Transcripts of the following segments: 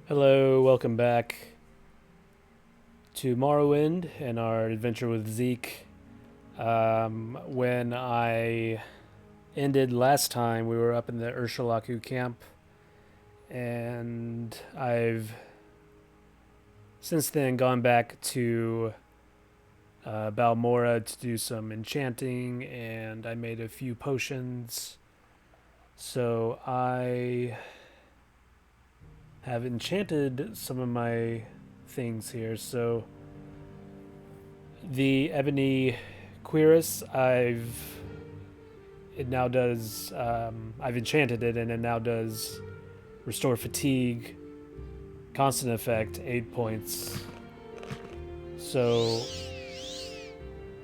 Hello, welcome back to Morrowind and our adventure with Zeke. When I ended last time, we were up in the Urshalaku camp, and I've since then gone back to Balmora to do some enchanting, and I made a few potions. So I have enchanted some of my things here. So the ebony cuirass, it now does. I've enchanted it, and it now does restore fatigue, constant effect, 8 points. So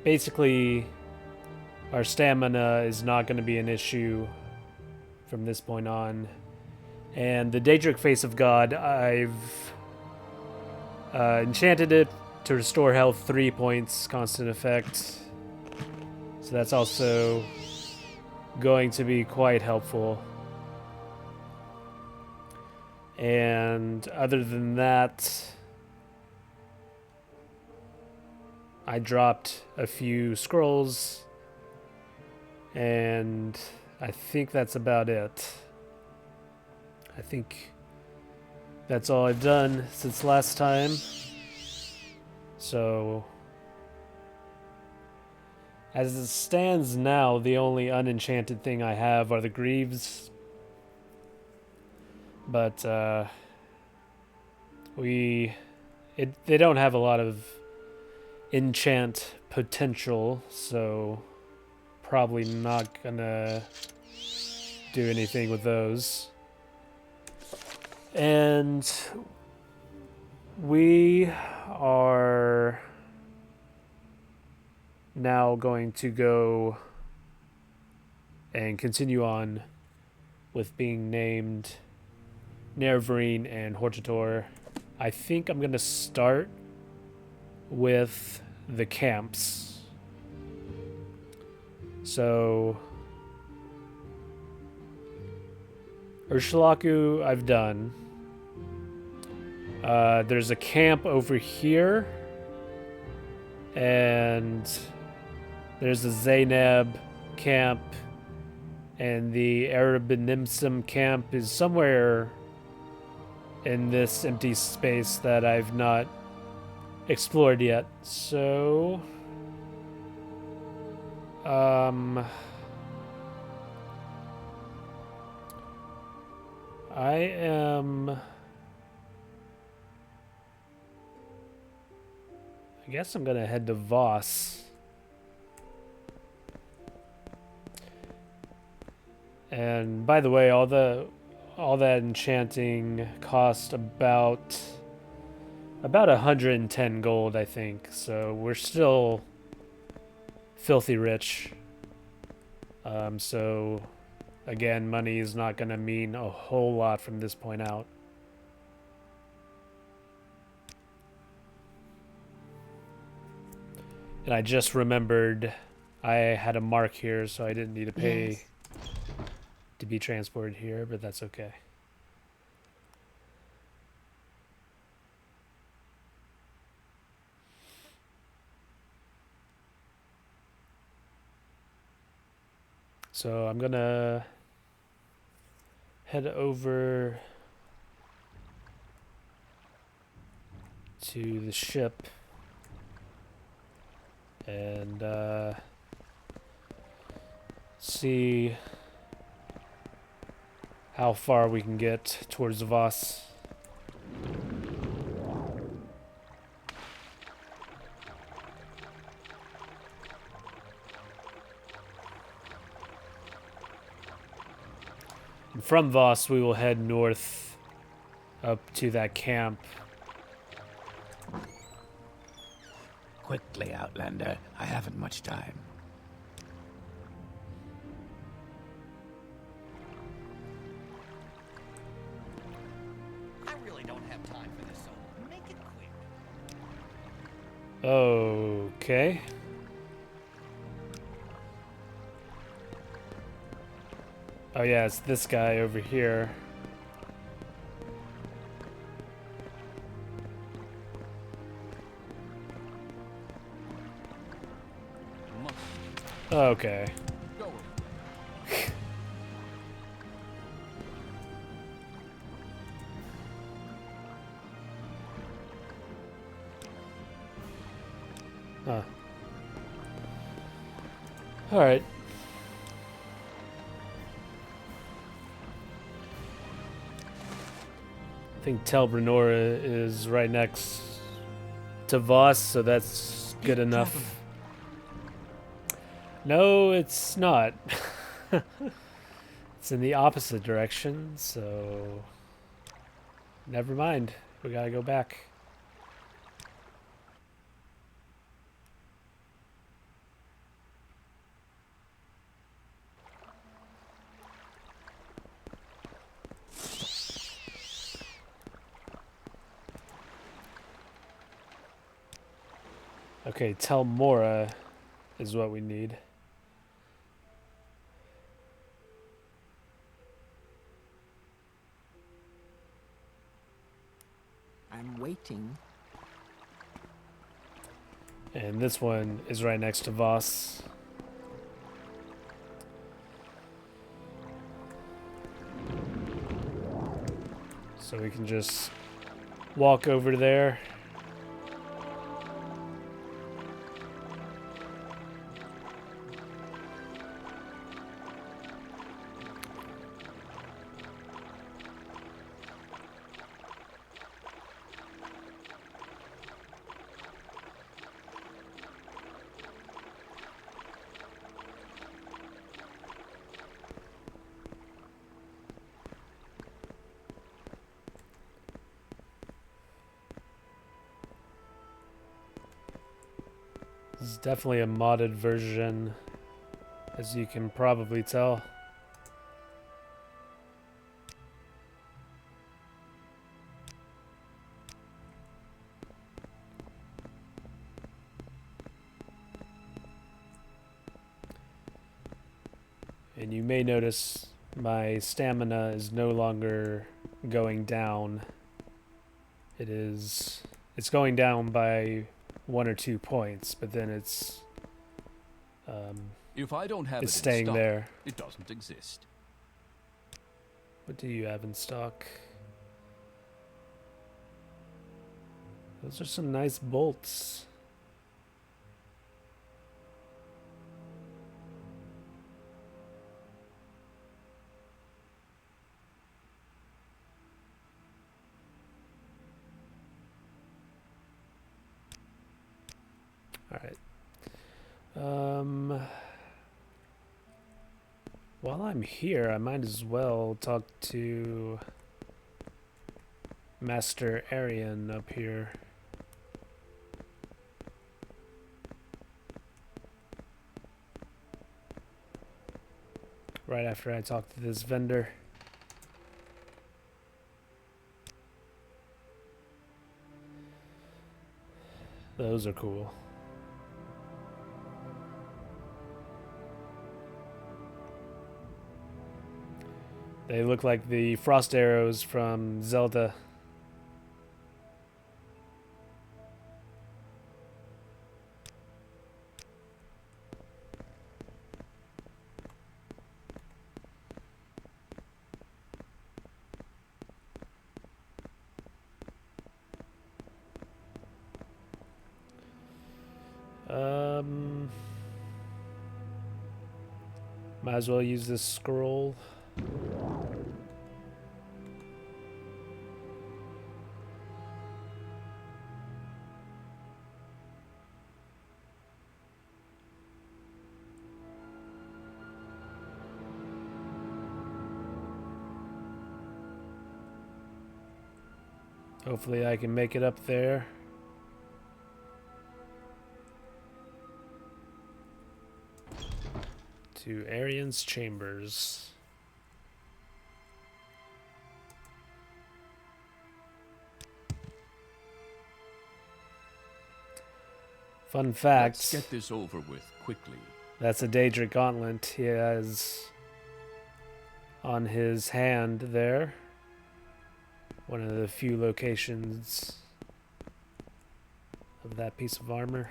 basically, our stamina is not going to be an issue from this point on. And the Daedric Face of God, I've enchanted it to restore health, 3 points, constant effect. So that's also going to be quite helpful. And other than that, I dropped a few scrolls, and I think that's about it. I think that's all I've done since last time. So, as it stands now, the only unenchanted thing I have are the greaves. But they don't have a lot of enchant potential, so probably not gonna do anything with those. And we are now going to go and continue on with being named Nervrine and Hortator. I think I'm going to start with the camps. So, Urshalaku I've done. There's a camp over here, and there's the Zainab camp, and the Arabanimsum camp is somewhere in this empty space that I've not explored yet. So, I guess I'm gonna head to Voss. And by the way, all that enchanting cost about 110 gold, I think. So we're still filthy rich. So again, money is not gonna mean a whole lot from this point out. And I just remembered I had a mark here, so I didn't need to pay to be transported here, but that's okay. So I'm gonna head over to the ship and see how far we can get towards Voss. And from Voss, we will head north up to that camp. Quickly, Outlander. I haven't much time. I really don't have time for this, so make it quick. Okay. Oh yeah, it's this guy over here. Okay. Go away. Huh. Alright. I think Tel Brenora is right next to Voss, so that's good enough. No, it's not. It's in the opposite direction, so never mind. We gotta go back. Okay, Tel Mora is what we need. I'm waiting. And this one is right next to Voss. So we can just walk over there. This is definitely a modded version, as you can probably tell. And you may notice my stamina is no longer going down. It's going down by 1 or 2 points, but then it's If I don't have it's it staying in stock, there. it doesn't exist. What do you have in stock? Those are some nice bolts. All right. While I'm here, I might as well talk to Master Arian up here. Right after I talk to this vendor. Those are cool. They look like the frost arrows from Zelda. Might as well use this scroll. Hopefully I can make it up there. To Arian's chambers. Fun fact. Let's get this over with quickly. That's a Daedric gauntlet he has on his hand there. One of the few locations of that piece of armor.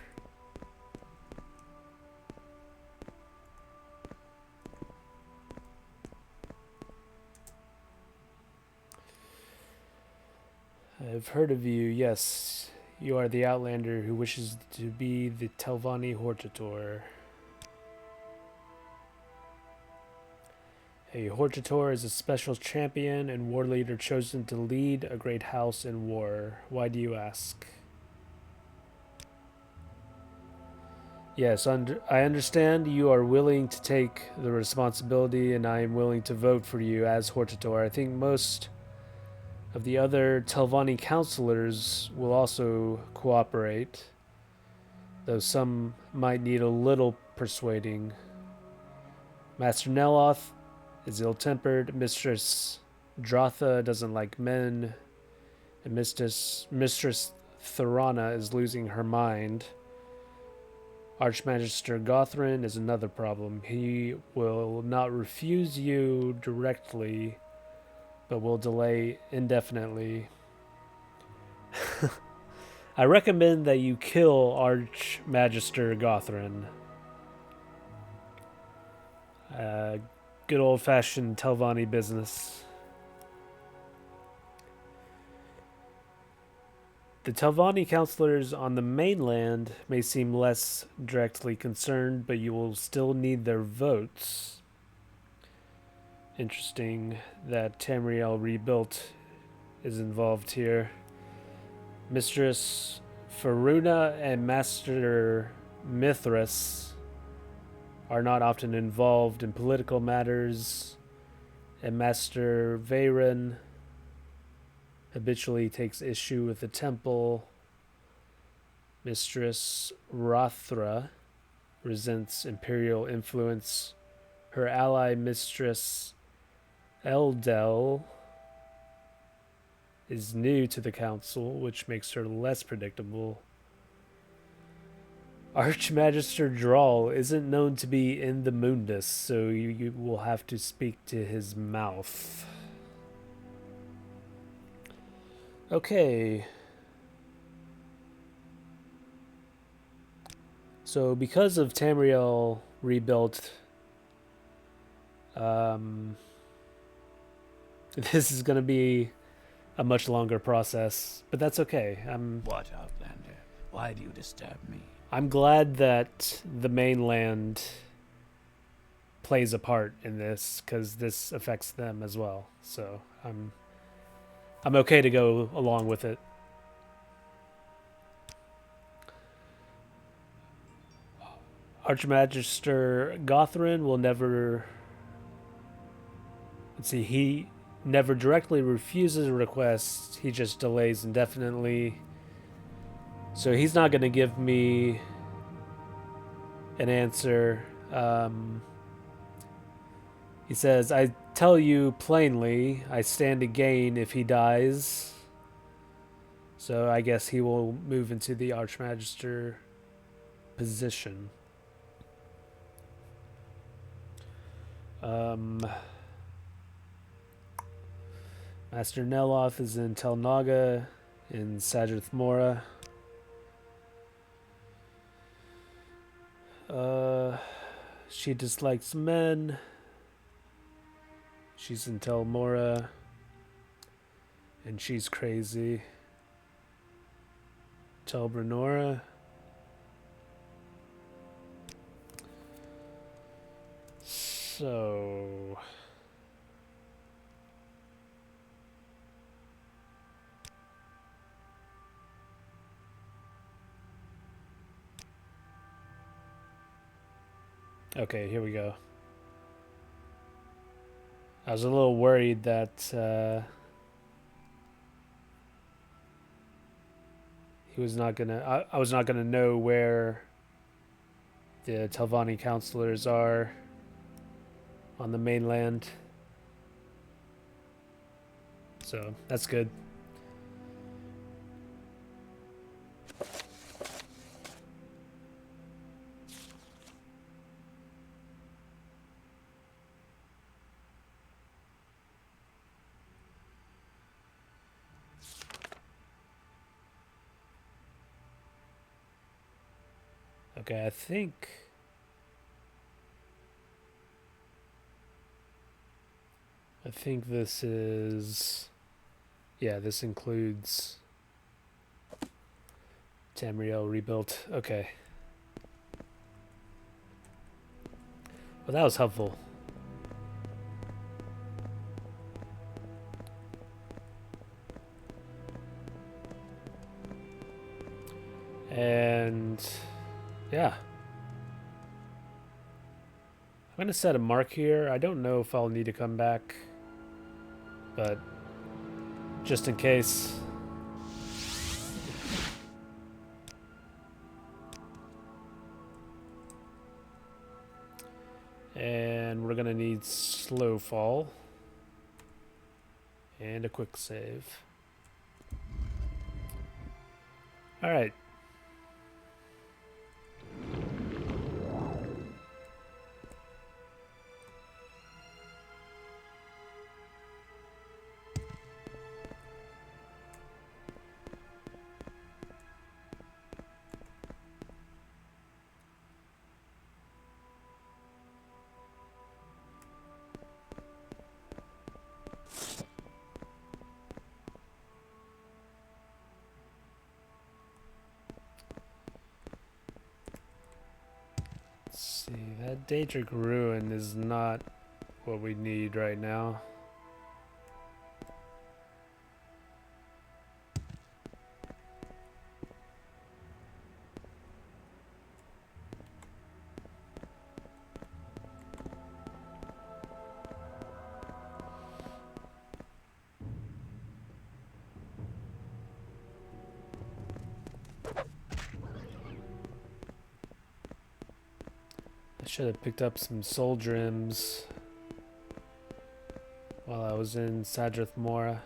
I've heard of you, yes. You are the outlander who wishes to be the Telvanni Hortator. A Hortator is a special champion and war leader chosen to lead a great house in war. Why do you ask? Yes, I understand you are willing to take the responsibility, and I am willing to vote for you as Hortator. I think most of the other Telvanni counselors will also cooperate, though some might need a little persuading. Master Neloth is ill-tempered, Mistress Dratha doesn't like men, and Mistress Thorana is losing her mind. Archmagister Gothrin is another problem. He will not refuse you directly, but will delay indefinitely. I recommend that you kill Archmagister Gothrin. Good old-fashioned Telvanni business. The Telvanni counselors on the mainland may seem less directly concerned, but you will still need their votes. Interesting that Tamriel Rebuilt is involved here. Mistress Faruna and Master Mithras are not often involved in political matters, and Master Veyron habitually takes issue with the temple. Mistress Rothra resents imperial influence. Her ally, Mistress Eldel, is new to the council, which makes her less predictable. Archmagister Drawl isn't known to be in the Mundus, so you will have to speak to his mouth. Okay. So because of Tamriel Rebuilt, this is going to be a much longer process, but that's okay. What, Outlander? Why do you disturb me? I'm glad that the mainland plays a part in this, because this affects them as well. So I'm okay to go along with it. Archmagister Gothrin will never... Let's see, he never directly refuses a request. He just delays indefinitely. So he's not going to give me an answer. He says, I tell you plainly, I stand to gain if he dies. So I guess he will move into the Archmagister position. Master Neloth is in Tel Naga in Sadrith Mora. She dislikes men. She's in Tel Mora. And she's crazy. Tel Brenora. So... Okay, here we go. I was a little worried that he was not gonna. I was not gonna know where the Telvanni counselors are on the mainland. So that's good. Okay, I think this is... Yeah, this includes Tamriel rebuilt. Okay. Well, that was helpful. And yeah. I'm going to set a mark here. I don't know if I'll need to come back, but just in case. And we're going to need slow fall and a quick save. All right. Let's see, that Daedric Ruin is not what we need right now. I should have picked up some soul gems while I was in Sadrith Mora.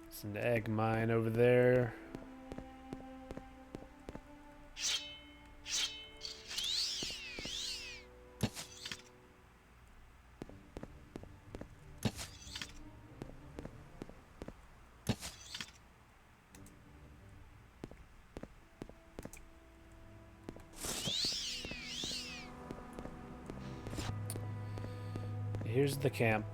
There's an egg mine over there. Here's the camp.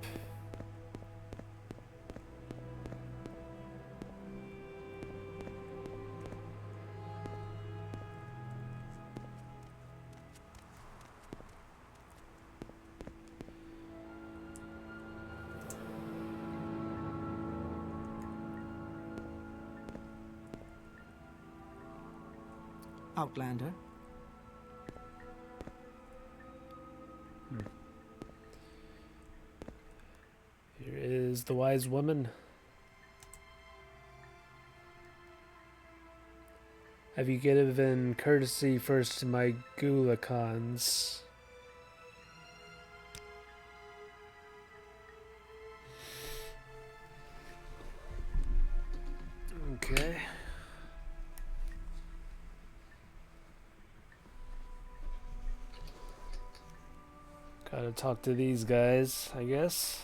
Outlander. Here is the wise woman. Have you given courtesy first to my Gulakans? Okay. Gotta talk to these guys, I guess.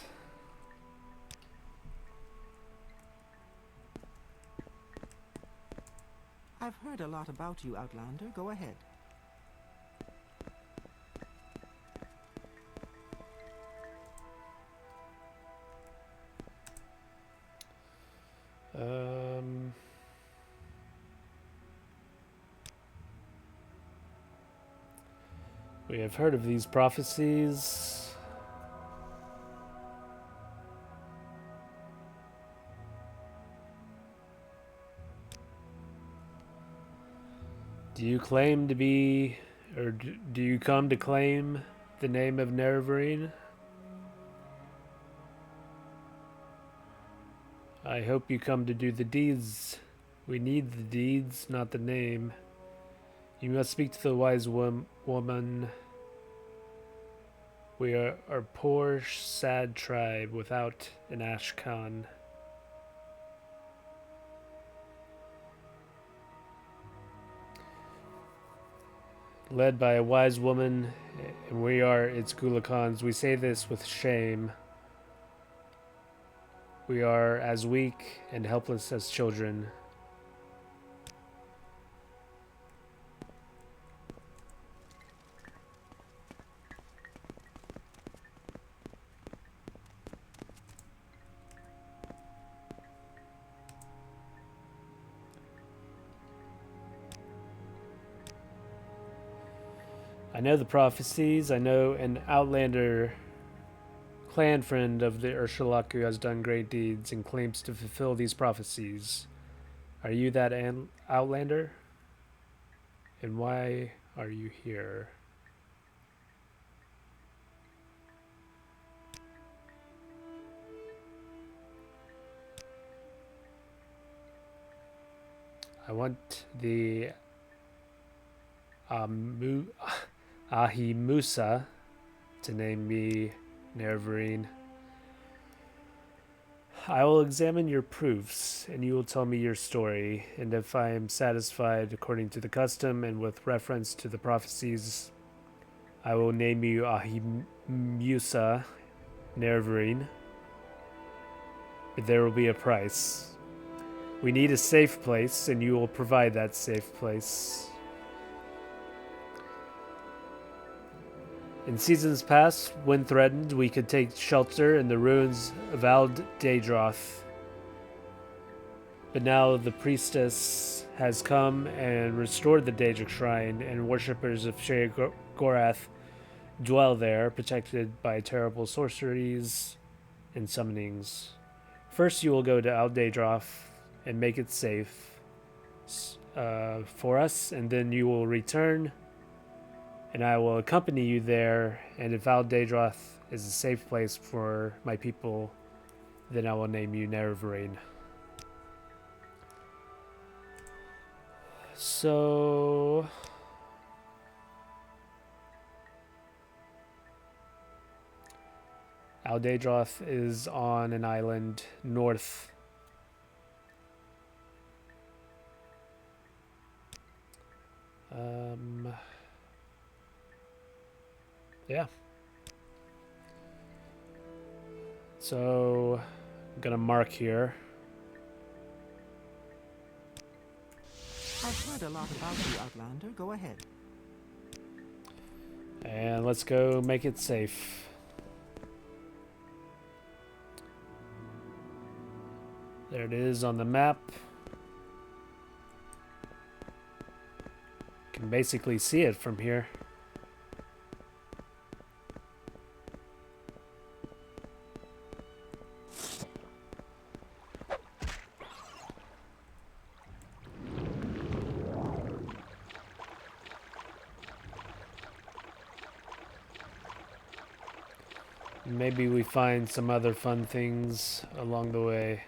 I've heard a lot about you, Outlander. Go ahead. We have heard of these prophecies. Do you claim to be, or do you come to claim the name of Nerevarine? I hope you come to do the deeds. We need the deeds, not the name. You must speak to the wise woman. We are a poor, sad tribe without an Ashkan. Led by a wise woman, and we are its Gulakans. We say this with shame. We are as weak and helpless as children. I know the prophecies. I know an outlander clan friend of the Urshulaku has done great deeds and claims to fulfill these prophecies. Are you that outlander? And why are you here? I want the Ahimusa to name me Nervarine. I will examine your proofs, and you will tell me your story, and if I am satisfied according to the custom and with reference to the prophecies, I will name you Ahimusa Nervarine. But there will be a price. We need a safe place, and you will provide that safe place. In seasons past, when threatened, we could take shelter in the ruins of Daedroth. But now the priestess has come and restored the Daedric Shrine, and worshippers of Gorath dwell there, protected by terrible sorceries and summonings. First, you will go to Daedroth and make it safe for us, and then you will return, and I will accompany you there, and if Daedroth is a safe place for my people, then I will name you Nervarine. So... Daedroth is on an island north. Yeah. So, I'm gonna mark here. I've heard a lot about you, Outlander. Go ahead. And let's go make it safe. There it is on the map. Can basically see it from here. Maybe we find some other fun things along the way.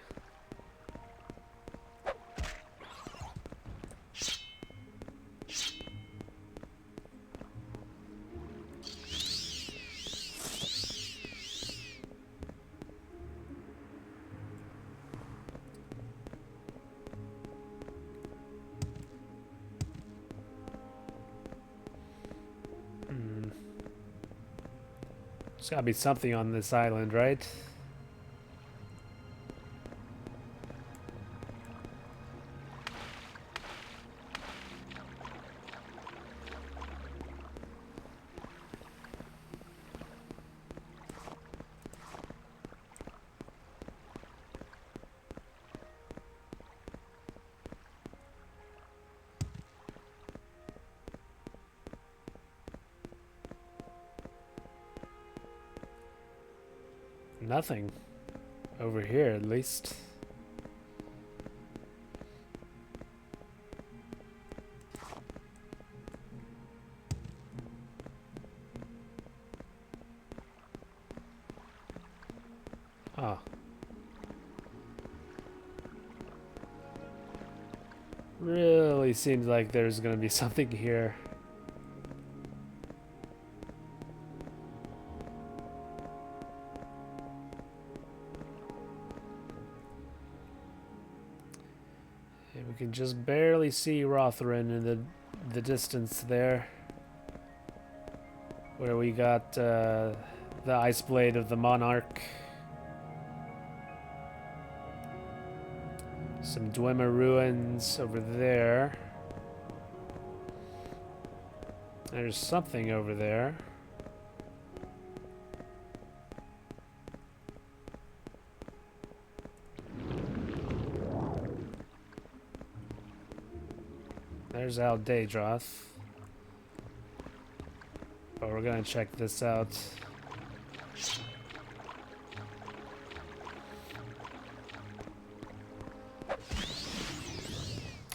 There's gotta be something on this island, right? Nothing. Over here, at least. Oh. Really seems like there's gonna be something here. We can just barely see Rothrin in the distance there, where we got the Ice Blade of the Monarch, some Dwemer ruins over there. There's something over there. There's Daedroth. we're gonna check this out.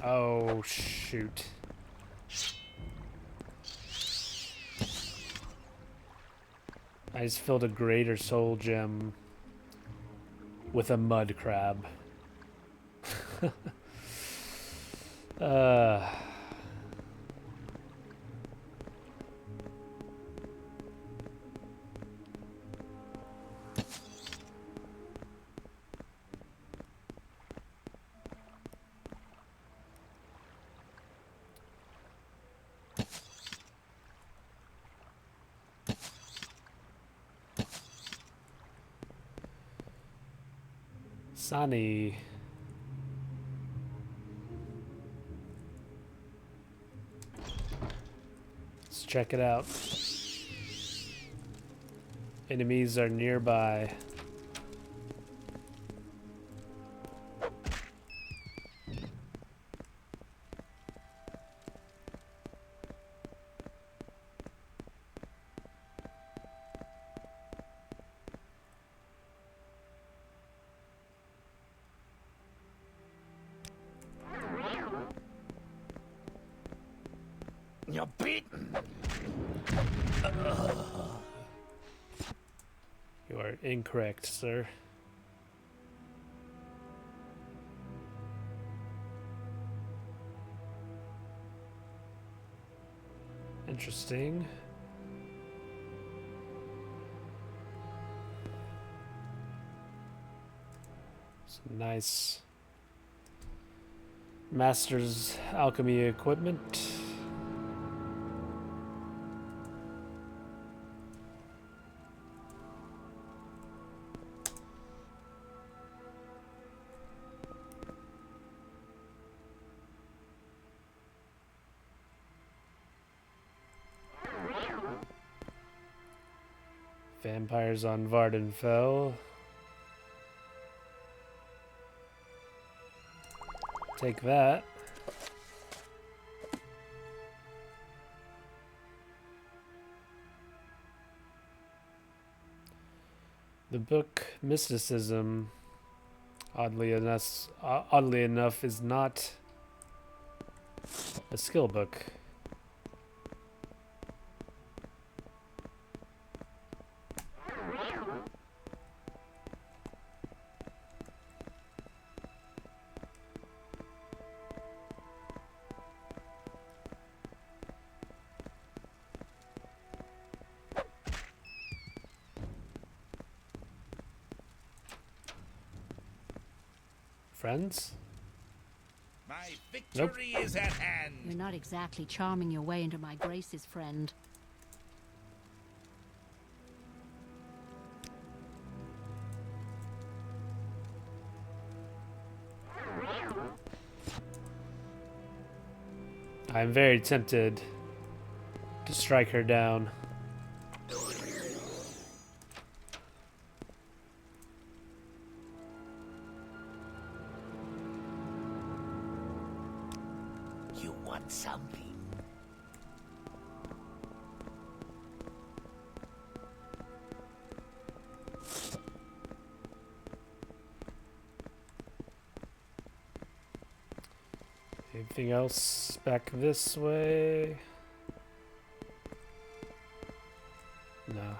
Oh, shoot. I just filled a greater soul gem with a mud crab. uh... Sunny. Let's check it out. Enemies are nearby. You're beaten. You are incorrect, sir. Interesting. Some nice Master's alchemy equipment. Vampires on Vardenfell. Take that. The book Mysticism, oddly enough, is not a skill book. Friends? My victory is at hand. You're not exactly charming your way into my graces, friend. I'm very tempted to strike her down. You want something? Anything else back this way? No.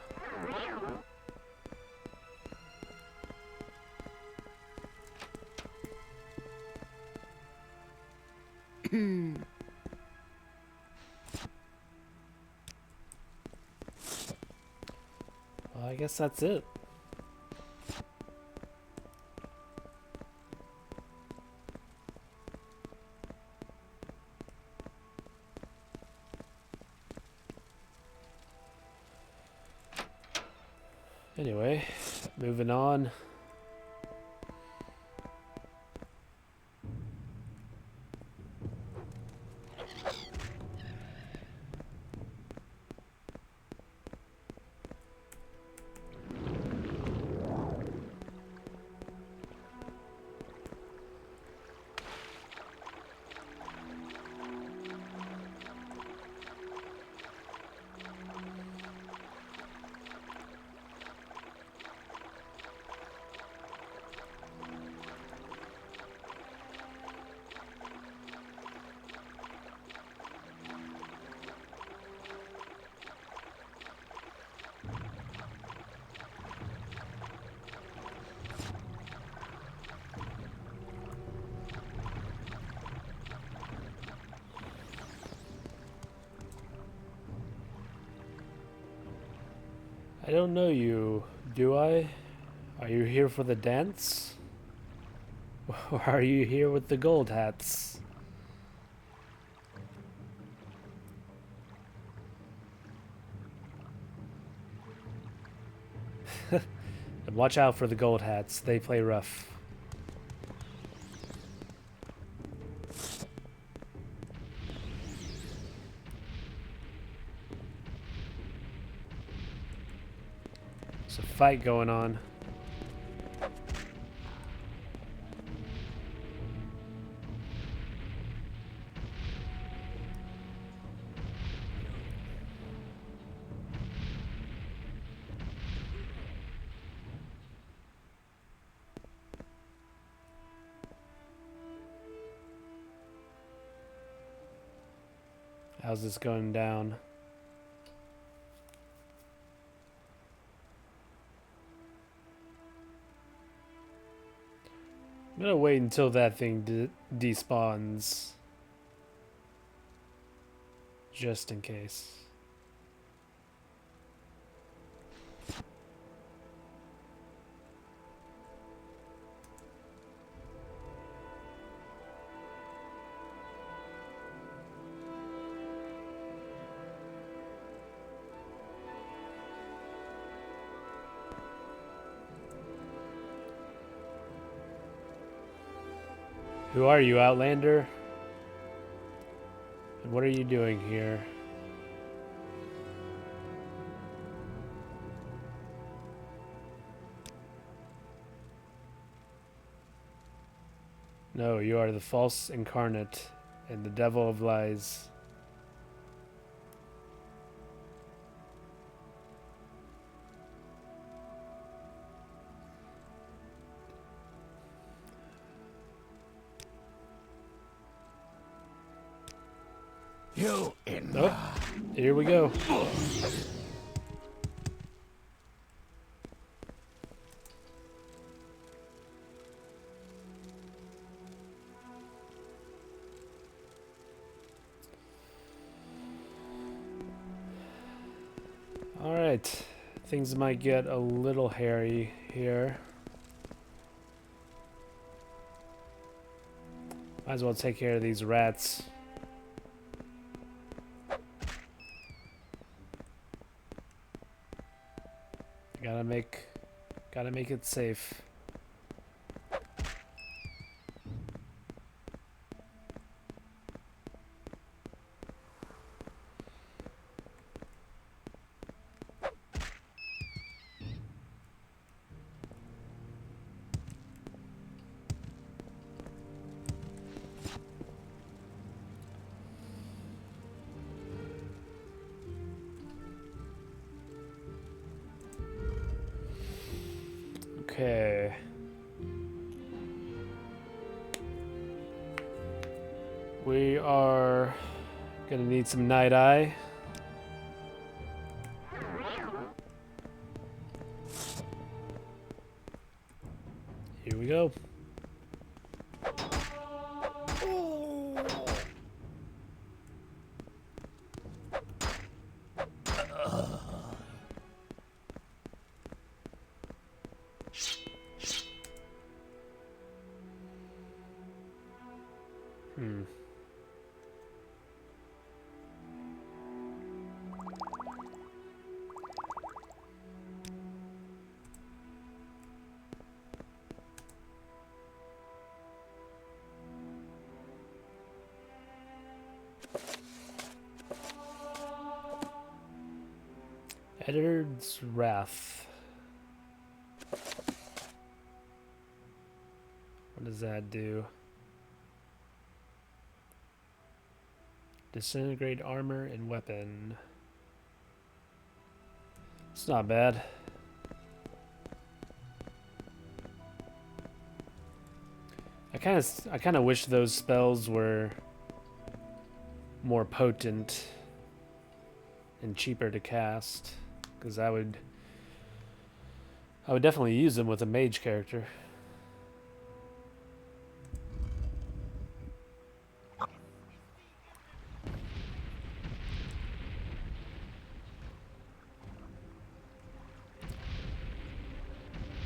Well, I guess that's it. Anyway, moving on. I don't know you, do I? Are you here for the dance? Or are you here with the gold hats? And watch out for the gold hats, they play rough. There's a fight going on. How's this going down? I'm gonna wait until that thing despawns. Just in case. Who are you, Outlander? And what are you doing here? No, you are the false incarnate and the devil of lies. You in. Oh, here we go. Alright, things might get a little hairy here. Might as well take care of these rats. Gotta make it safe. Okay. We are gonna need some night eye. Here we go. Eddard's Wrath. What does that do? Disintegrate armor and weapon. It's not bad. I kind of wish those spells were more potent and cheaper to cast, because I would definitely use them with a mage character.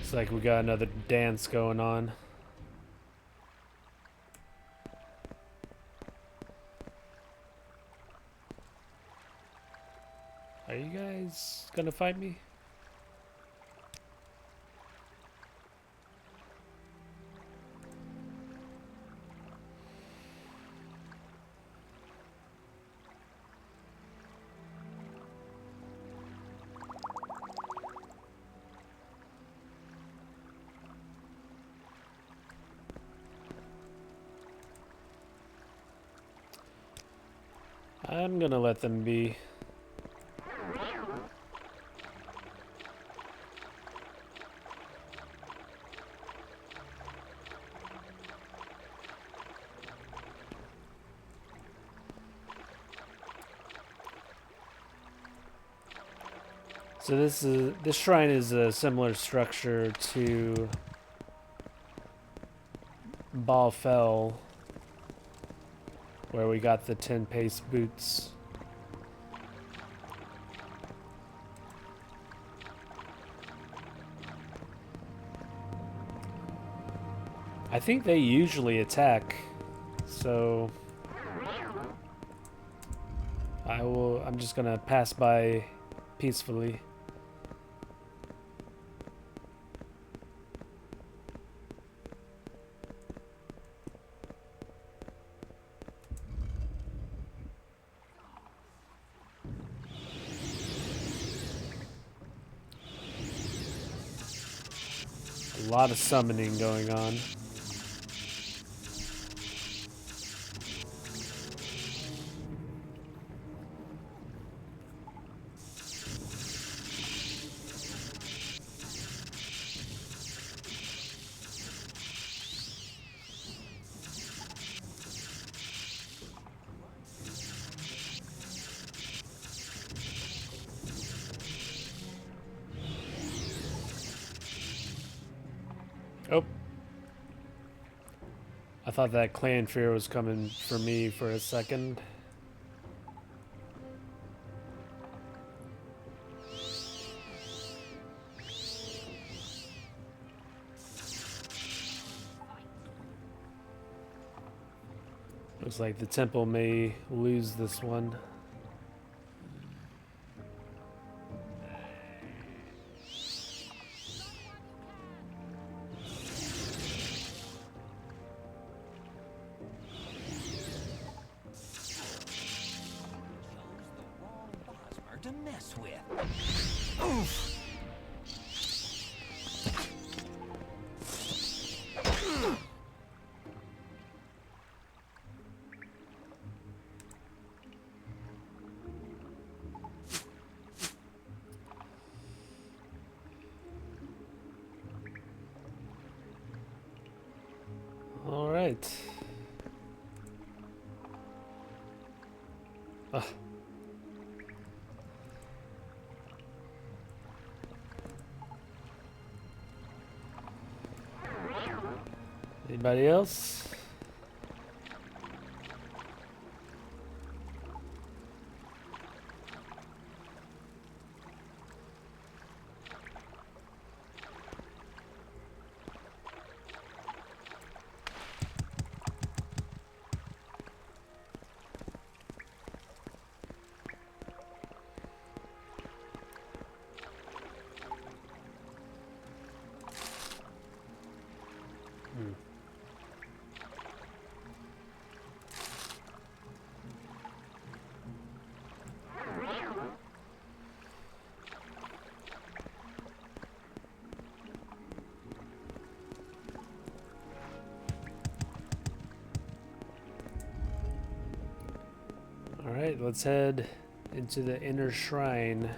Looks like we got another dance going on. Are you guys gonna fight me? I'm gonna let them be. So this shrine is a similar structure to Balfell, where we got the 10 pace boots. I think they usually attack, so I'm just gonna pass by peacefully. A lot of summoning going on. Oh. I thought that clan fear was coming for me for a second. Looks like the temple may lose this one. To mess with. Oof. All right. Ugh. Anybody else? Alright, let's head into the inner shrine.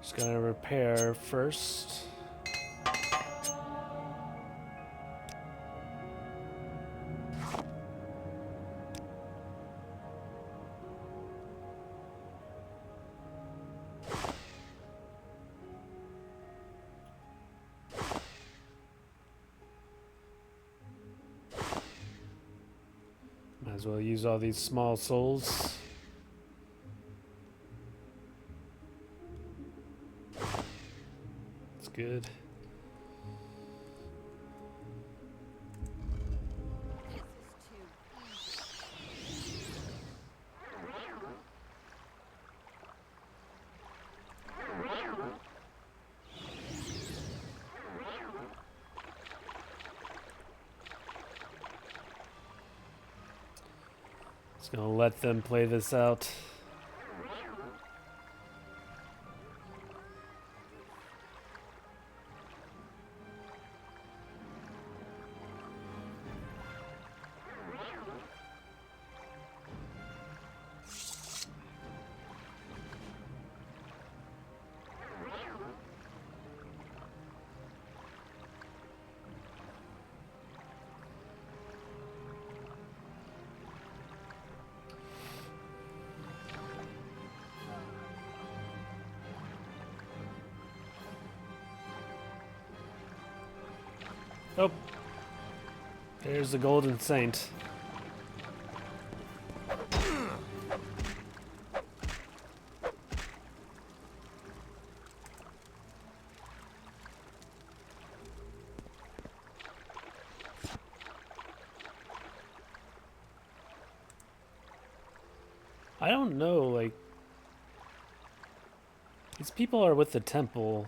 Just gonna repair first. Might as well use all these small souls. That's good. Just gonna let them play this out. Oh, there's the Golden Saint. I don't know, like, these people are with the temple.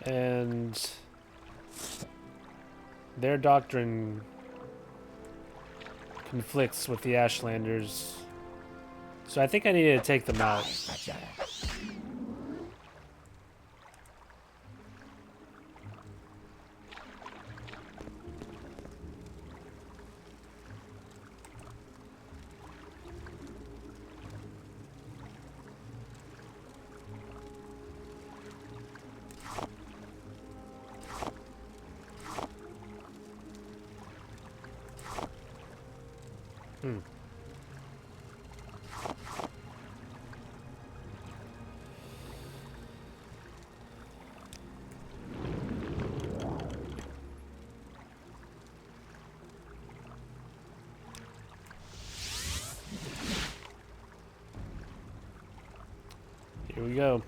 And their doctrine conflicts with the Ashlanders. So I think I need to take them out. Here we go.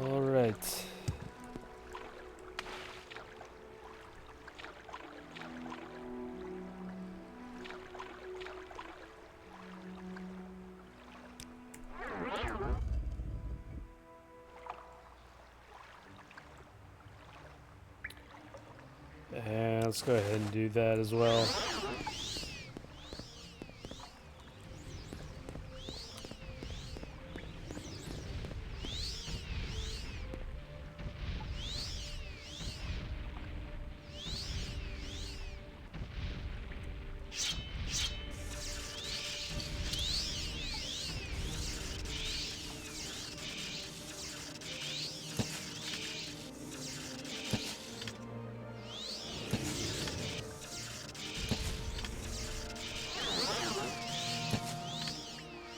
All right. And let's go ahead and do that as well.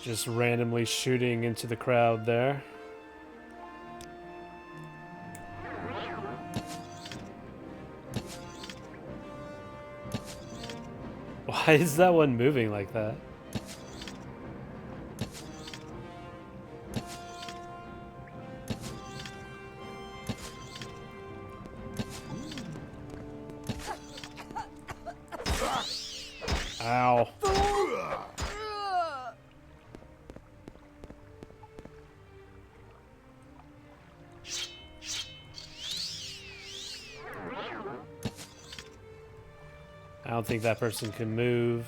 Just randomly shooting into the crowd there. Why is that one moving like that? Ow. I don't think that person can move.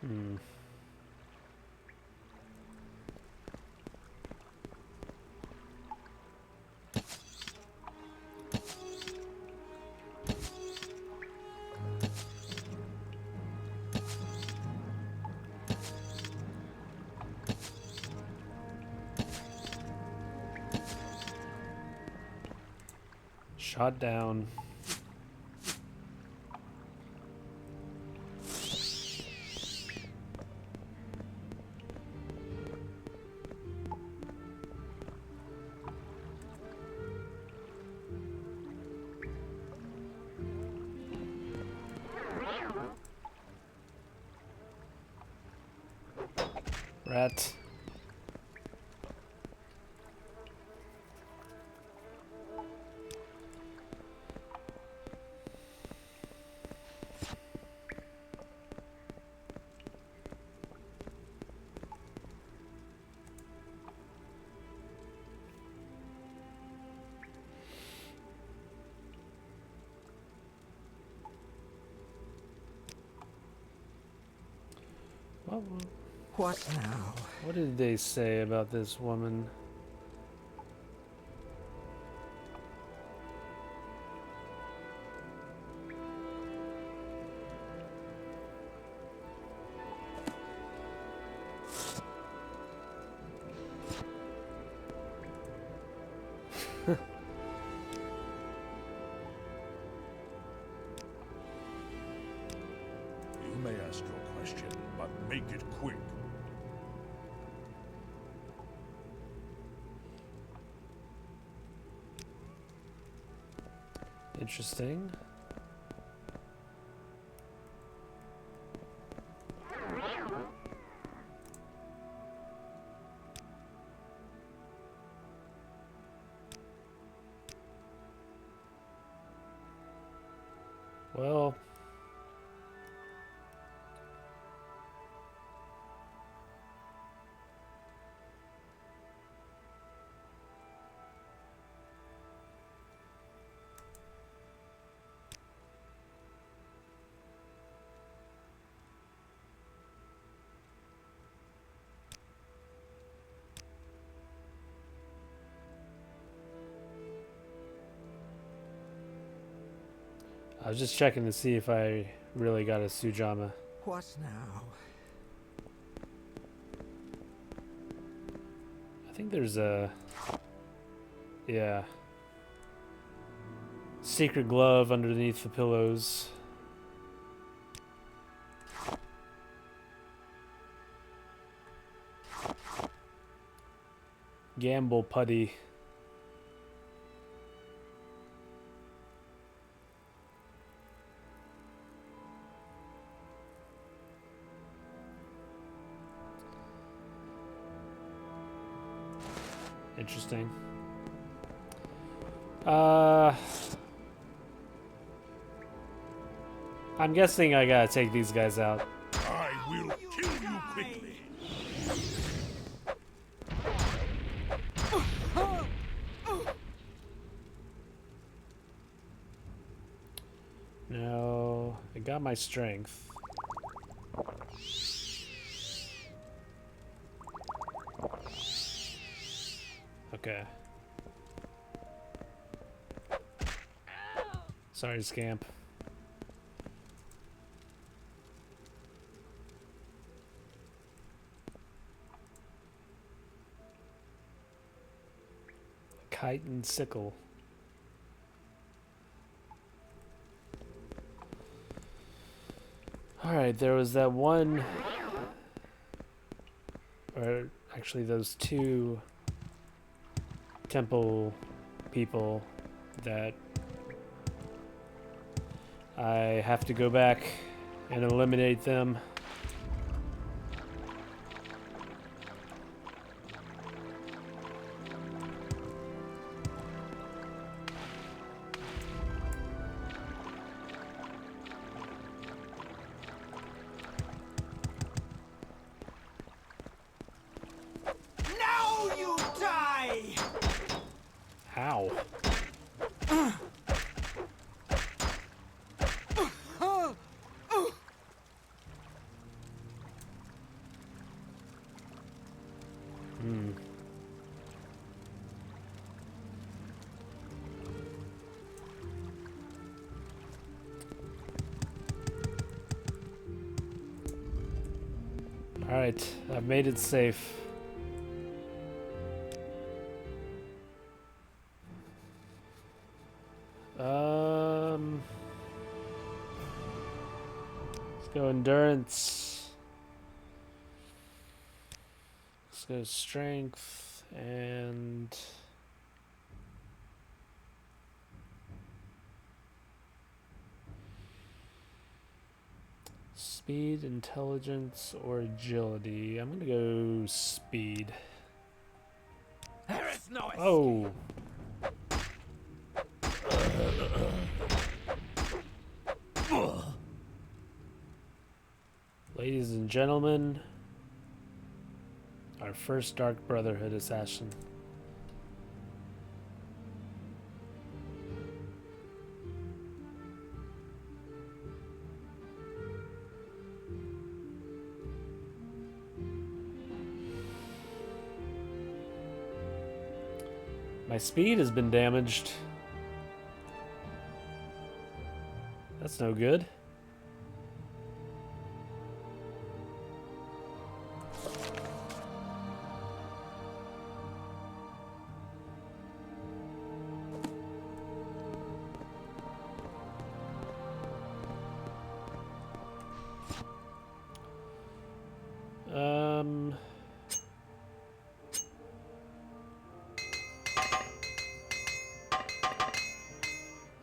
Hmm. Shot down. Rat. What, What now? what did they say about this woman? You may ask your question, but make it quick. Interesting. Well, I was just checking to see if I really got a Sujama. What now? I think there's a... Yeah. Secret glove underneath the pillows. Gamble putty. Interesting. I'm guessing I gotta take these guys out. I will kill you quickly. No, I got my strength. Okay. Sorry, Scamp. Kite and sickle. Alright, there was that one, or actually those two temple people that I have to go back and eliminate them. Now you die! Ow. Alright, I've made it safe. Let's go endurance. Let's go strength and speed, intelligence, or agility. I'm gonna go speed. There is no escape. Oh. Ladies and gentlemen, our first Dark Brotherhood assassin. My speed has been damaged. That's no good.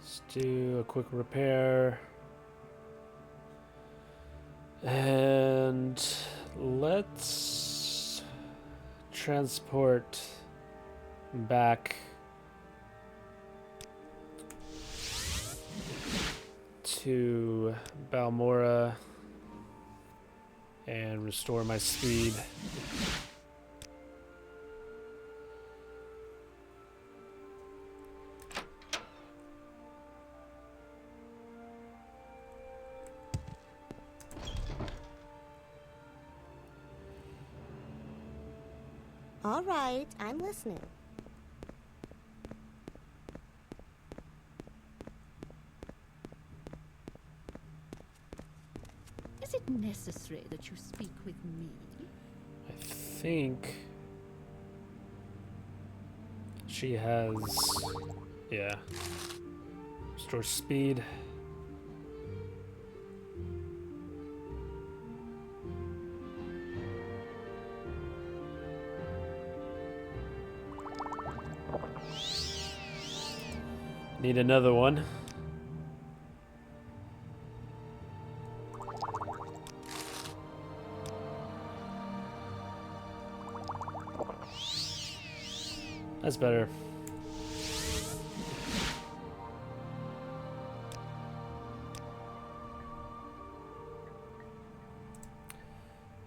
Let's do a quick repair. And let's transport back to Balmora and restore my speed. All right, I'm listening. Is it necessary that you speak with me? I think she has, yeah, restore speed. Need another one. That's better.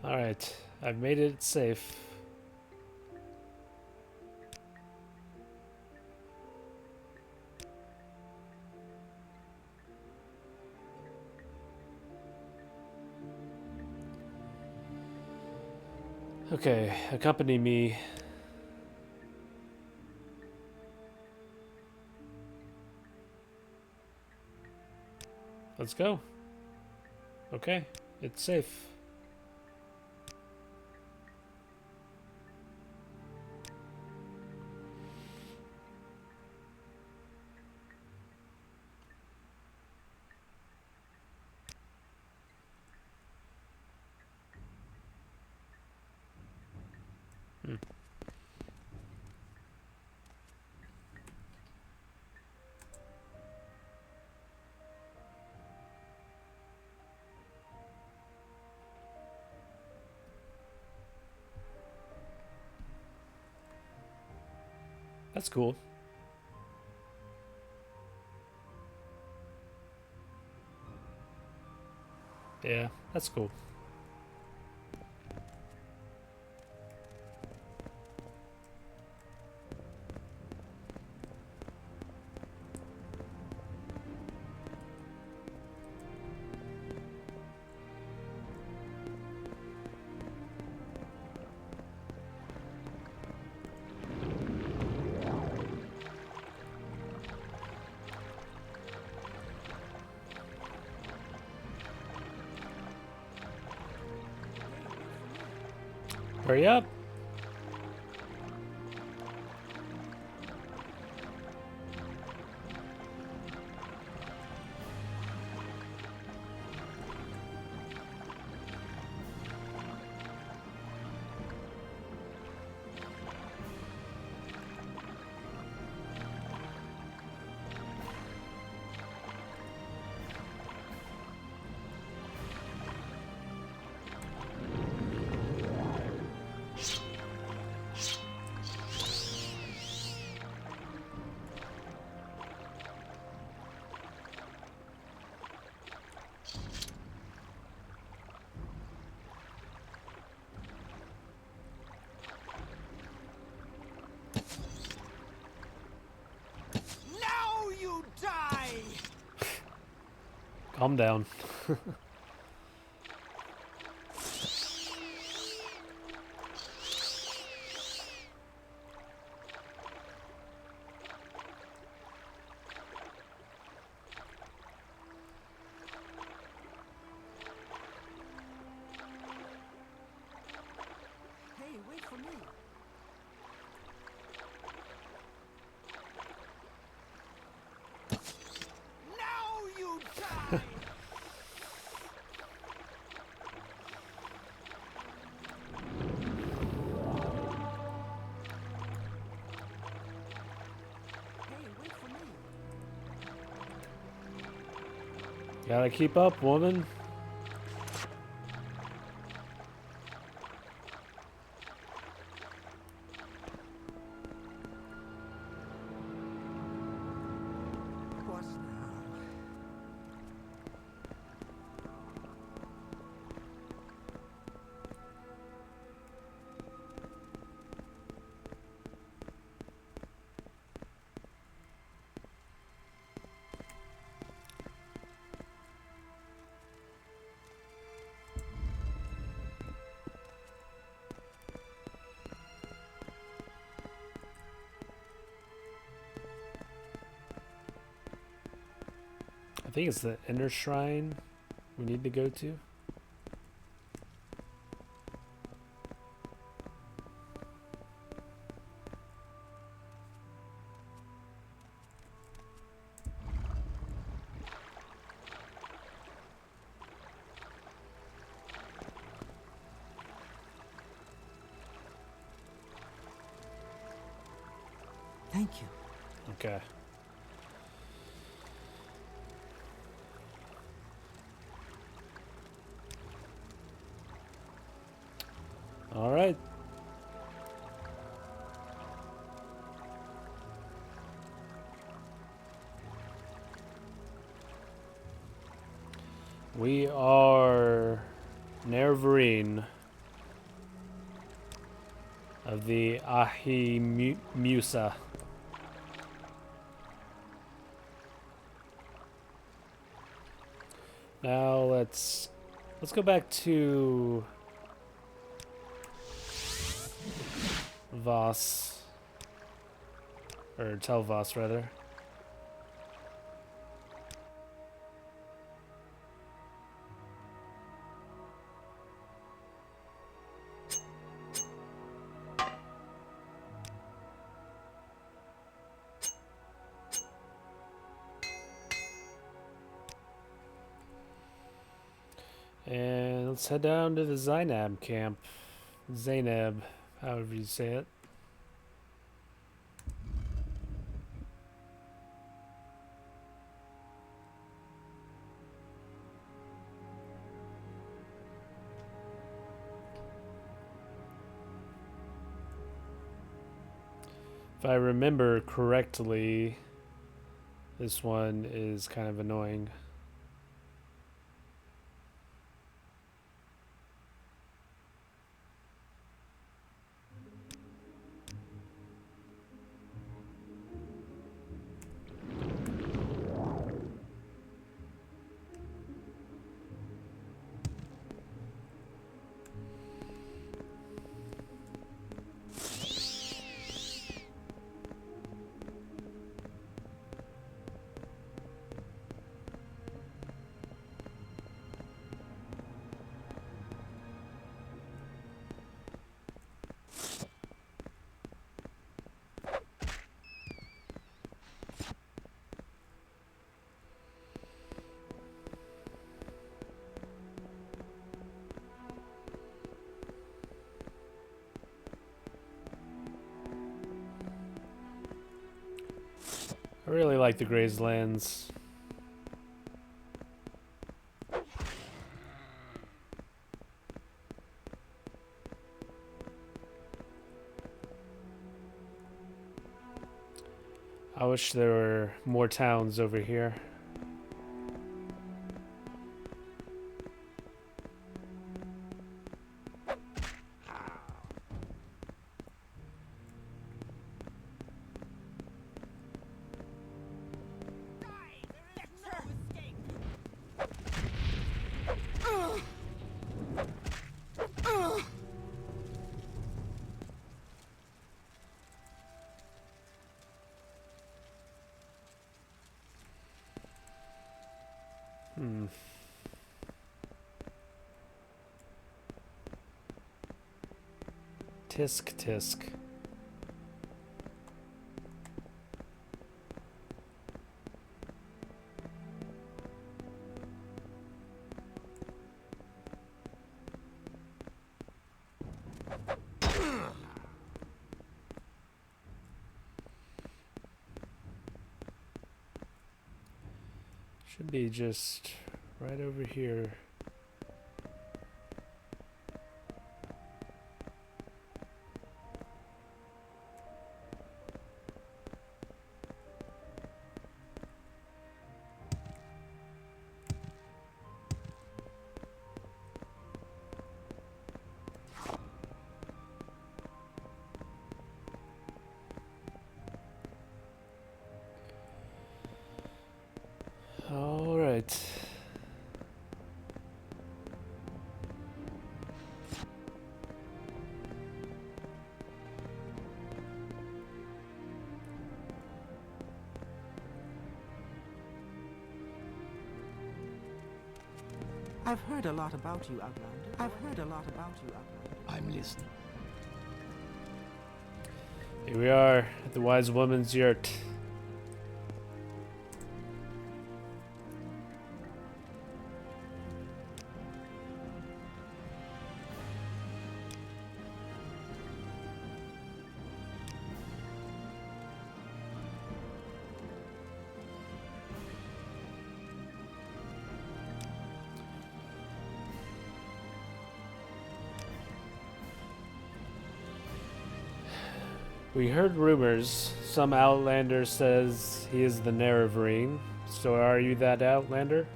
All right, I've made it safe. Okay, accompany me. Let's go. Okay, it's safe. That's cool. Yeah, that's cool. Hurry up. Now you die! Calm down. Hey, wait for me. Now you die! Hey, wait for me. Gotta keep up, woman. What now? I think it's the inner shrine we need to go to. Thank you. Okay. All right. We are Nervarine of the Ahimusa. Now let's go back to Voss, or Tel Voss rather. And let's head down to the Zainab camp. Zainab, however you say it. If I remember correctly, this one is kind of annoying. I really like the Grazelands. I wish there were more towns over here. Tisk tisk. Should be just right over here. All right. I've heard a lot about you, Outlander. I've heard a lot about you, Outlander. I'm listening. Here we are at the Wise Woman's yurt. We heard rumors. Some outlander says he is the Nerevarine. So are you that outlander?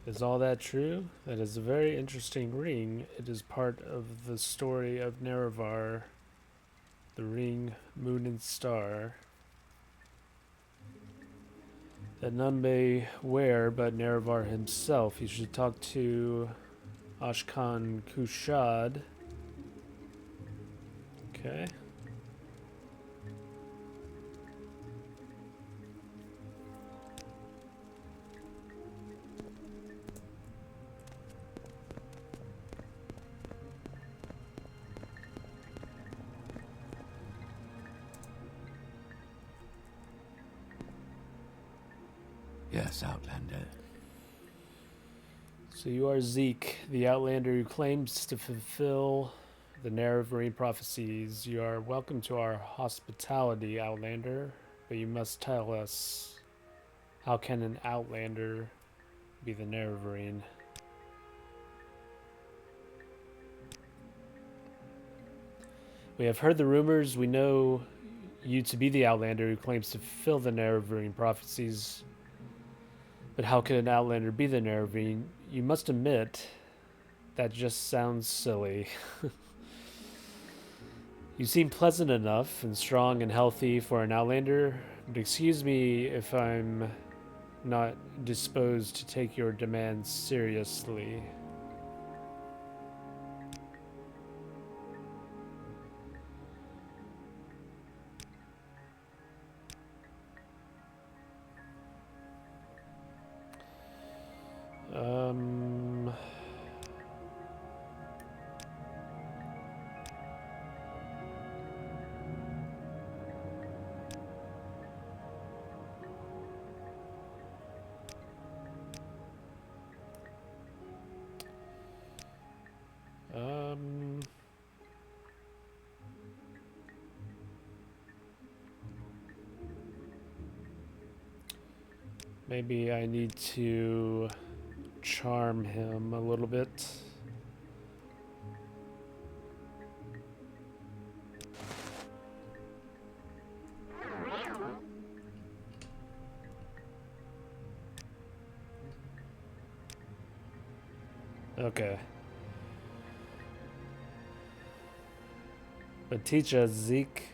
Is all that true? That is a very interesting ring. It is part of the story of Nerevar, the ring, moon, and star, that none may wear but Nerevar himself. You should talk to Ashkan Kushad. Okay. Yes, Outlander. So you are Zeke, the outlander who claims to fulfill the Nerevarine prophecies. You are welcome to our hospitality, outlander, but you must tell us, how can an outlander be the Nerevarine? We have heard the rumors. We know you to be the outlander who claims to fulfill the Nerevarine prophecies. But how could an outlander be the Nerevarine? You must admit, that just sounds silly. You seem pleasant enough and strong and healthy for an outlander, but excuse me if I'm not disposed to take your demands seriously. Um... Maybe I need to charm him a little bit. Okay. But teach us, Zeke.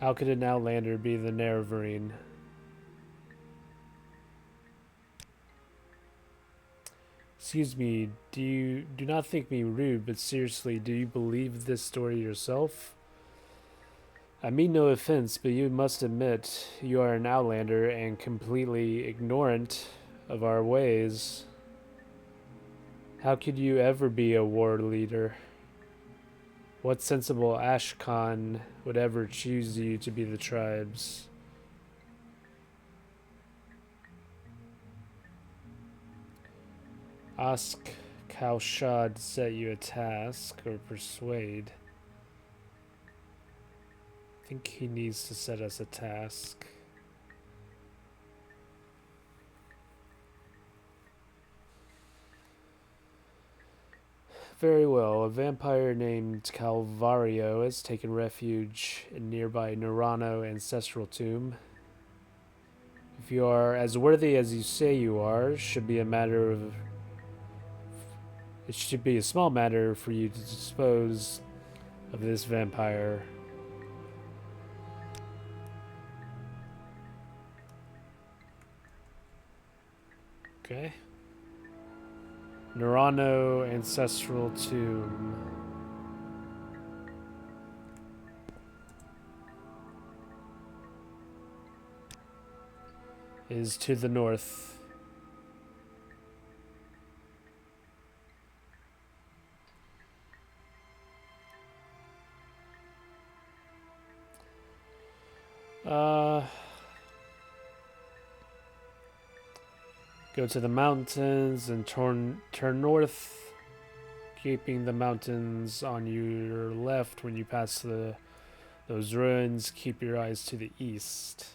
How could an outlander be the Nerevarine? Excuse me, do not think me rude, but seriously, do you believe this story yourself? I mean no offense, but you must admit you are an outlander and completely ignorant of our ways. How could you ever be a war leader? What sensible Ashkan would ever choose you to be the tribes? Ask Kaushad to set you a task or persuade. I think he needs to set us a task. Very well. A vampire named Calvario has taken refuge in nearby Nerano ancestral tomb. If you are as worthy as you say you are, it should be a small matter for you to dispose of this vampire. Okay. Nerano ancestral tomb. Is to the north. Go to the mountains and turn north, keeping the mountains on your left when you pass those ruins. Keep your eyes to the east.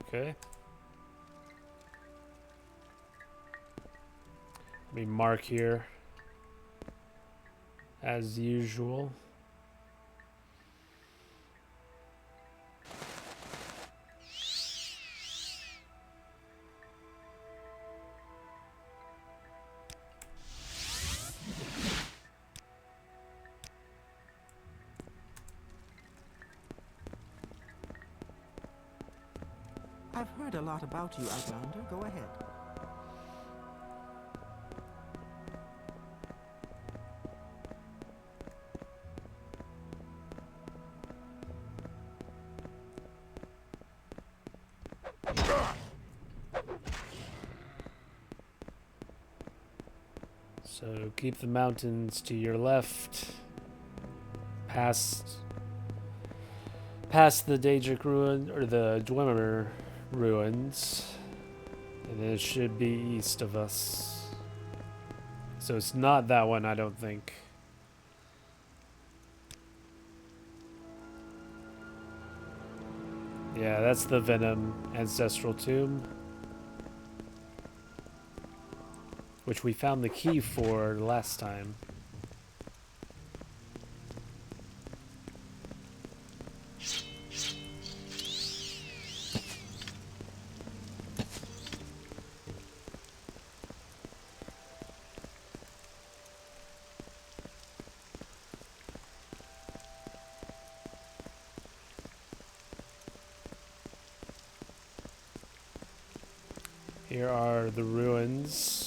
Okay. Let me mark here, as usual. I've heard a lot about you, Outlander. Go ahead. So keep the mountains to your left, past the Daedric ruin or the Dwemer ruins, and it should be east of us. So it's not that one, I don't think. Yeah, that's the Venom ancestral tomb, which we found the key for last time. Here are the ruins.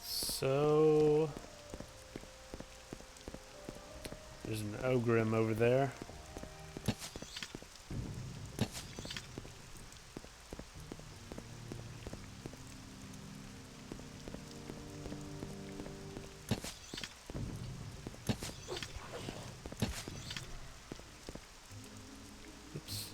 So There's an Ogrim over there. Oops.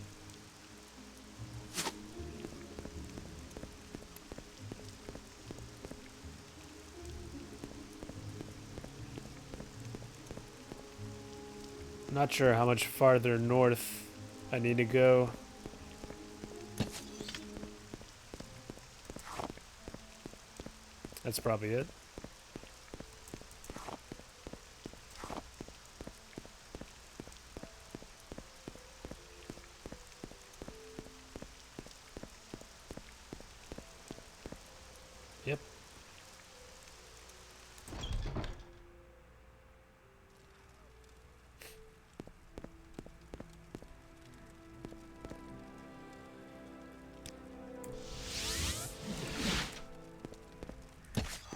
Not sure how much farther north I need to go. That's probably it. Yep.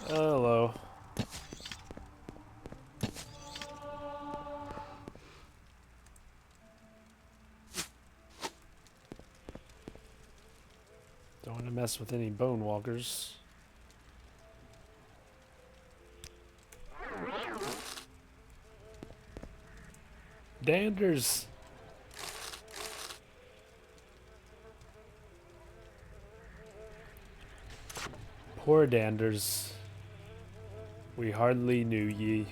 Hello. Don't want to mess with any bone walkers. Danders. Poor Danders. We hardly knew ye.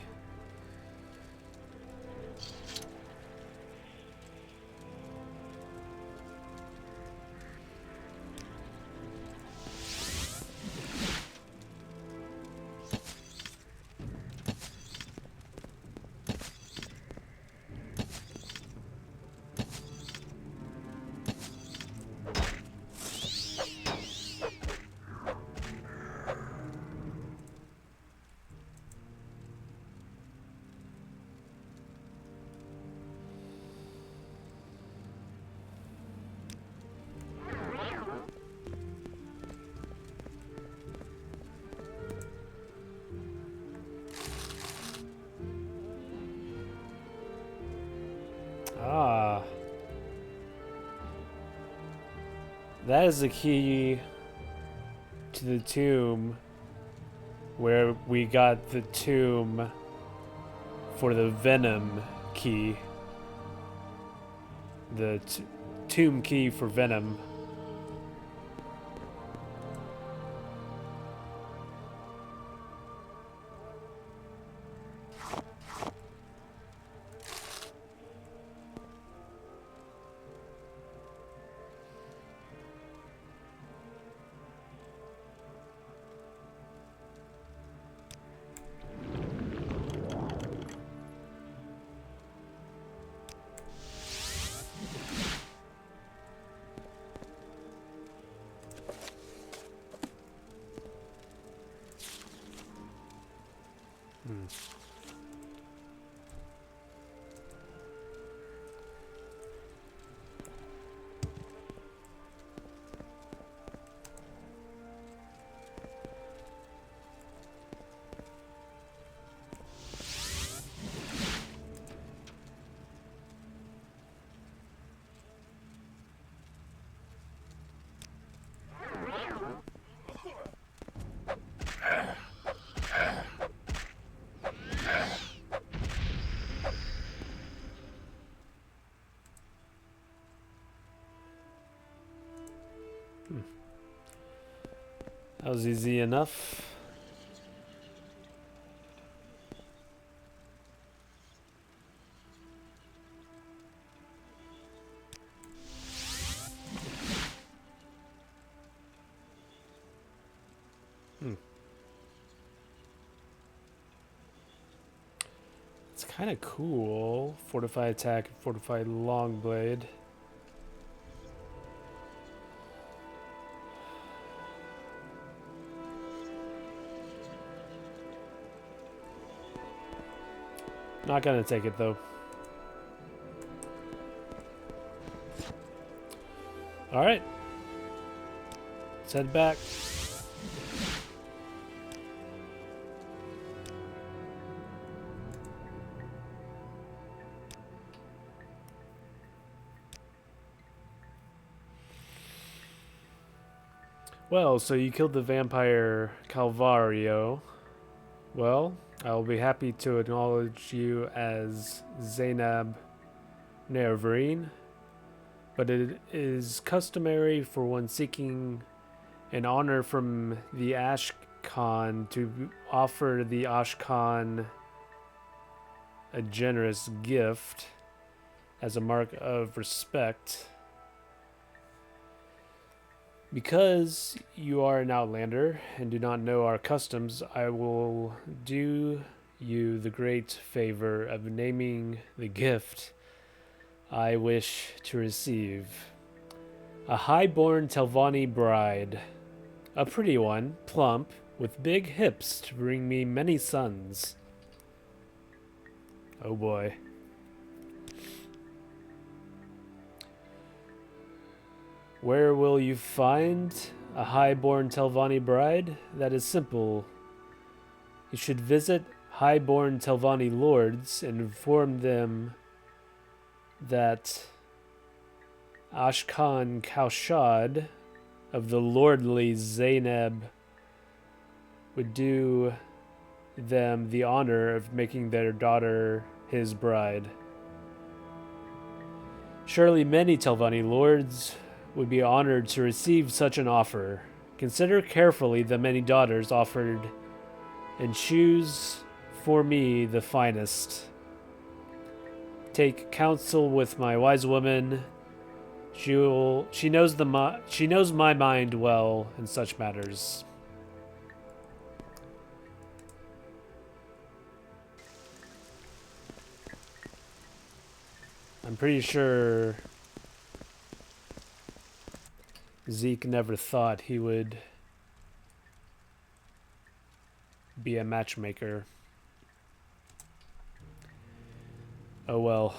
Ah. That is the key to the tomb where we got the tomb for the Venom key. The tomb key for Venom. That was easy enough. It's kind of cool. Fortify attack, fortify long blade. Not gonna take it though. All right. Let's head back. Well, so you killed the vampire Calvario. Well, I will be happy to acknowledge you as Zainab Nervreen, but it is customary for one seeking an honor from the Ashkan to offer the Ashkan a generous gift as a mark of respect. Because you are an outlander and do not know our customs, I will do you the great favor of naming the gift I wish to receive. A high-born Telvanni bride. A pretty one, plump, with big hips to bring me many sons. Oh boy. Where will you find a high-born Telvanni bride? That is simple. You should visit high-born Telvanni lords and inform them that Ashkan Kaushad of the lordly Zainab would do them the honor of making their daughter his bride. Surely many Telvanni lords would be honored to receive such an offer. Consider carefully the many daughters offered and choose for me the finest. Take counsel with my wise woman. She knows my mind well in such matters. I'm pretty sure Zeke never thought he would be a matchmaker. Oh well.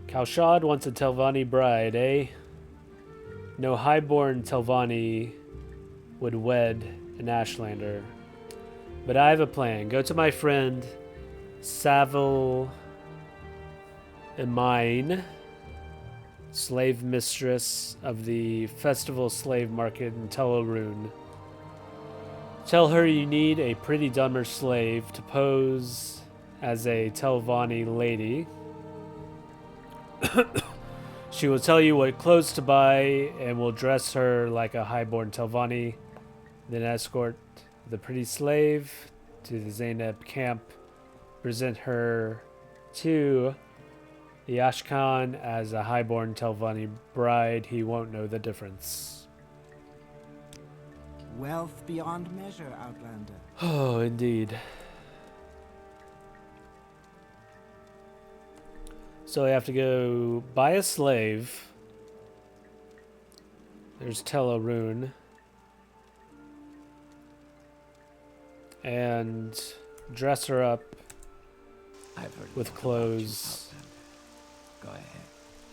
Kaushad wants a Telvanni bride, eh? No highborn Telvanni would wed an Ashlander. But I have a plan. Go to my friend Savile Emine, slave mistress of the festival slave market in Telarune. Tell her you need a pretty dumber slave to pose as a Telvanni lady. She will tell you what clothes to buy and will dress her like a highborn Telvanni, then escort the pretty slave to the Zainab camp, present her to the Ashkan as a highborn Telvanni bride. He won't know the difference. Wealth beyond measure, Outlander. Oh, indeed. So I have to go buy a slave. There's Telarune. And dress her up I've heard with more about clothes. you, Outlander.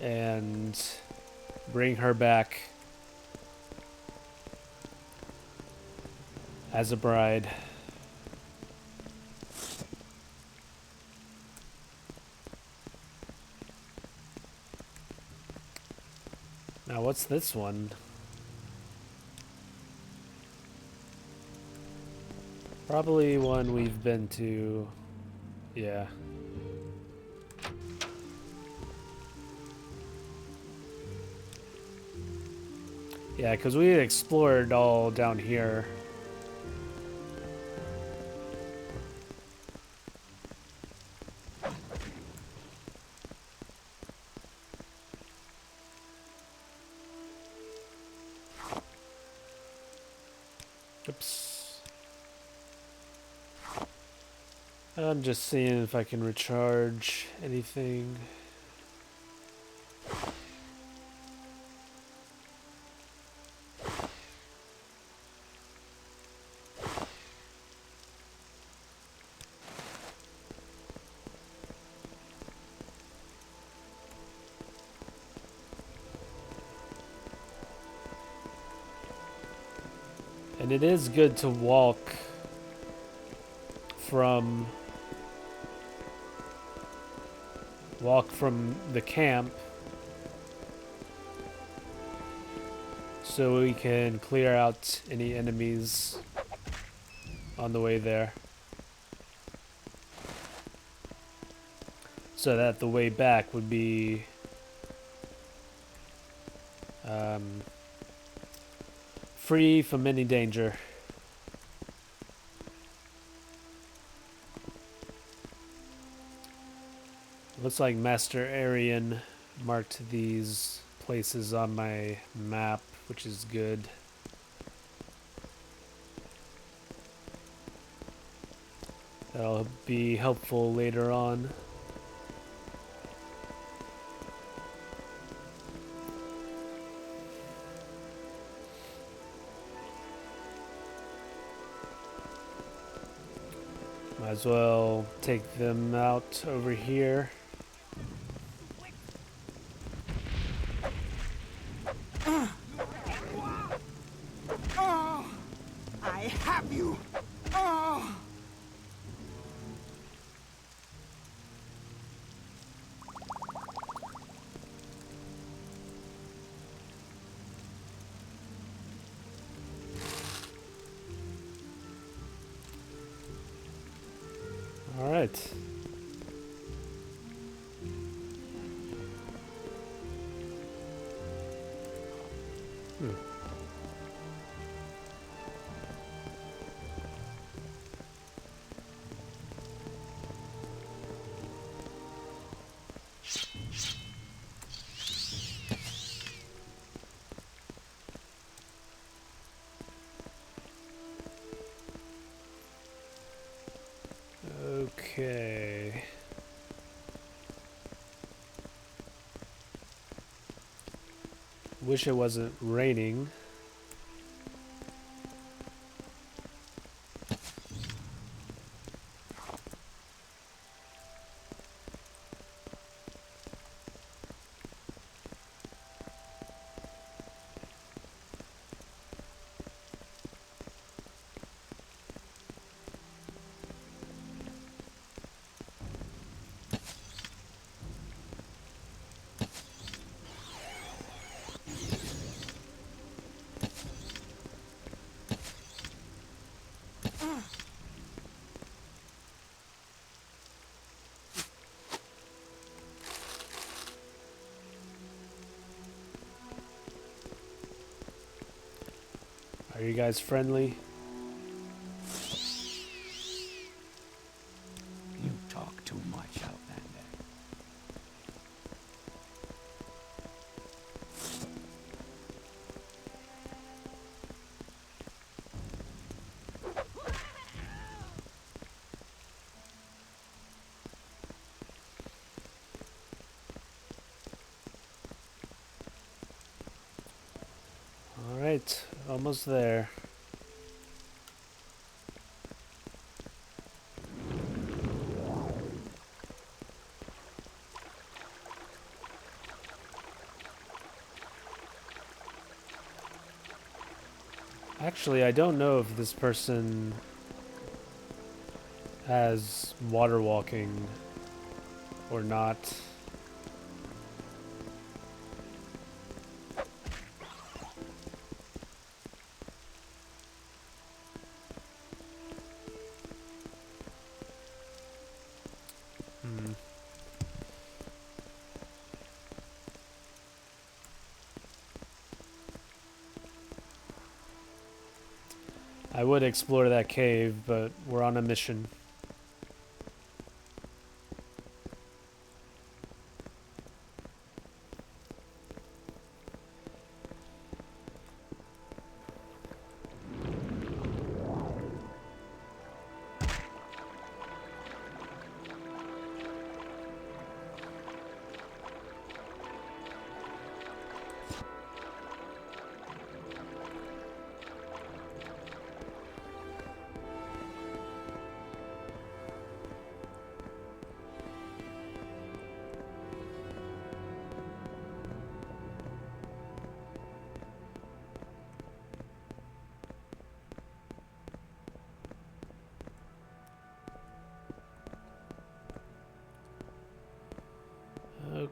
Go ahead. And bring her back as a bride. Now, what's this one? Probably one we've been to. Yeah. Yeah, because we explored all down here. Oops. I'm just seeing if I can recharge anything. And it is good to walk from walk from the camp so we can clear out any enemies on the way there. So that the way back would be free from any danger. Looks like Master Aryan marked these places on my map, which is good. That'll be helpful later on. Might as well take them out over here. Oh, I have you. Oh. All right. Okay. Wish it wasn't raining. Are you guys friendly? You talk too much, Outlander. All right, almost there. Actually, I don't know if this person has water walking or not. I would explore that cave, but we're on a mission.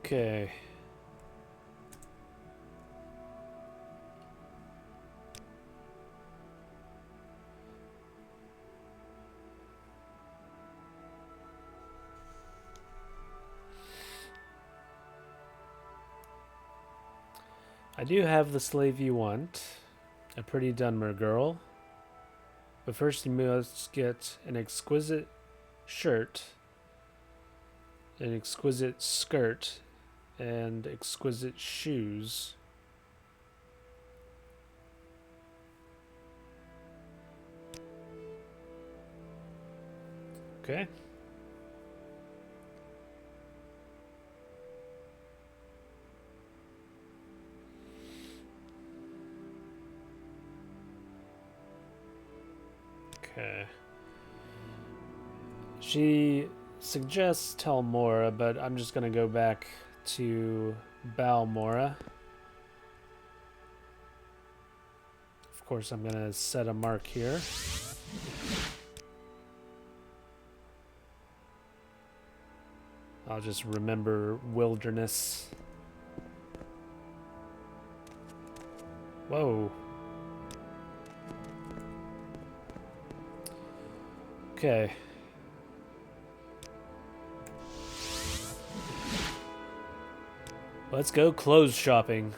Okay. I do have the slave you want, a pretty Dunmer girl. But first you must get an exquisite shirt, an exquisite skirt, and exquisite shoes. Okay. Okay. She suggests Telmora, but I'm just gonna go back to Balmora. Of course, I'm gonna set a mark here. I'll just remember wilderness. Whoa. Okay. Let's go clothes shopping.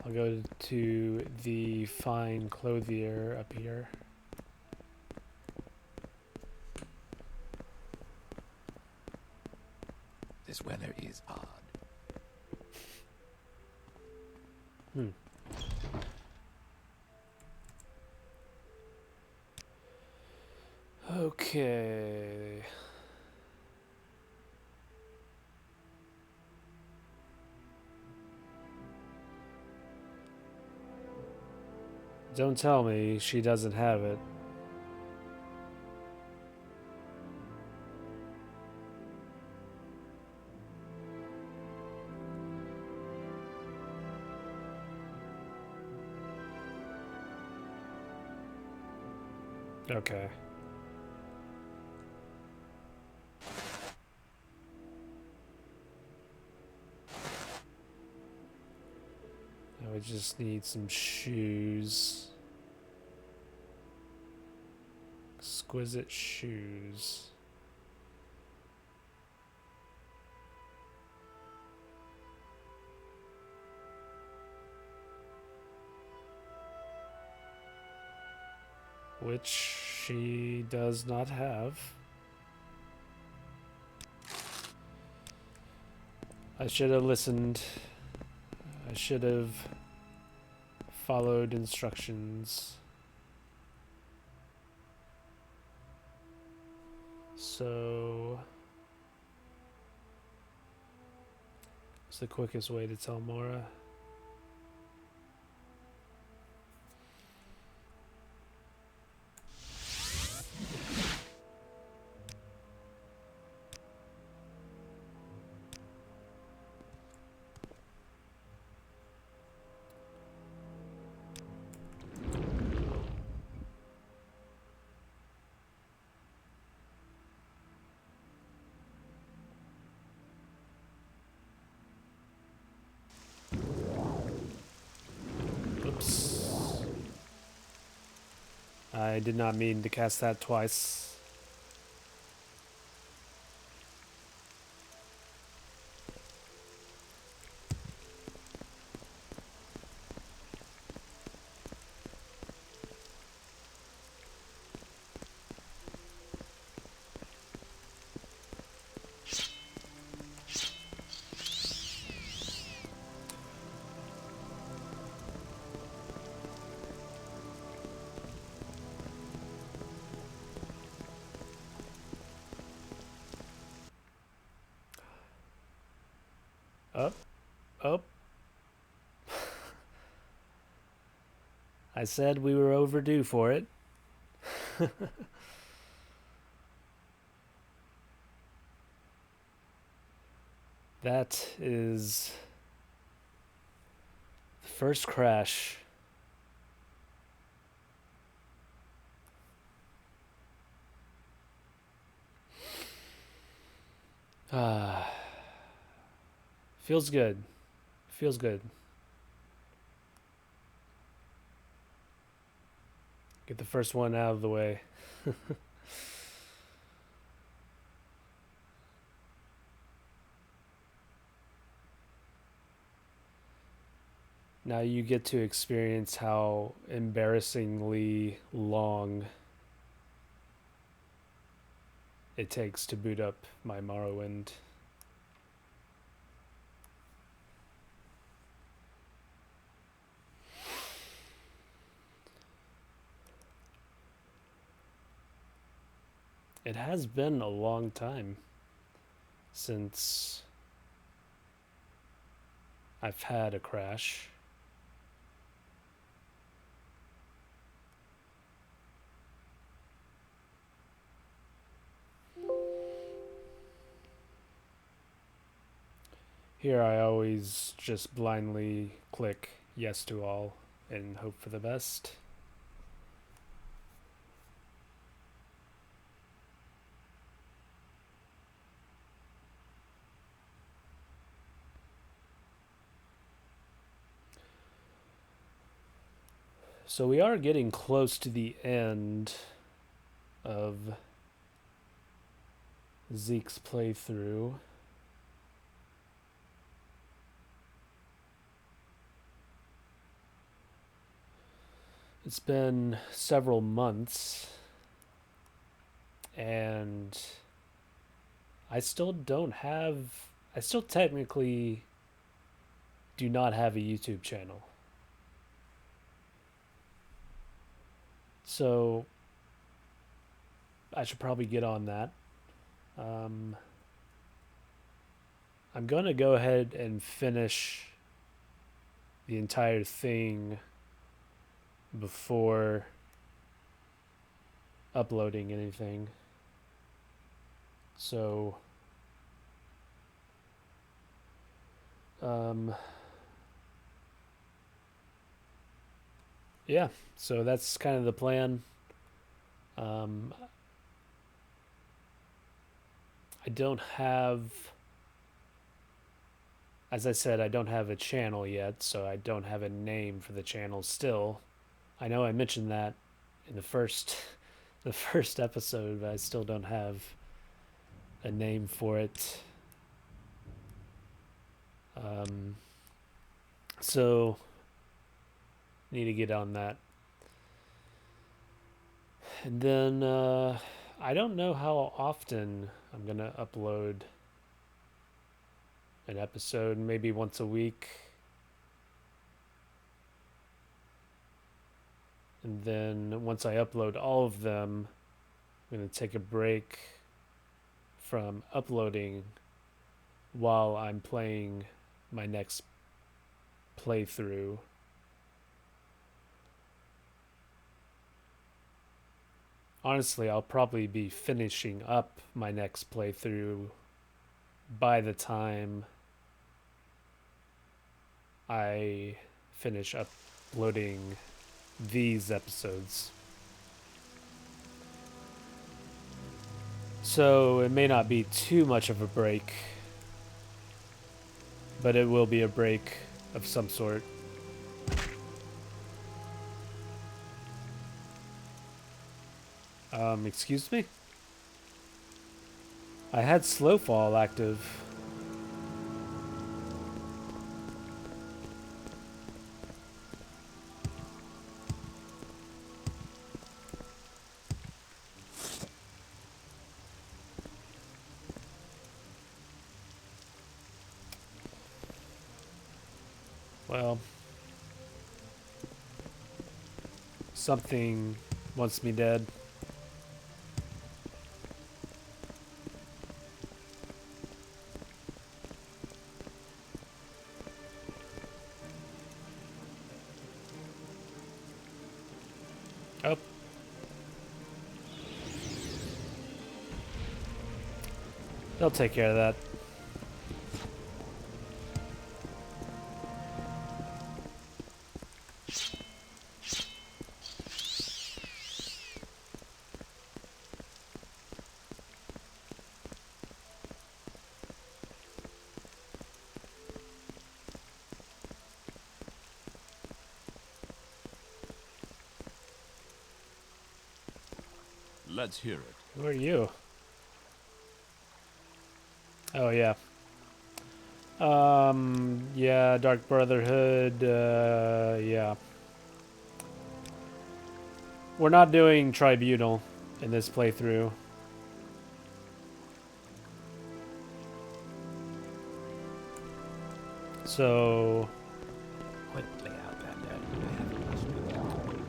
I'll go to the fine clothier up here. This weather is odd. Okay. Don't tell me she doesn't have it. Okay. Now we just need some shoes. Exquisite shoes. Which she does not have. I should have listened. I should have followed instructions. So, it's the quickest way to tell Mora. Oops. I did not mean to cast that twice. I said we were overdue for it. That is the first crash. Ah, feels good. Feels good. Get the first one out of the way. Now you get to experience how embarrassingly long it takes to boot up my Morrowind. It has been a long time since I've had a crash. Here I always just blindly click yes to all and hope for the best. So we are getting close to the end of Zeke's playthrough. It's been several months, and I still technically do not have a YouTube channel. So I should probably get on that. I'm going to go ahead and finish the entire thing before uploading anything. So yeah, so that's kind of the plan. I don't have, as I said, I don't have a channel yet, so I don't have a name for the channel still. I know I mentioned that in the first episode, but I still don't have a name for it. So need to get on that. And then I don't know how often I'm gonna upload an episode, maybe once a week. And then once I upload all of them, I'm going to take a break from uploading while I'm playing my next playthrough. Honestly, I'll probably be finishing up my next playthrough by the time I finish uploading these episodes. So it may not be too much of a break, but it will be a break of some sort. Excuse me? I had slow fall active. Well, something wants me dead. Oh. They'll take care of that. Let's hear it. Who are you? Oh, yeah. Yeah, Dark Brotherhood, yeah. We're not doing Tribunal in this playthrough. So... Quickly, Outlander. I haven't lost you long.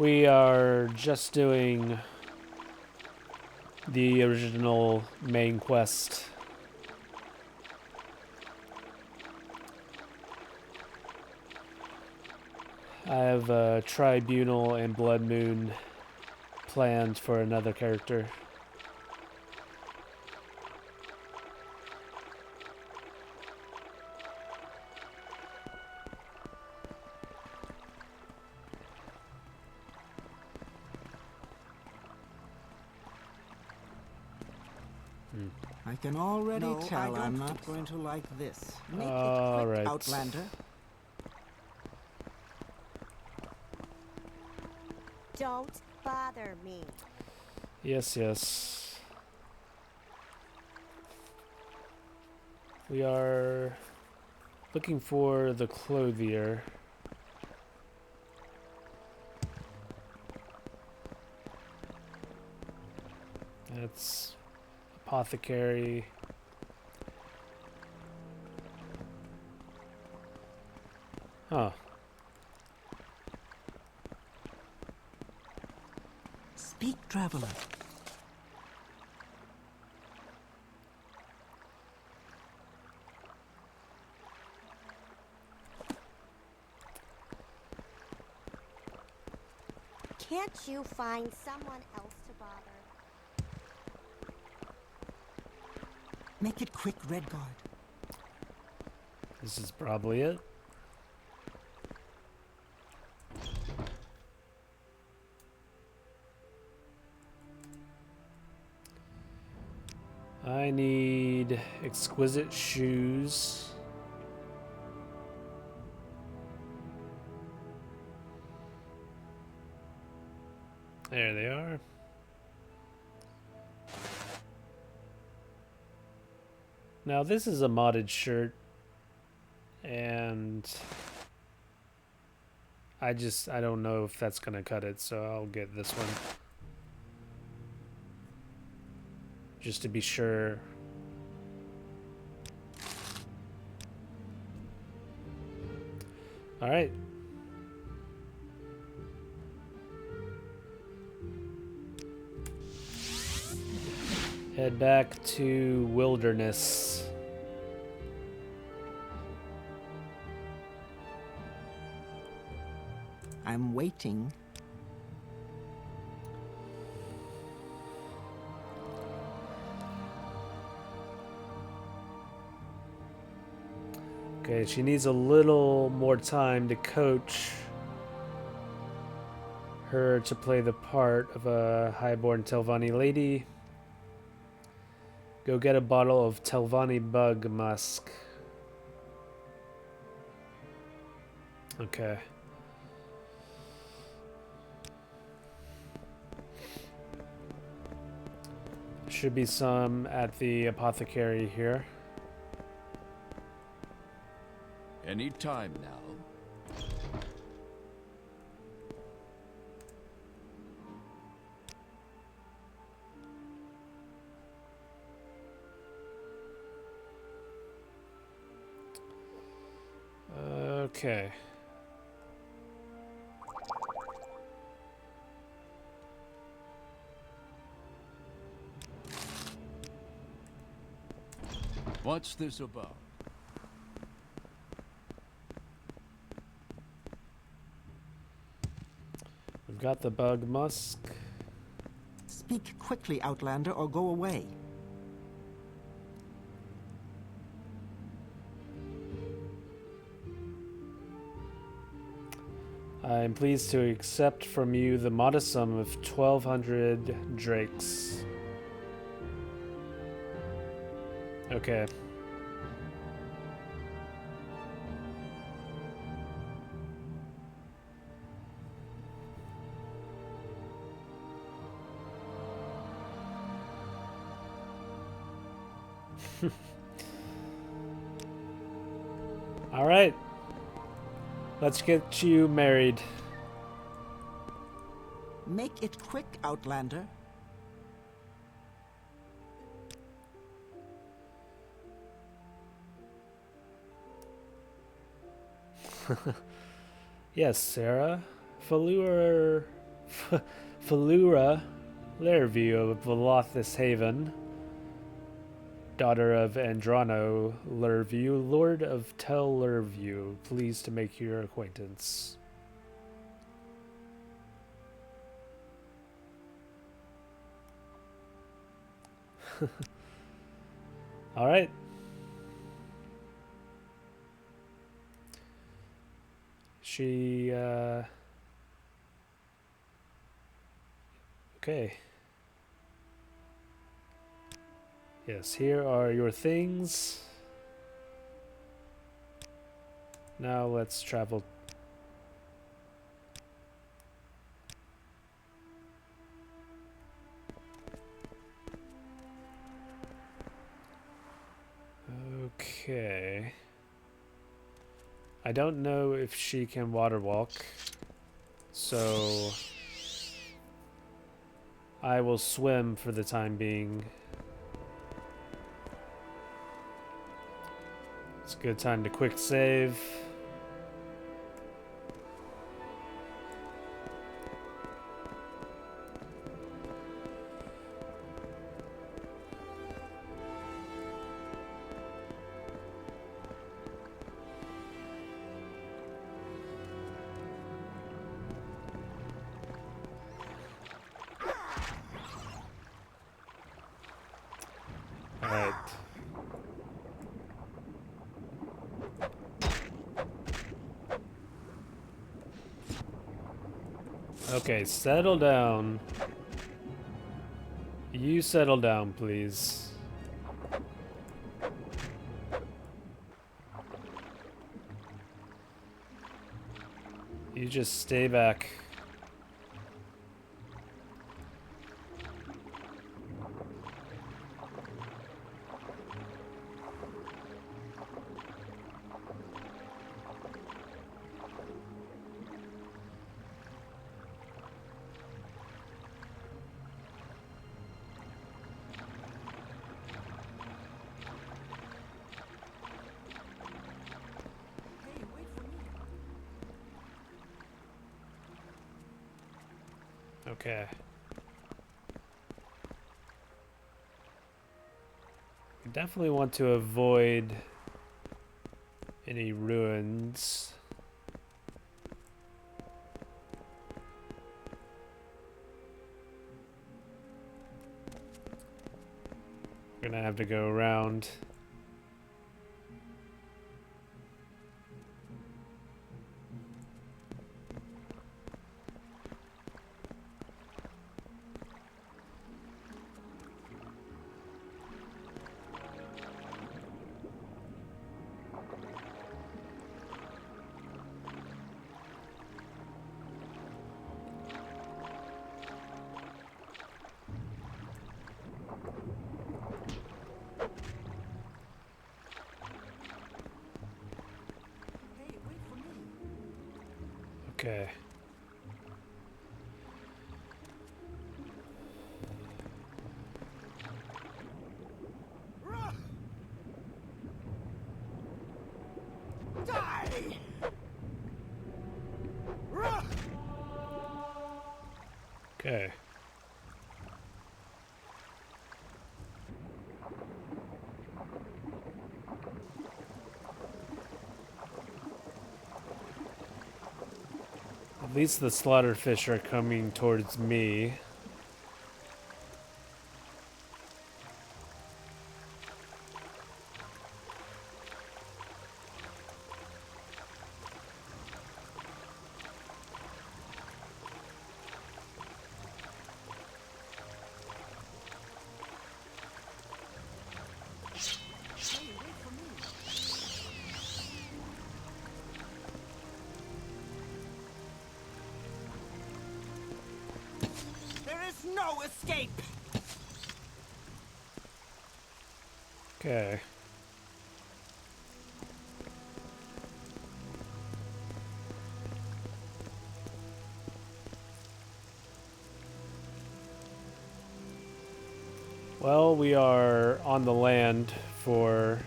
we are just doing the original main quest. I have Tribunal and Blood Moon planned for another character. I can already tell I'm not going to like this. Make it All quick, right. Outlander. Don't bother me. Yes, yes. We are looking for the clothier. That's apothecary. Huh. Speak, traveler. Can't you find someone else to bother? Make it quick, Redguard. This is probably it. I need exquisite shoes. There they are. Now this is a modded shirt, and I don't know if that's gonna cut it, so I'll get this one. Just to be sure. All right. Head back to Wilderness. I'm waiting. Okay, she needs a little more time to coach her to play the part of a highborn Telvanni lady. Go get a bottle of Telvanni bug musk. Okay. Should be some at the apothecary here. Any time now. Okay. What's this about? got the bug musk. Speak quickly, Outlander, or go away. I am pleased to accept from you the modest sum of 1,200 drakes. Okay. All right. Let's get you married. Make it quick, Outlander. Yes, Sarah. Falura Lairview of Velothus Haven, daughter of Andrano Lurview, Lord of Tel Lurview, pleased to make your acquaintance. All right. She, okay. Yes, here are your things. Now let's travel. Okay. I don't know if she can water walk, so I will swim for the time being. It's a good time to quick save. Alright. Okay, settle down. You settle down, please. You just stay back. Hey, wait for me. Okay. We definitely want to avoid any ruins. We're gonna have to go around. Hey, wait for me. Okay. Die! Okay. At least the slaughterfish are coming towards me. There is no escape! Okay. Well, we are on the land for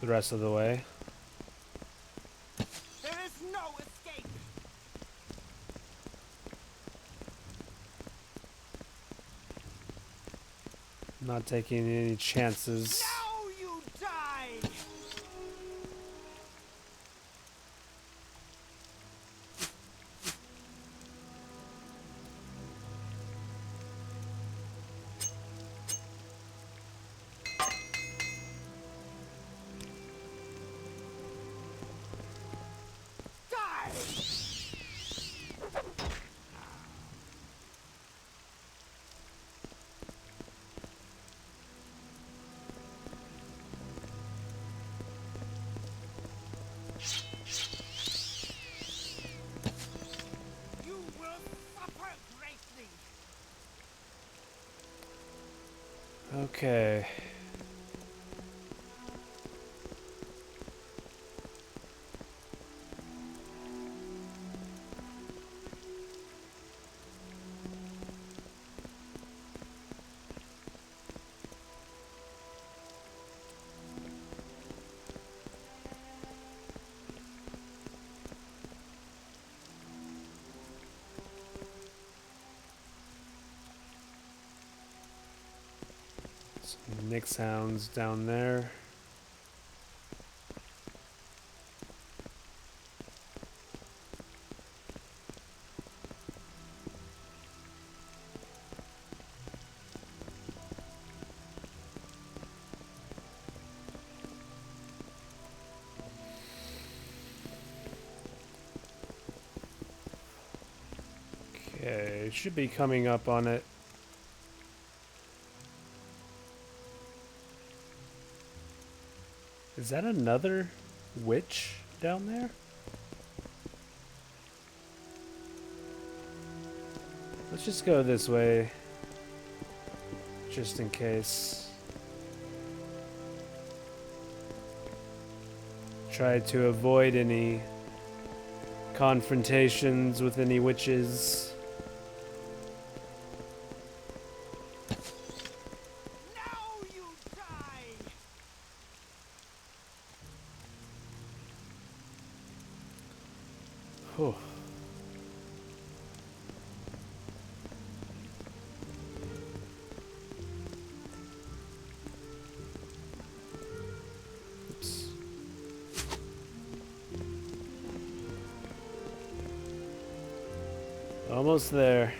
the rest of the way. There is no escape! Not taking any chances. Now you die! You will suffer greatly! Okay. Some Nick sounds down there. Okay, should be coming up on it. Is that another witch down there? Let's just go this way, just in case. Try to avoid any confrontations with any witches. Now you die! Whew. Oops. Almost there.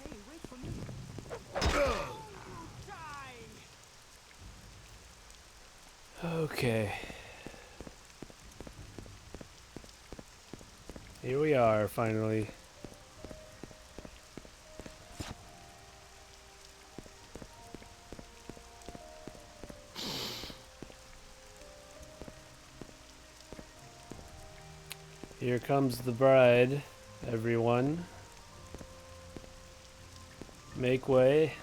Hey, wait for me! Die! Okay. Here we are, finally. Here comes the bride, everyone. Make way.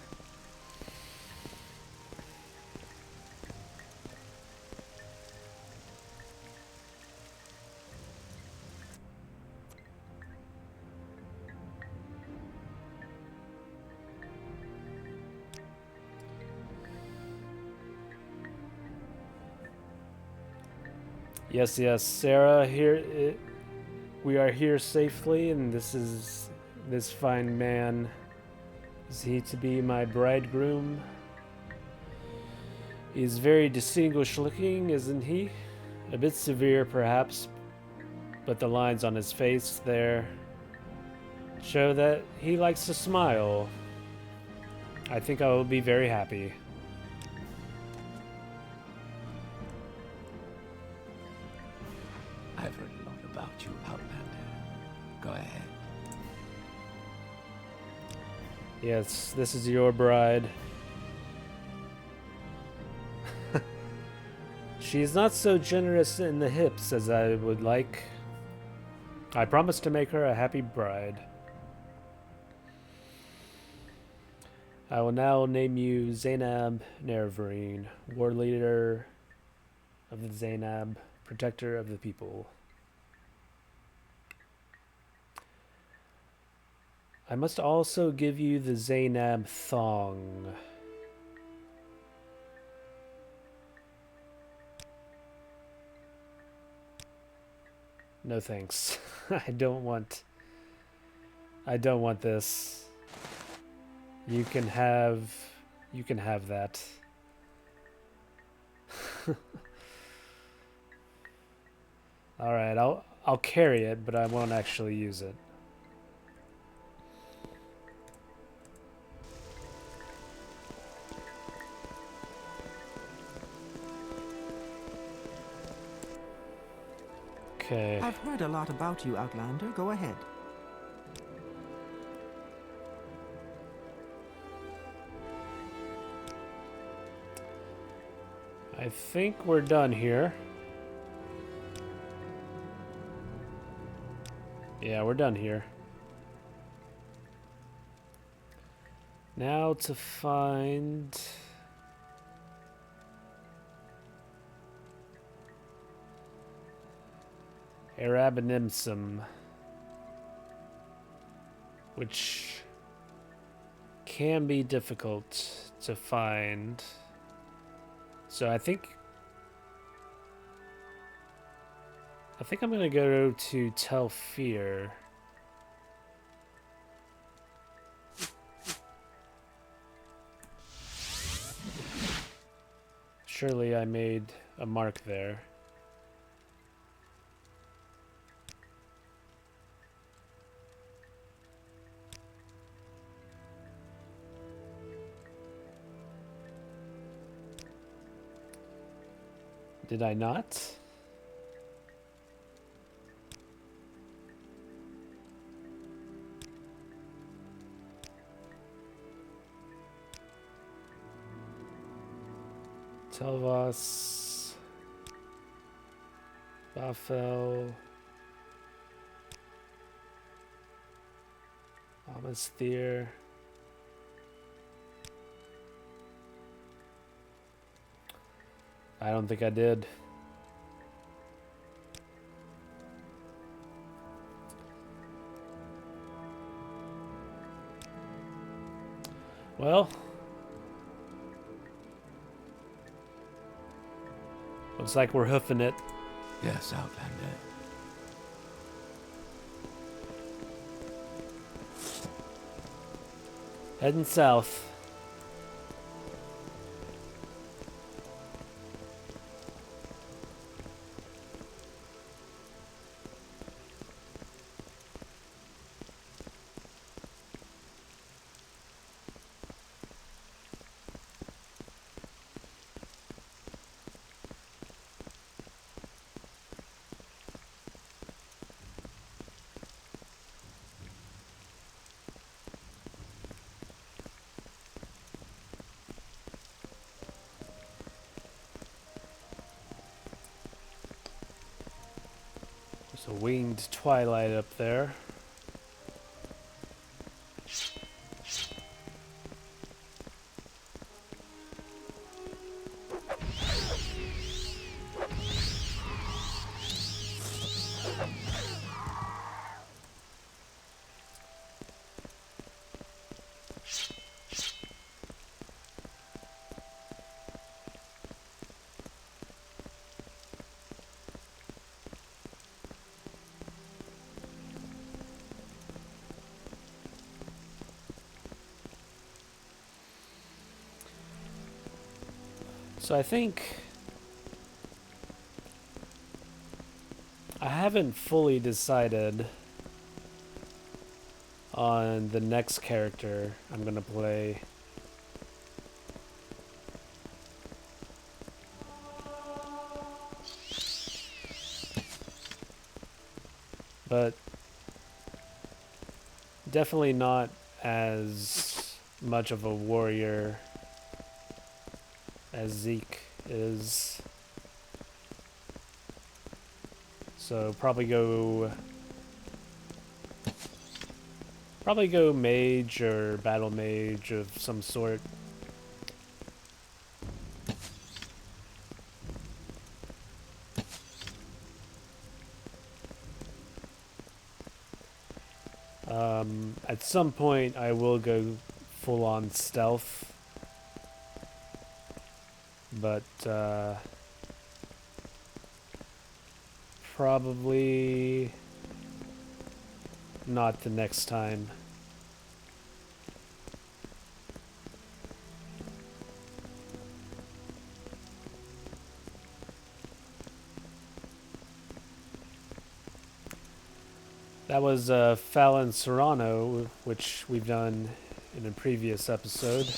Yes, yes, Sarah. We are here safely, and this fine man. Is he to be my bridegroom? He's very distinguished looking, isn't he? A bit severe, perhaps, but the lines on his face there show that he likes to smile. I think I will be very happy. I've heard a lot about you, Outlander. Go ahead. Yes, this is your bride. She's not so generous in the hips as I would like. I promise to make her a happy bride. I will now name you Zainab Nervarine, war leader of the Zainab, protector of the people. I must also give you the Zainab thong. No thanks. I don't want this. You can have that. All right, I'll carry it, but I won't actually use it. Okay. I've heard a lot about you, Outlander. Go ahead. I think we're done here. Yeah, we're done here. Now to find... Arabanimsum, which can be difficult to find. So I think I'm gonna go to Telfir. Surely I made a mark there. Did I not? Telvas, Bafel, Amasthir. I don't think I did. Well, looks like we're hoofing it. Yes, Outlander. Heading south. There's a winged twilight up there. So I think I haven't fully decided on the next character I'm gonna play. But definitely not as much of a warrior as Zeke is. So probably go mage or battle mage of some sort. At some point I will go full on stealth, but probably not the next time. That was Fallon Serrano, which we've done in a previous episode.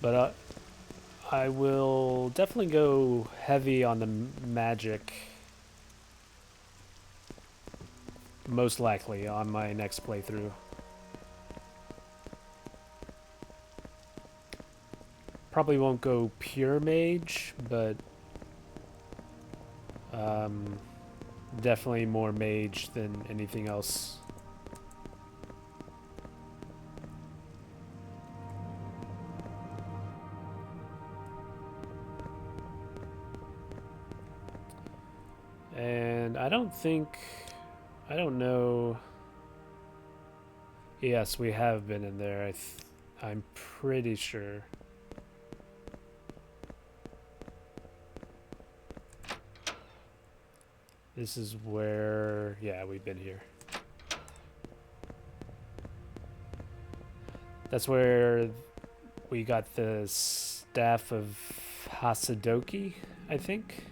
But I will definitely go heavy on the magic, most likely, on my next playthrough. Probably won't go pure mage, but definitely more mage than anything else. And I don't know. Yes, we have been in there. I'm pretty sure. This is where, yeah, we've been here. That's where we got the staff of Hasadoki, I think.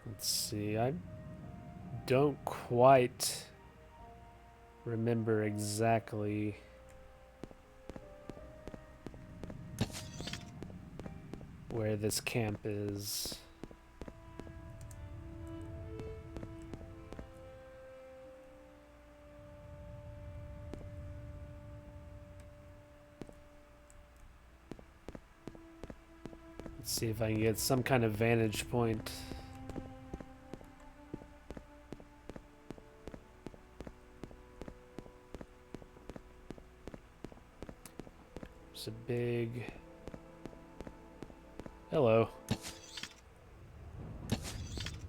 Let's see, I don't quite remember exactly where this camp is. Let's see if I can get some kind of vantage point. There's a big... Hello.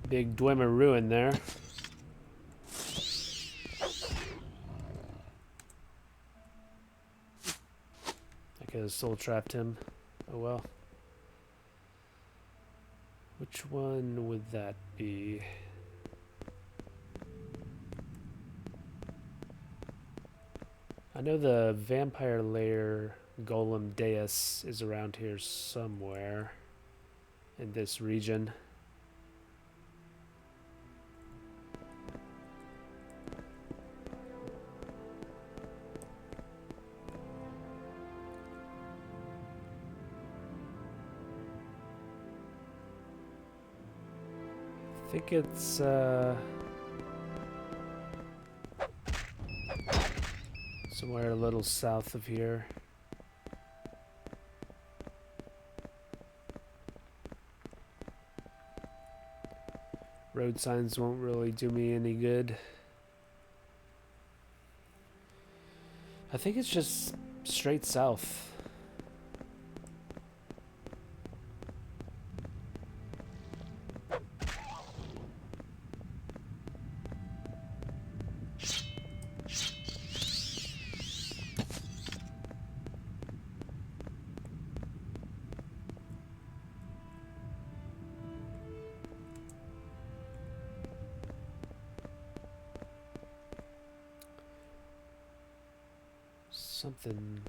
Big Dwemer ruin there. I could have soul trapped him. Oh well. Which one would that be? I know the vampire lair golem dais is around here somewhere in this region. I think it's somewhere a little south of here. Road signs won't really do me any good. I think it's just straight south.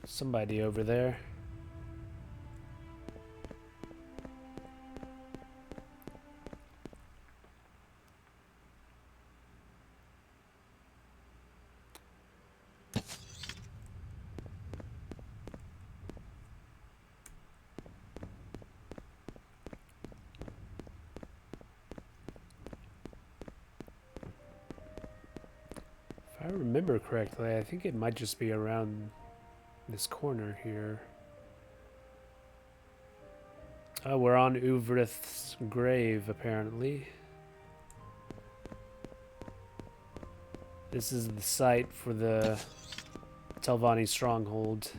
Somebody over there. If I remember correctly, I think it might just be around this corner here. Oh, we're on Uvrith's grave, apparently. This is the site for the Telvanni stronghold.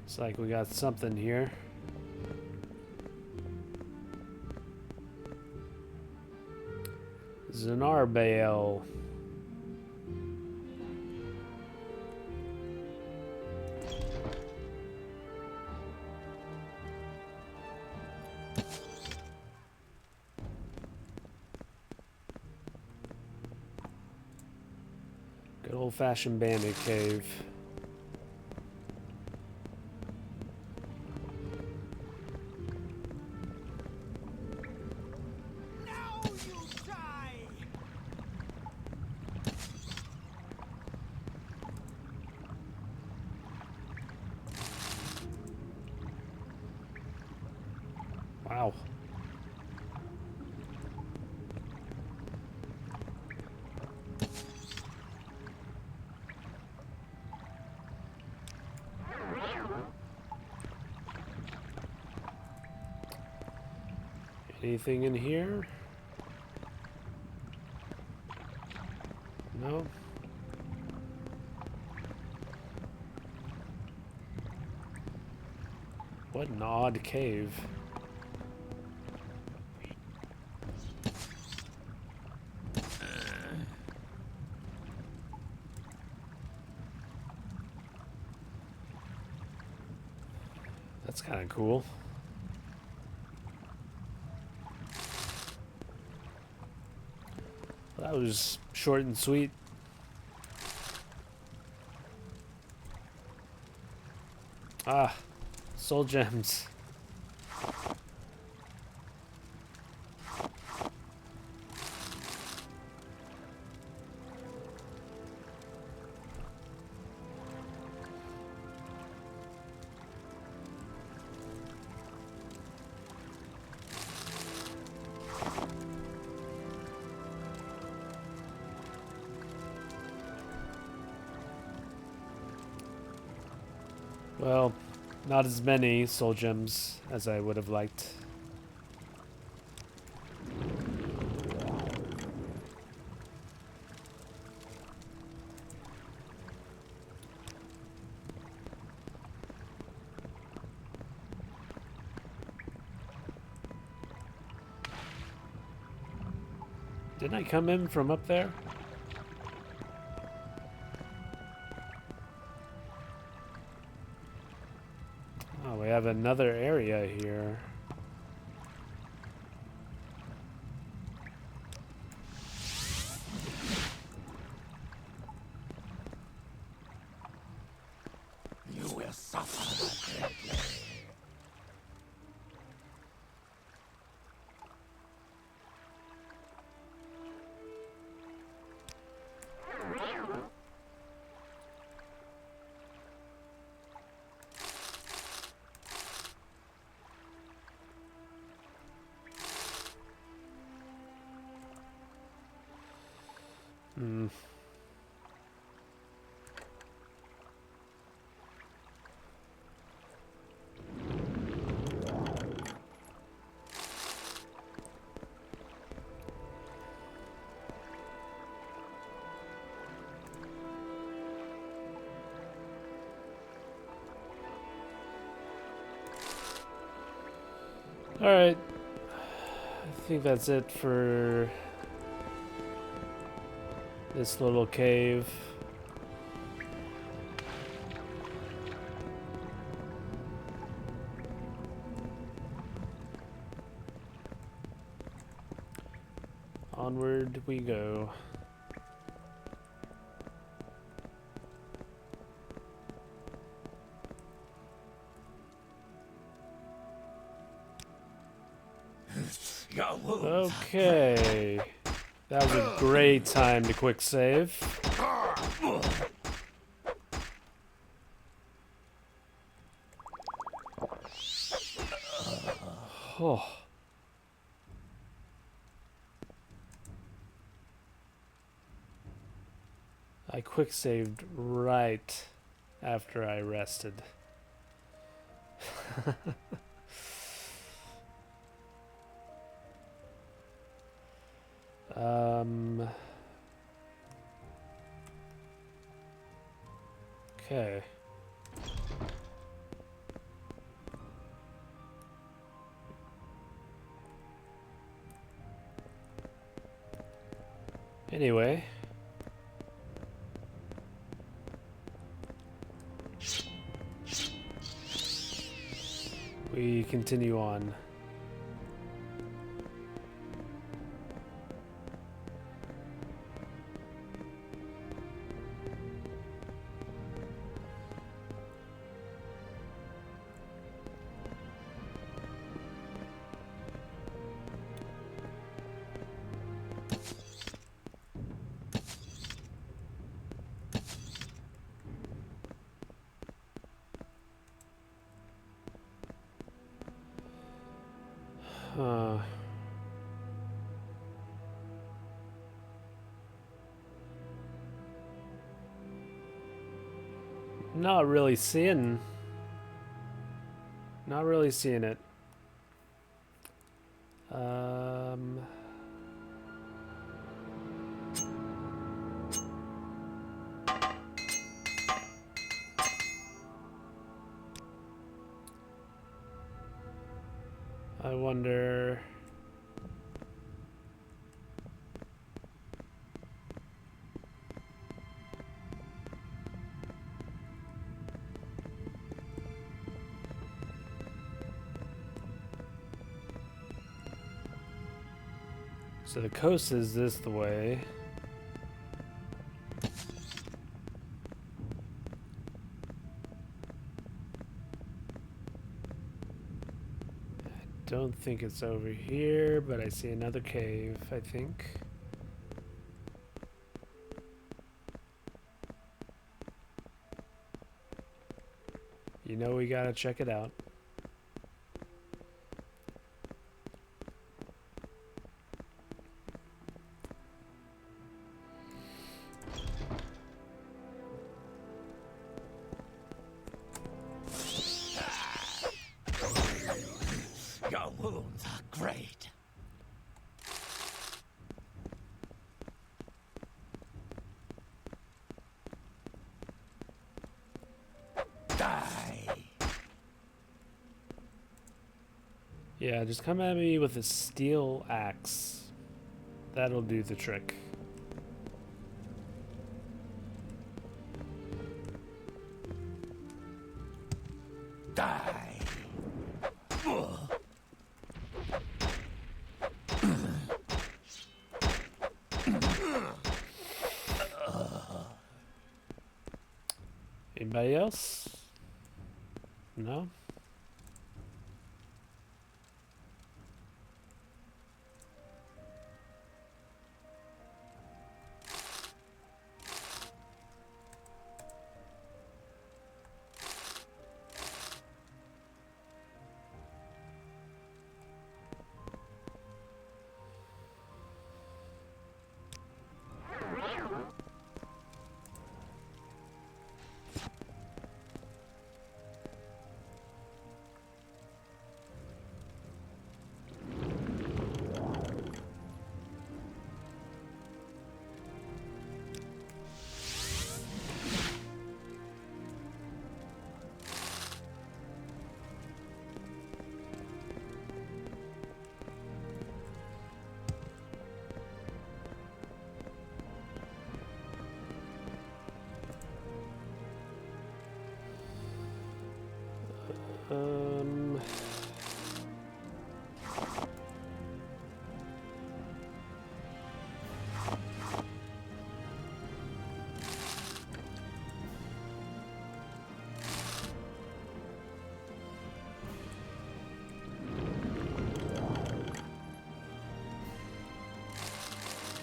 Looks like we got something here. Zanarbael. Good old-fashioned bandit cave. Wow. Anything in here? No. What an odd cave. That's kind of cool. That was short and sweet. Ah, soul gems. Well, not as many soul gems as I would have liked. Didn't I come in from up there? Oh, we have another area here. You will suffer greatly. Hmm. All right. I think that's it for this little cave. Onward we go. Okay. That was a great time to quick save. Oh. I quick saved right after I rested. Okay. Anyway. We continue on. Not really seeing it. I wonder. So the coast is this the way. I don't think it's over here, but I see another cave, I think. You know we gotta check it out. Your wounds are great. Die. Yeah, just come at me with a steel axe. That'll do the trick. Die. Anybody else? No?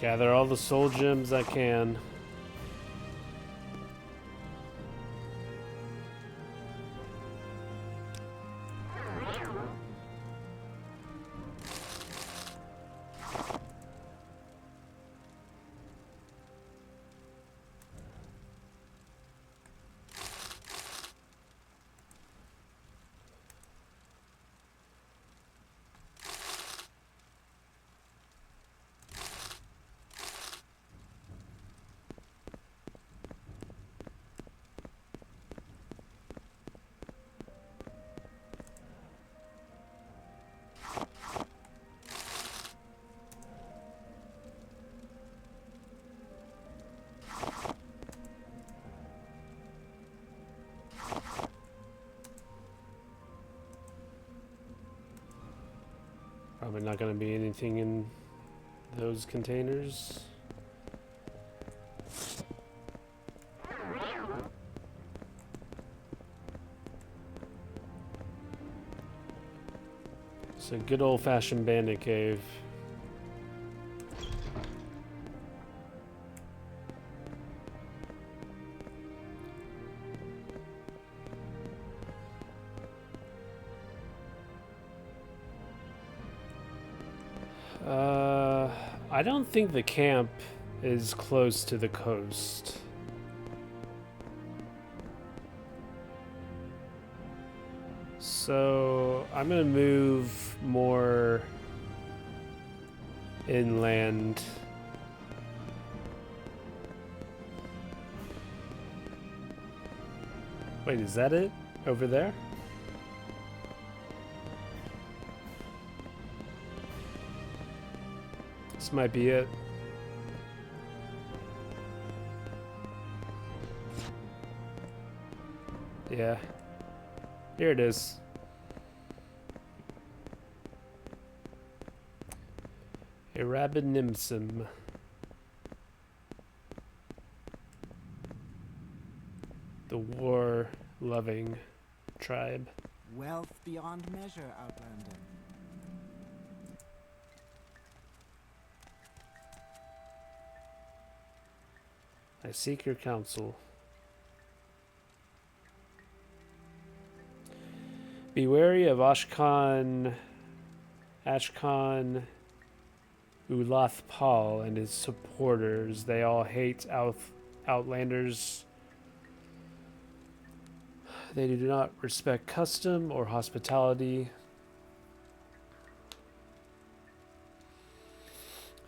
Gather all the soul gems I can. Probably not going to be anything in those containers. It's a good old-fashioned bandit cave. I don't think the camp is close to the coast. So I'm gonna move more inland. Wait, is that it? Over there? This might be it. Yeah. Here it is. Arabinimsim. The war-loving tribe. Wealth beyond measure, Outlander. I seek your counsel. Be wary of Ashkan Ulath-Pal and his supporters. They all hate Outlanders. They do not respect custom or hospitality.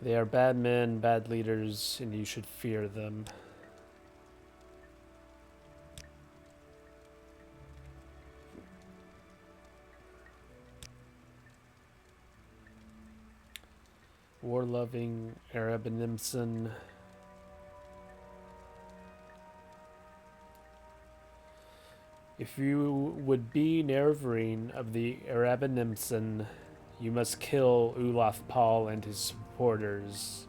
They are bad men, bad leaders, and you should fear them. War-loving Arabinimson. If you would be Nervrine of the Arabinimson, you must kill Ulath-Pal and his supporters.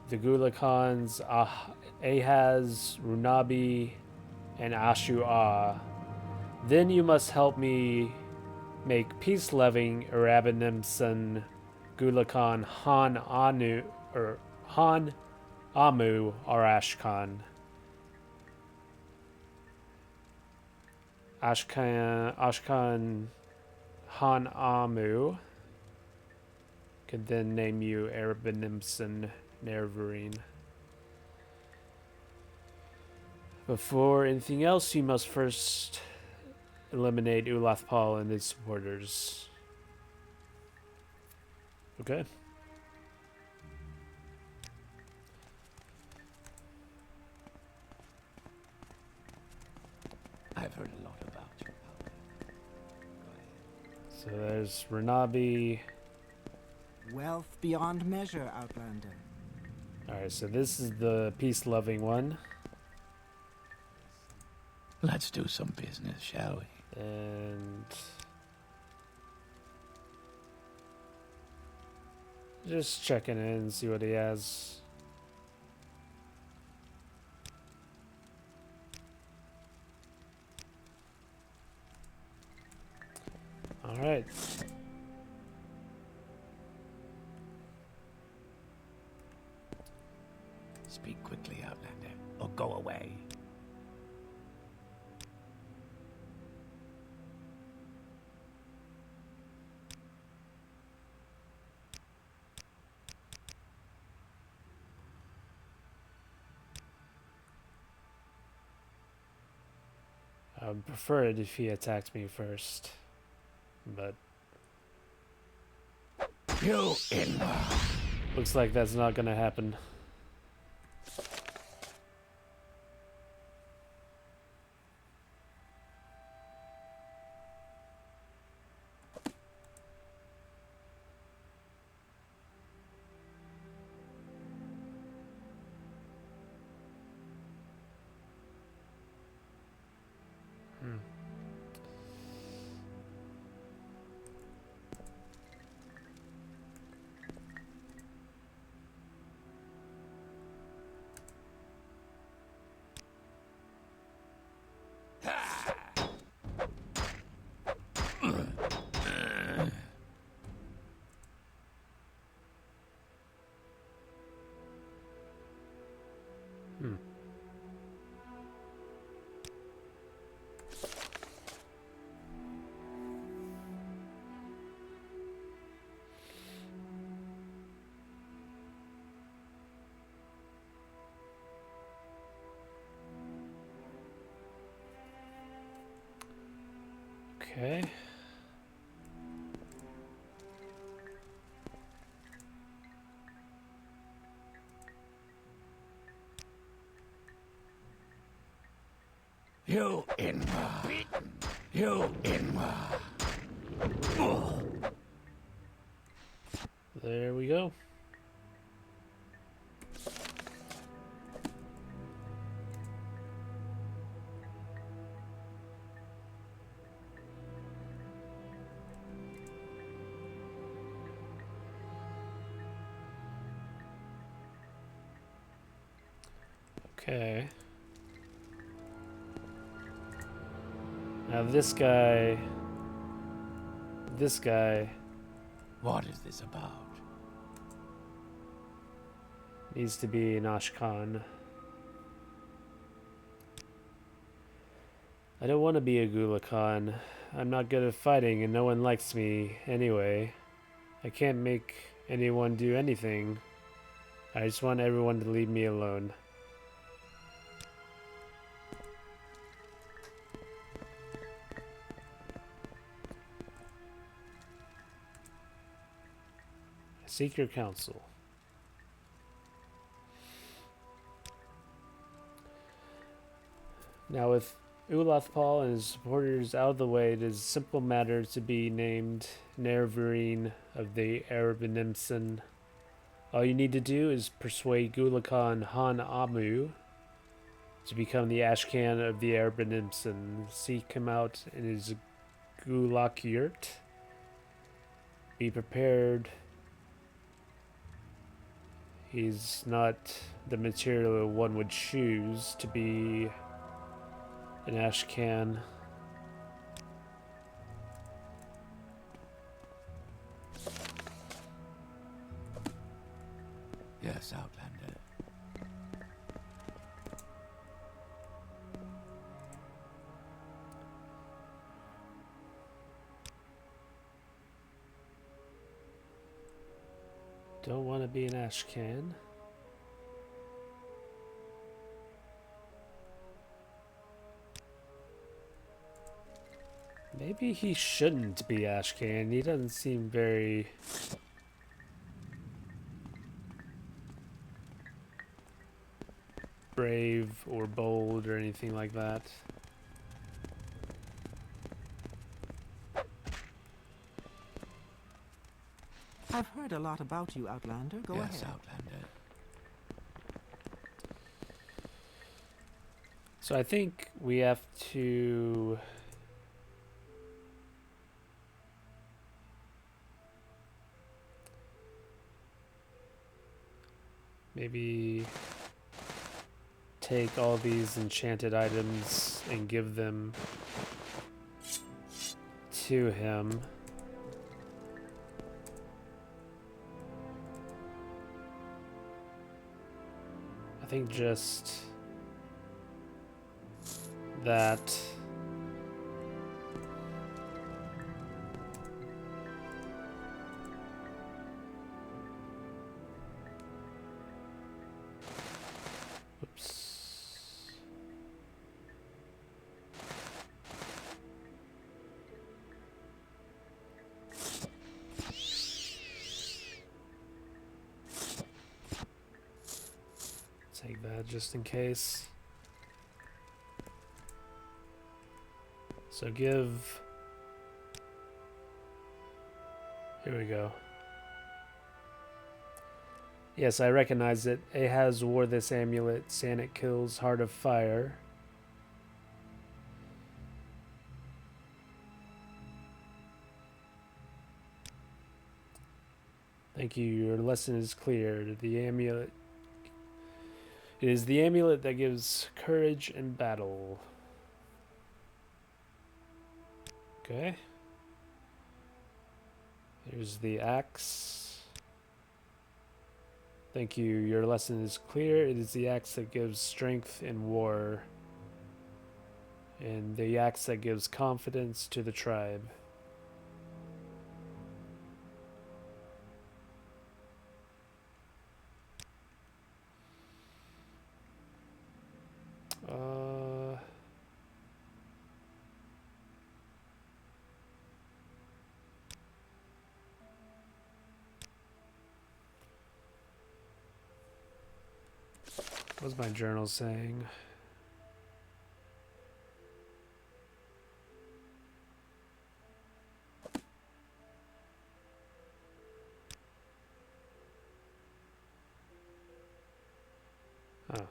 The Gulakans, Ahaz, Runabi, and Ashua. Then you must help me make peace-loving Arabinimson Gulakan Han Amu Arashkan. Ashkan Han Amu could then name you Arabinimson Nervarine. Before anything else, you must first eliminate Ulath-Pal and his supporters. Okay. I've heard a lot about you, Paladin. Go ahead. So there's Renabi. Wealth beyond measure, Outlander. Alright, so this is the peace-loving one. Let's do some business, shall we? And just checking in and see what he has. Alright. Speak quickly, Outlander, or go away. I would prefer it if he attacked me first, but You in. looks like that's not gonna happen. Okay. You in. You in. There we go. Okay. Now this guy What is this about? needs to be an Ashkan. I don't want to be a Gulakan. I'm not good at fighting and no one likes me anyway. I can't make anyone do anything. I just want everyone to leave me alone. I seek your counsel. Now with Ulathpal and his supporters out of the way, it is a simple matter to be named Nervarine of the Arabanimson. All you need to do is persuade Gulakan Han Amu to become the Ashcan of the Arabanimson. Seek him out in his Gulak yurt. Be prepared. He's not the material one would choose to be an Ashcan. Yes, Outlander. Don't want to be an Ashcan. Maybe he shouldn't be Ashcan. He doesn't seem very brave or bold or anything like that. I've heard a lot about you, Outlander. Go Yes, ahead. Outlander. So I think we have to maybe take all these enchanted items and give them to him. I think just that. Oops. Take that just in case. So give. Here we go. Yes, I recognize it. Ahaz wore this amulet, saying it kills Heart of Fire. Thank you. Your lesson is clear. The amulet. It is the amulet that gives courage in battle. Okay. Here's the axe. Thank you. Your lesson is clear. It is the axe that gives strength in war. And the axe that gives confidence to the tribe. What's my journal saying? Huh.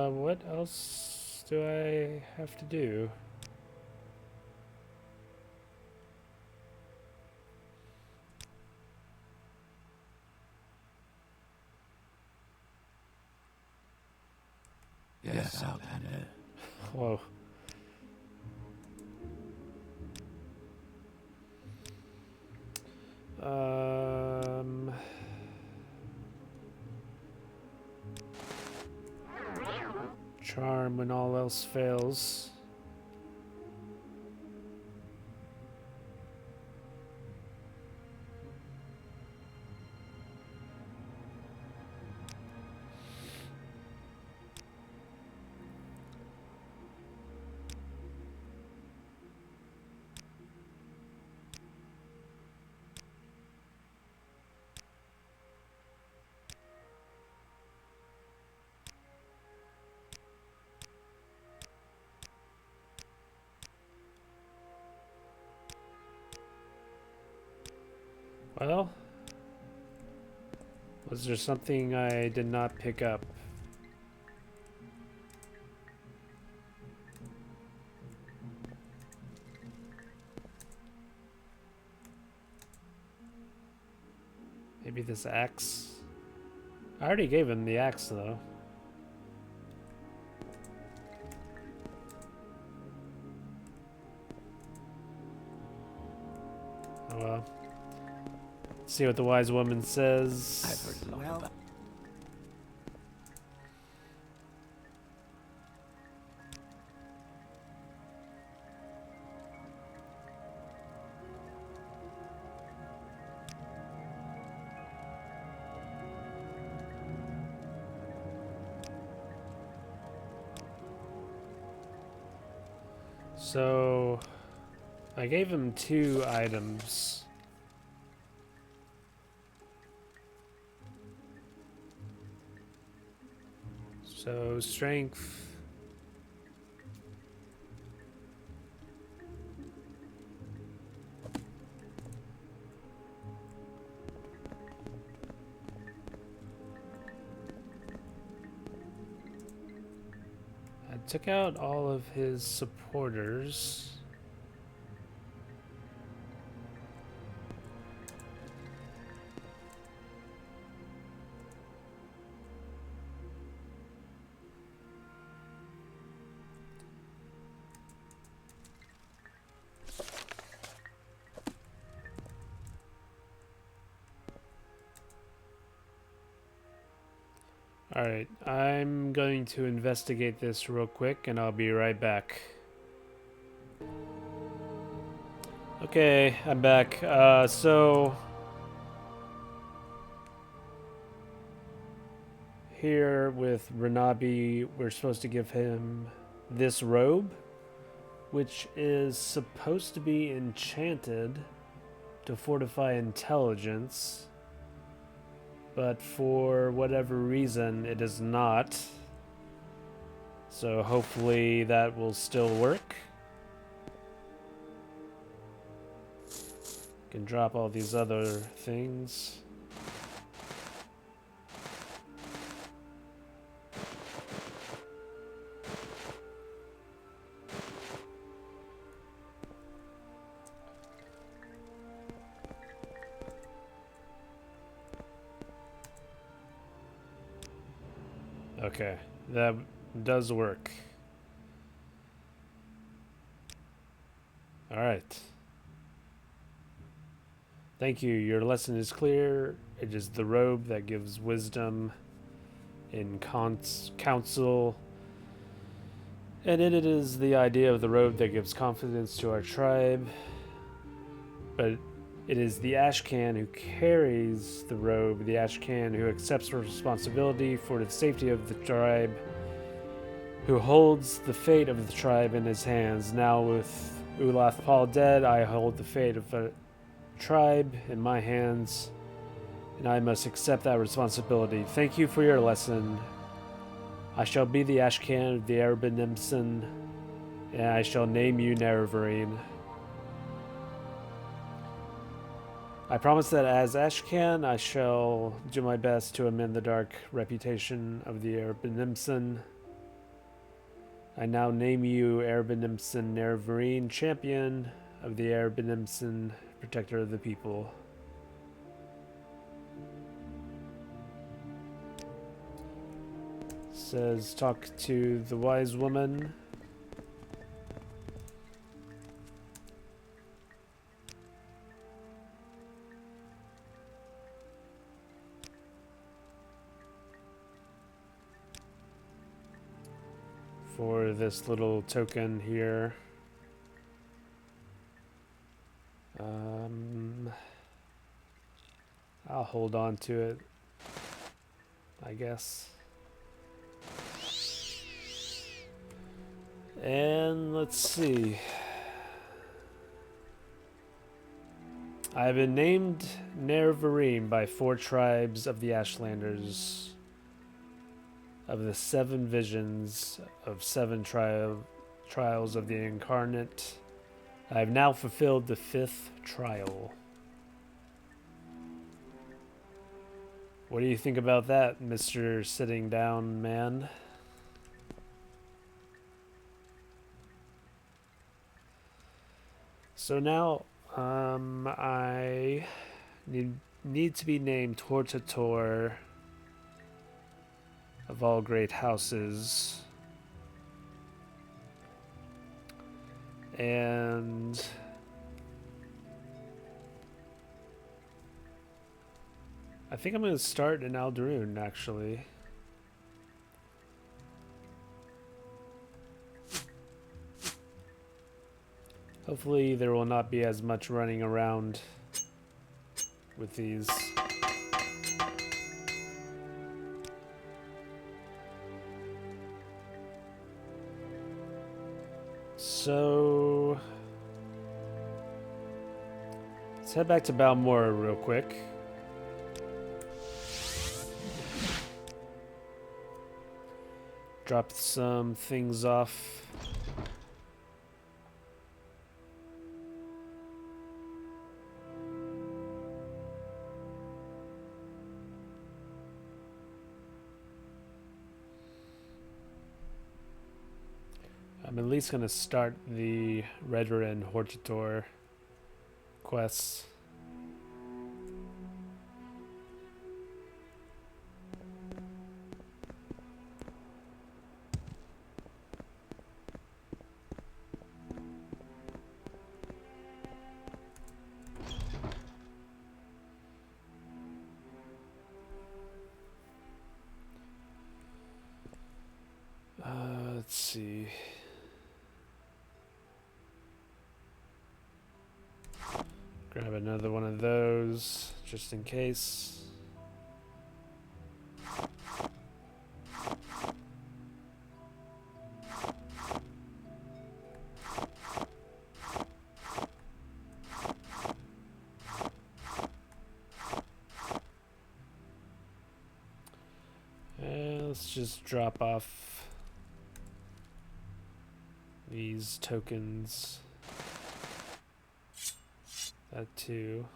What else do I have to do? Yes, Outlander. Whoa. Charm when all else fails. Well, was there something I did not pick up? Maybe this axe? I already gave him the axe, though. Oh well. See what the wise woman says. I've heard a lot about. So, I gave him 2 items. So, strength. I took out all of his supporters. Alright, I'm going to investigate this real quick and I'll be right back. Okay, I'm back. So here with Renabi, we're supposed to give him this robe, which is supposed to be enchanted to fortify intelligence, but for whatever reason it is not. So hopefully that will still work. Can drop all these other things. Okay, that does work. All right. Thank you. Your lesson is clear. It is the robe that gives wisdom in council. And it is the idea of the robe that gives confidence to our tribe. But it is the Ashcan who carries the robe, the Ashcan who accepts responsibility for the safety of the tribe, who holds the fate of the tribe in his hands. Now with Ulath Paul dead, I hold the fate of the tribe in my hands, and I must accept that responsibility. Thank you for your lesson. I shall be the Ashcan of the Arabanimson, and I shall name you Nerevarine. I promise that as Ashcan, I shall do my best to amend the dark reputation of the Arabanimson. I now name you Arabanimson Nerevarine, champion of the Arabanimson, protector of the people. Says, talk to the wise woman. For this little token here. I'll hold on to it, I guess. And let's see. I have been named Nerevarine by 4 tribes of the Ashlanders, of the 7 visions of 7 trials of the incarnate. I have now fulfilled the 5th trial. What do you think about that, Mr. Sitting Down Man? So now, I need to be named Tortator of all great houses. And I think I'm going to start in Aldaroon, actually. Hopefully there will not be as much running around with these. So let's head back to Balmora real quick. Drop some things off. I'm at least going to start the Redren Hortator quests. see. Grab another one of those, just in case. Let's just drop off these tokens. That too.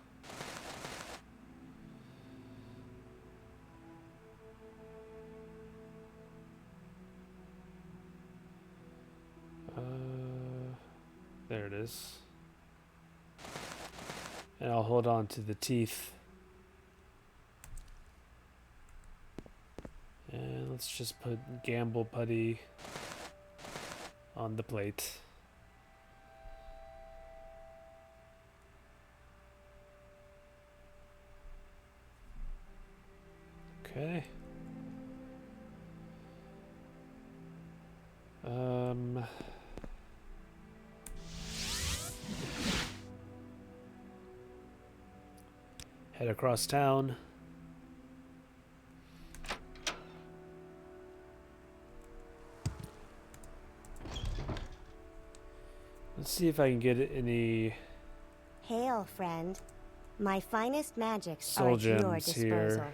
There it is. And I'll hold on to the teeth. And let's just put Gamble Putty on the plate. Okay. Head across town. Let's see if I can get any Hail, friend. My finest magics soul are at your gems disposal. here.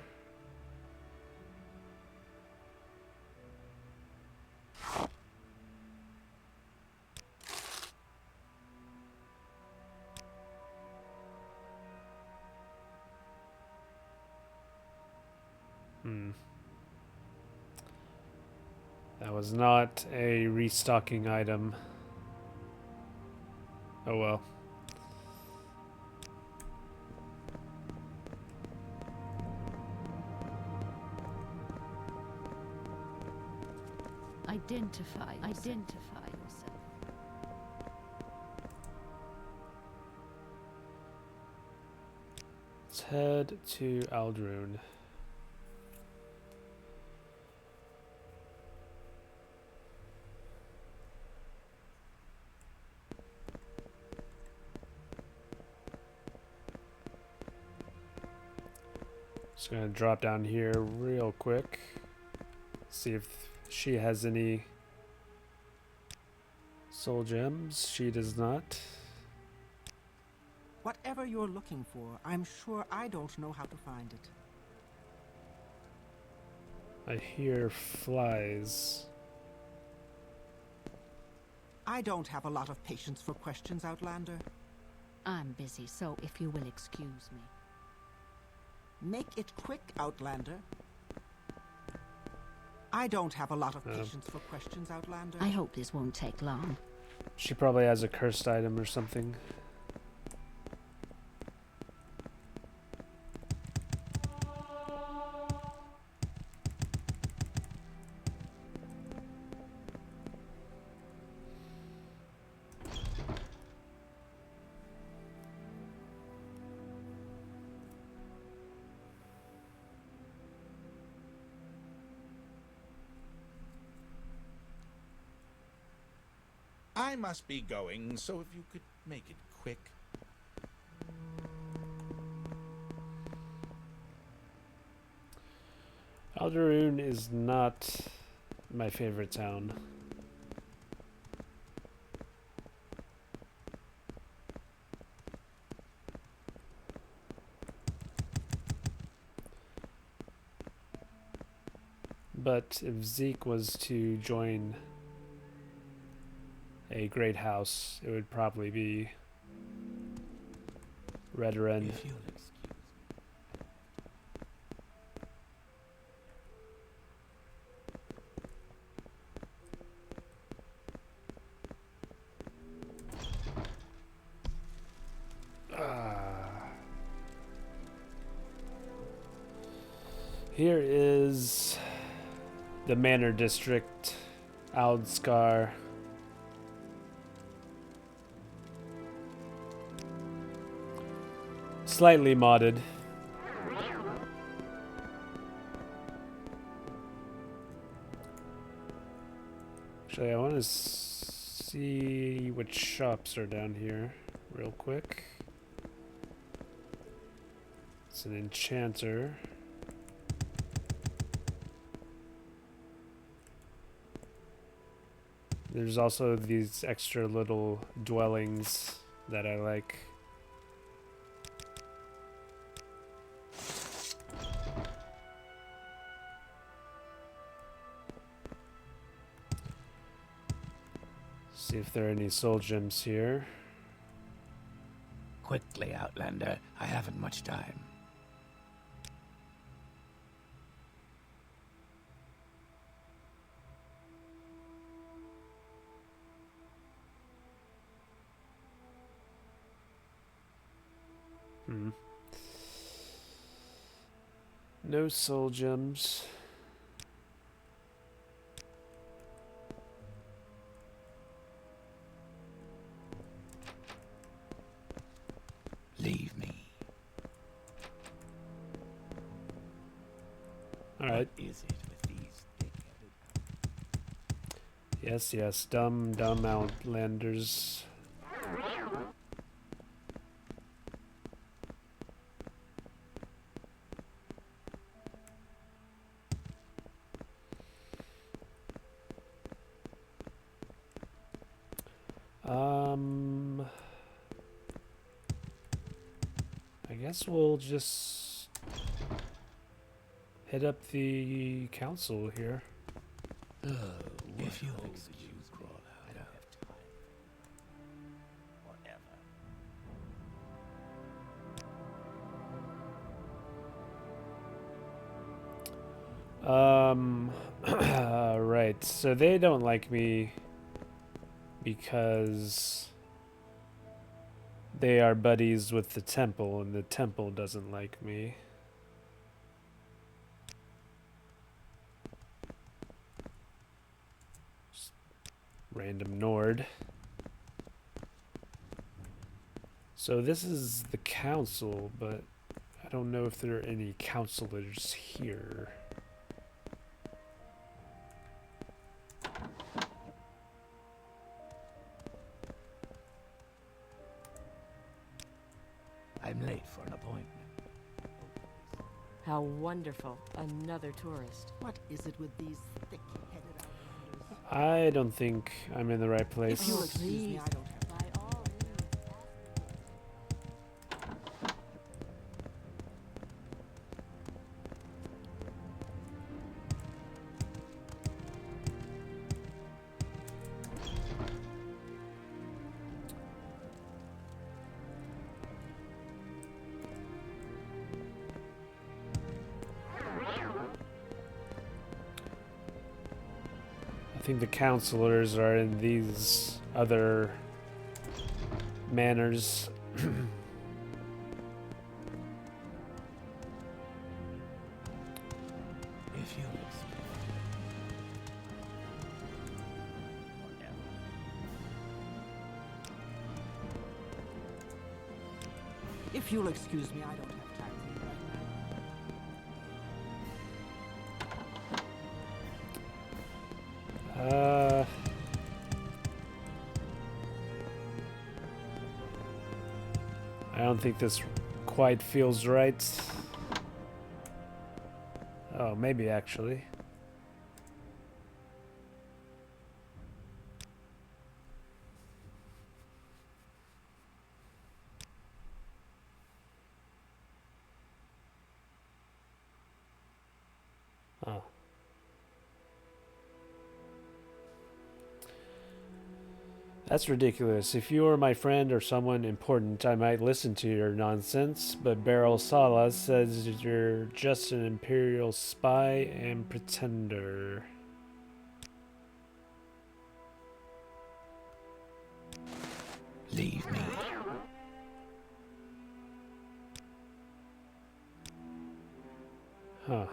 That was not a restocking item. Oh well. Identify yourself. Let's head to Aldrune. Just gonna drop down here real quick. See if she has any soul gems. She does not. Whatever you're looking for, I'm sure I don't know how to find it. I hear flies. I don't have a lot of patience for questions, Outlander. I'm busy, so if you will excuse me. Make it quick, Outlander. I don't have a lot of patience for questions, Outlander. I hope this won't take long. She probably has a cursed item or something. I must be going, so if you could make it quick. Aldrune is not my favorite town. But if Zeke was to join a great house, it would probably be Redoran. If you'll excuse Here is the Manor District, Aldskar. Slightly modded. Actually, I want to see which shops are down here real quick. It's an enchanter. There's also these extra little dwellings that I like. See if there are any soul gems here. Quickly, Outlander. I haven't much time. No soul gems. Leave me. All right. What is it with these thick-headed... Yes, dumb Outlanders. I guess we'll just hit up the council here. Oh, if you'll excuse me, I don't have time. Whatever. Right. So they don't like me because they are buddies with the temple, and the temple doesn't like me. Just random Nord. So this is the council, but I don't know if there are any counselors here. I'm late for an appointment. How wonderful. Another tourist. What is it with these thick-headed outlanders? I don't think I'm in the right place. If you'll excuse me, I don't have By all means, I think the counselors are in these other manors. If you'll excuse me. If you'll excuse me, I don't have time for you right I don't think this quite feels right. Oh, maybe actually. Oh. That's ridiculous. If you were my friend or someone important, I might listen to your nonsense, but Beryl Salas says you're just an Imperial spy and pretender. Leave me. Huh.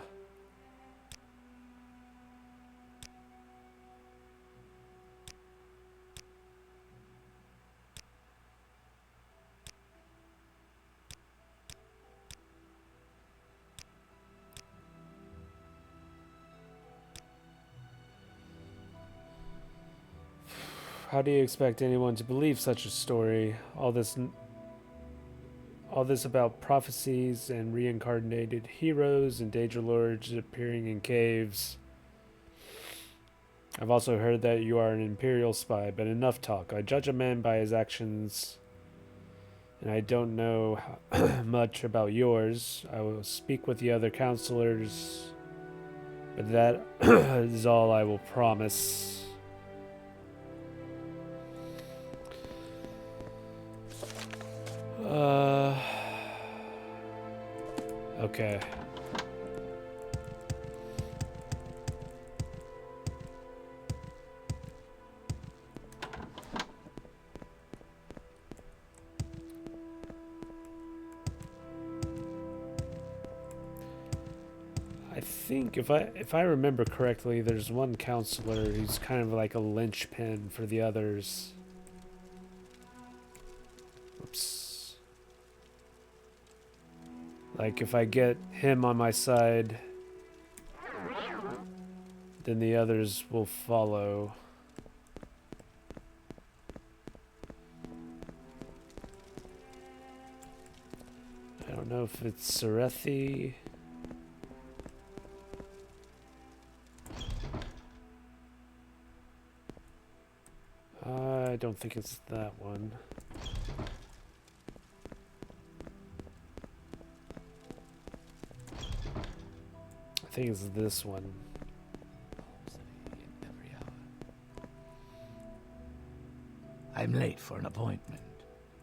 How do you expect anyone to believe such a story? All this about prophecies and reincarnated heroes and danger lords appearing in caves. I've also heard that you are an Imperial spy, but enough talk. I judge a man by his actions, and I don't know much about yours. I will speak with the other counselors, but that is all I will promise. Okay. I think if I remember correctly, there's one counselor who's kind of like a linchpin for the others. Oops. Like if I get him on my side, then the others will follow. I don't know if it's Serethi. I don't think it's that one. I think it's this one. I'm late for an appointment.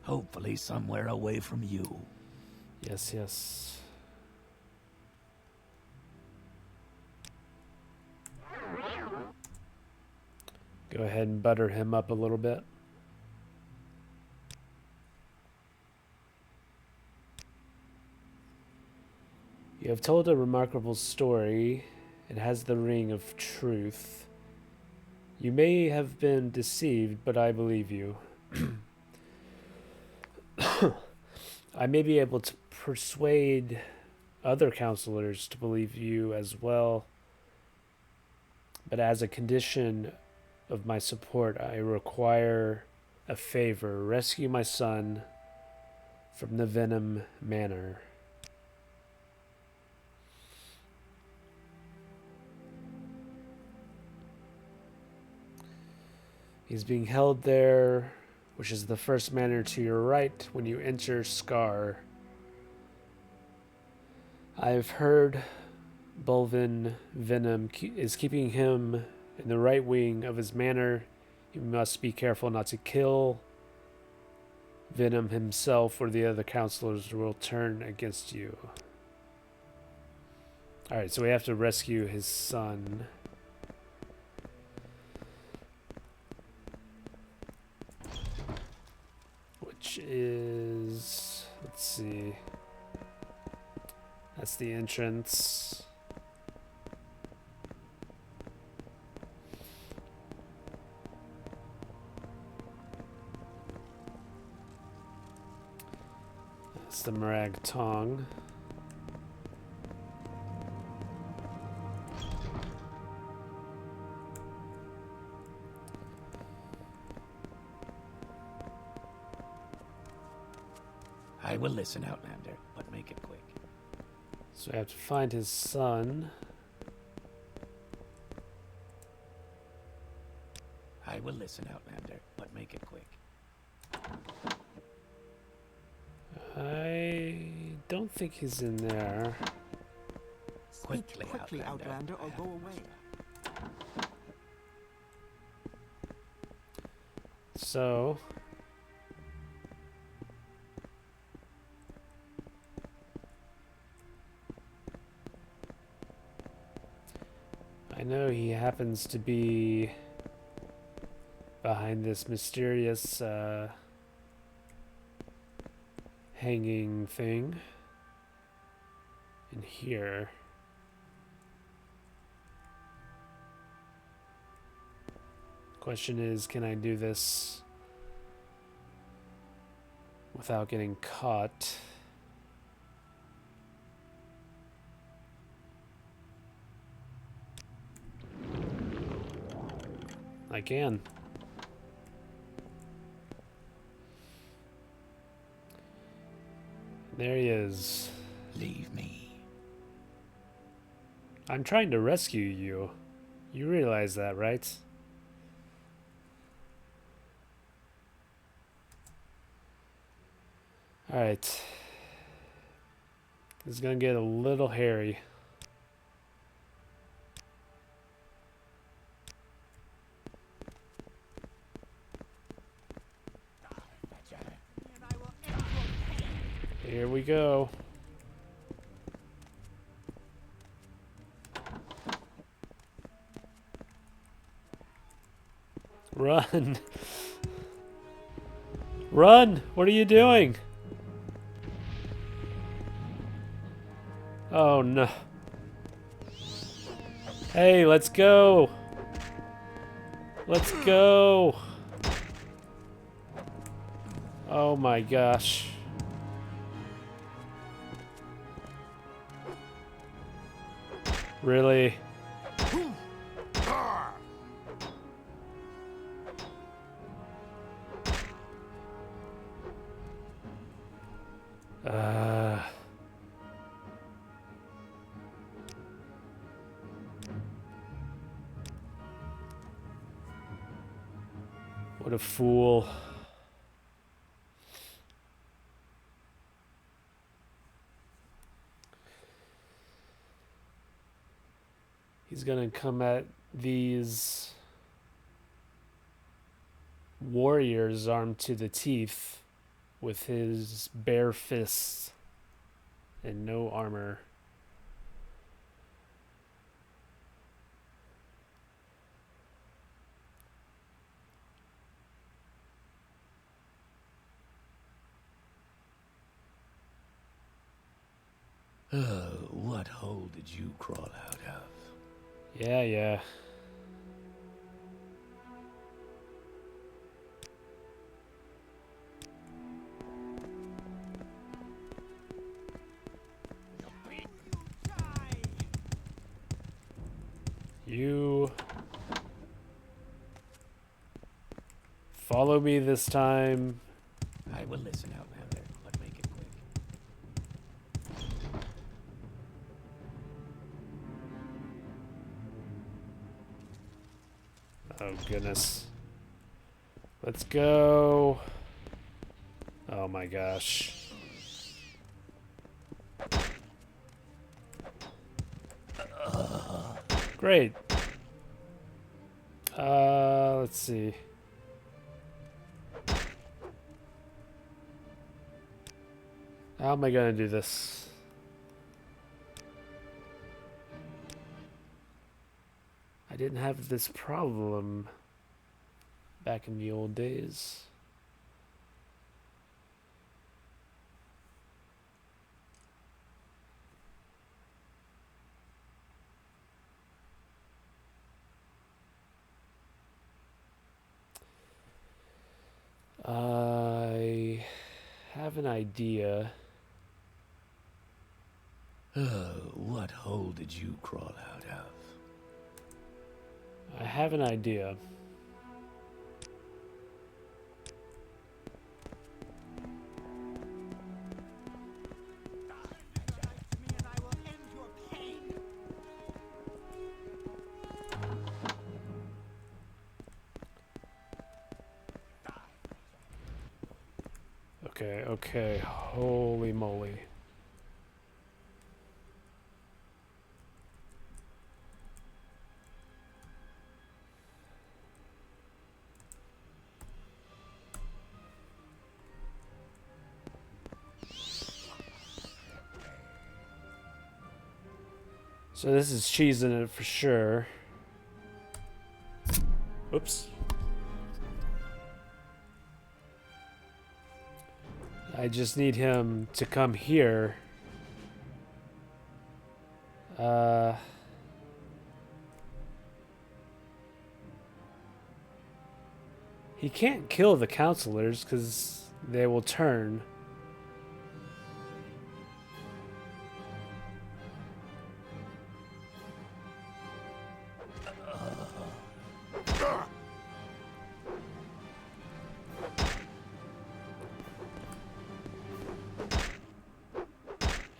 Hopefully somewhere away from you. Yes, yes. Go ahead and butter him up a little bit. You have told a remarkable story. It has the ring of truth. You may have been deceived, but I believe you. I may be able to persuade other counselors to believe you as well, but as a condition of my support, I require a favor. Rescue my son from the Venom Manor. He's being held there, which is the first manor to your right when you enter Scar. I've heard Bulvin Venom is keeping him in the right wing of his manor. You must be careful not to kill Venom himself, or the other counselors will turn against you. Alright, so we have to rescue his son. Which is... let's see. That's the entrance. That's the Marag Tong. I will listen, Outlander, but make it quick. So I have to find his son. I will listen, Outlander, but make it quick. I don't think he's in there. Speak quickly, Outlander, or go away. So... I know he happens to be behind this mysterious hanging thing in here. Question is, can I do this without getting caught? I can. There he is. Leave me. I'm trying to rescue you. You realize that, right? Alright. This is gonna get a little hairy. Here we go. Run! Run! What are you doing? Oh no. Hey, let's go! Let's go! Oh my gosh. Really? What a fool. He's gonna come at these warriors armed to the teeth with his bare fists and no armor. What hole did you crawl out of? Yeah. You follow me this time. I will listen, Outlander, but make it quick. Oh goodness. Let's go. Oh my gosh. Great. Let's see. How am I gonna do this? I didn't have this problem back in the old days. I have an idea. What hole did you crawl out of? I have an idea. Okay. Holy moly. So this is cheesing it for sure. Oops. I just need him to come here. He can't kill the counselors because they will turn.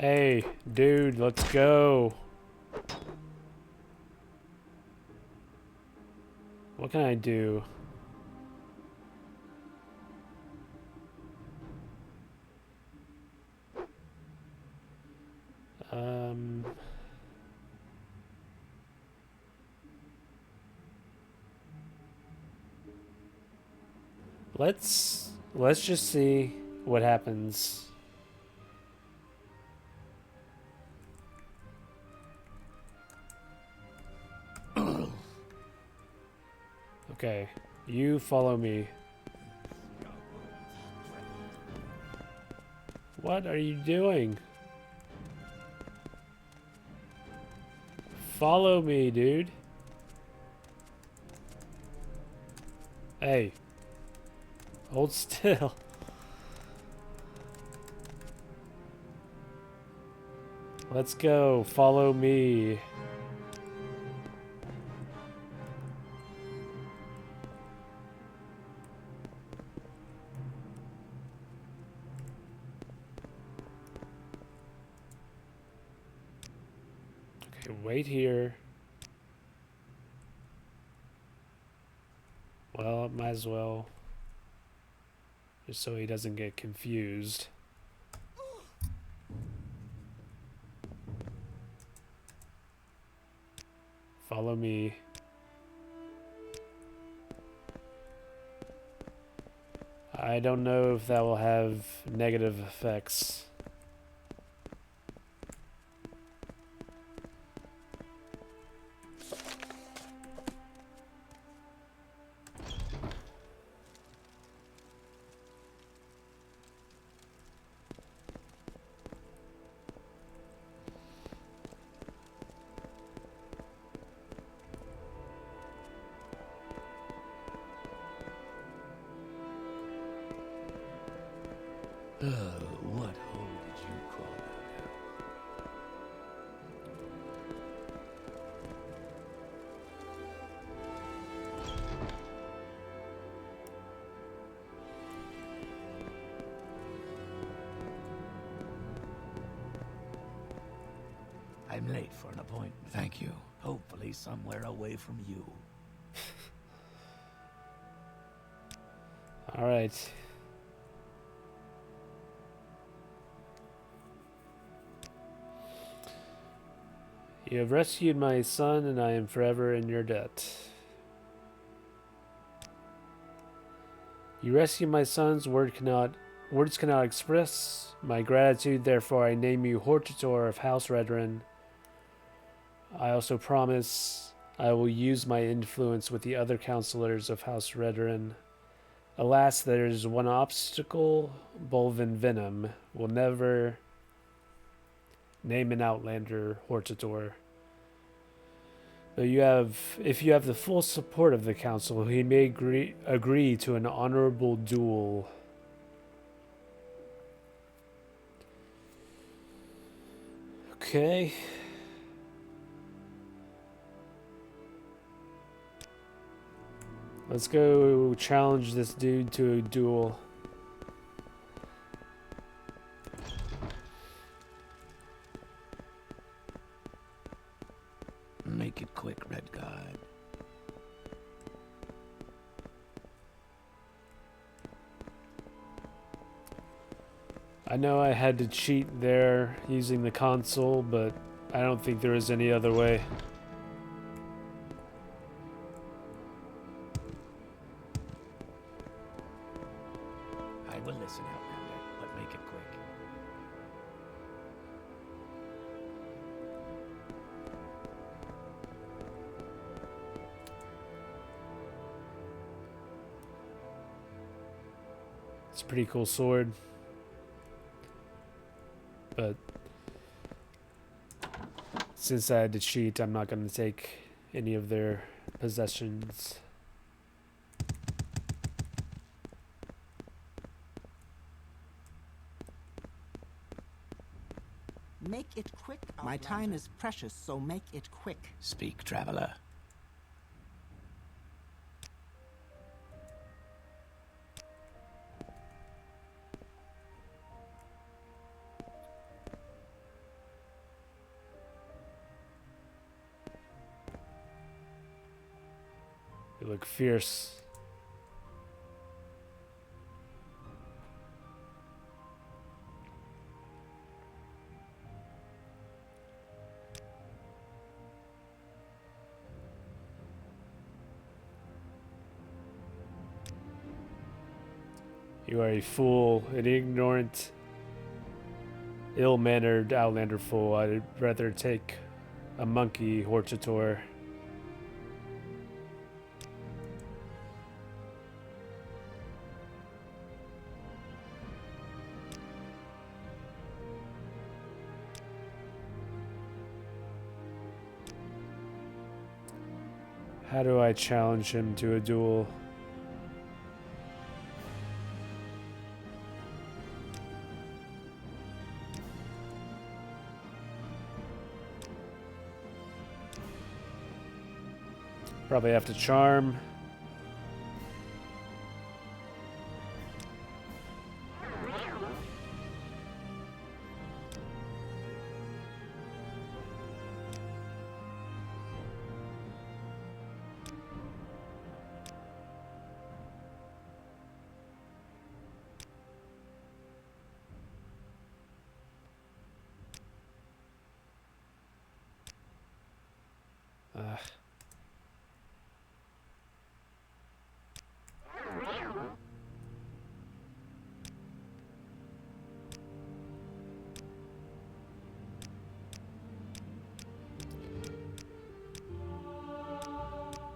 Hey, dude, let's go. What can I do? Let's just see what happens. Okay, you follow me. What are you doing? Follow me, dude. Hey. Hold still. Let's go. Follow me. Okay, wait here. Well, might as well. Just so he doesn't get confused. Follow me. I don't know if that will have negative effects. What hole did you crawl out of? I'm late for an appointment. Thank you. Hopefully somewhere away from you. All right. You have rescued my son, and I am forever in your debt. You rescued my sons, words cannot express my gratitude, therefore I name you Hortator of House Redrin. I also promise I will use my influence with the other counselors of House Redrin. Alas, there is one obstacle. Bolvin Venom will never name an outlander Hortator. But if you have the full support of the council, he may agree to an honorable duel. Okay. Let's go challenge this dude to a duel. Make it quick, Red Guard. I know I had to cheat there using the console, but I don't think there is any other way. I will listen, Outlander, but make it quick. It's a pretty cool sword. But since I had to cheat, I'm not going to take any of their possessions. Make it quick. My time is precious, so make it quick. Speak, traveler. look fierce. You are a fool, an ignorant, ill-mannered outlander fool. I'd rather take a monkey hortator. How do I challenge him to a duel? Probably have to charm.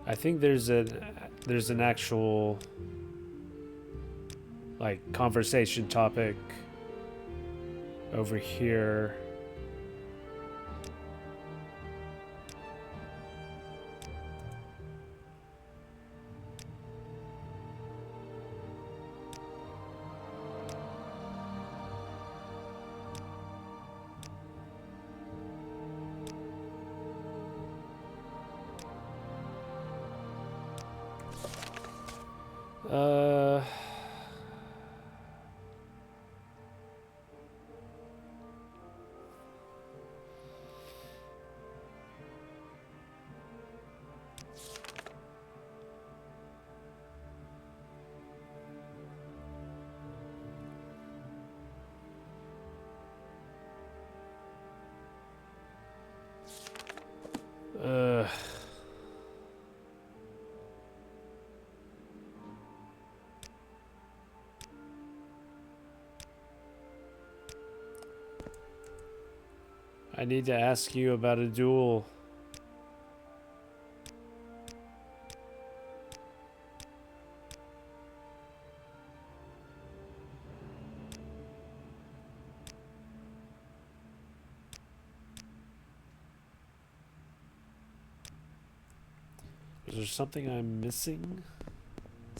I think there's an actual like conversation topic over here. I need to ask you about a duel. Is there something I'm missing?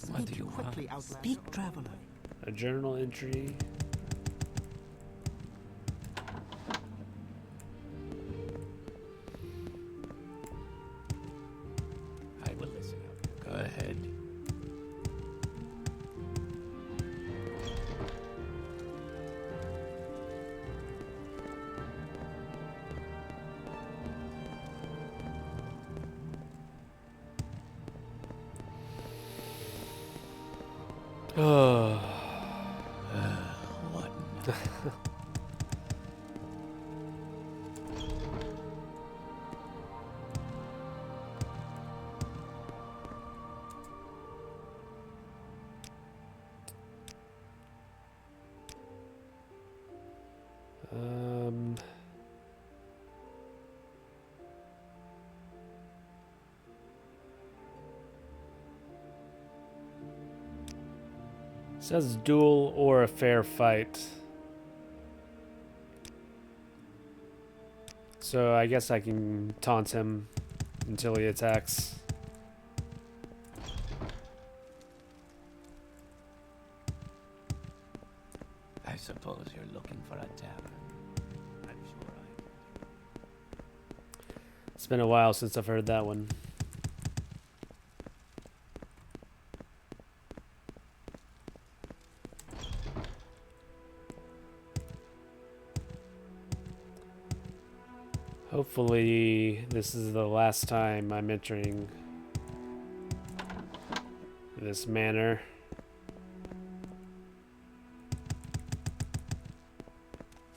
What do you quickly, want? Speak, traveler. A journal entry? I will listen. Go ahead. Oh. What? Says duel or a fair fight. So I guess I can taunt him until he attacks. I suppose you're looking for a tavern. I'm sure It's been a while since I've heard that one. Hopefully this is the last time I'm entering this manor.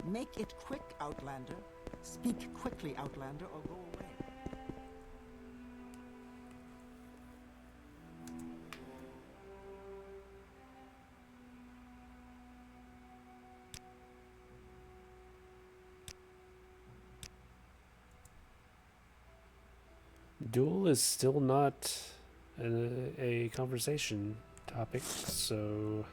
Make it quick, Outlander. Speak quickly, Outlander, or go away. Duel is still not a conversation topic, so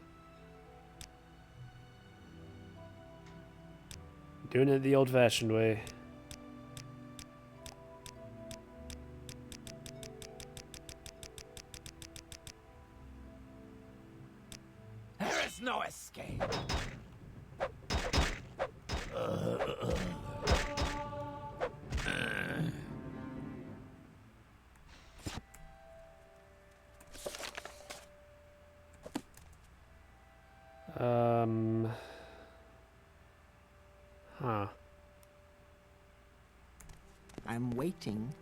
doing it the old-fashioned way. There is no escape. Huh. I'm waiting.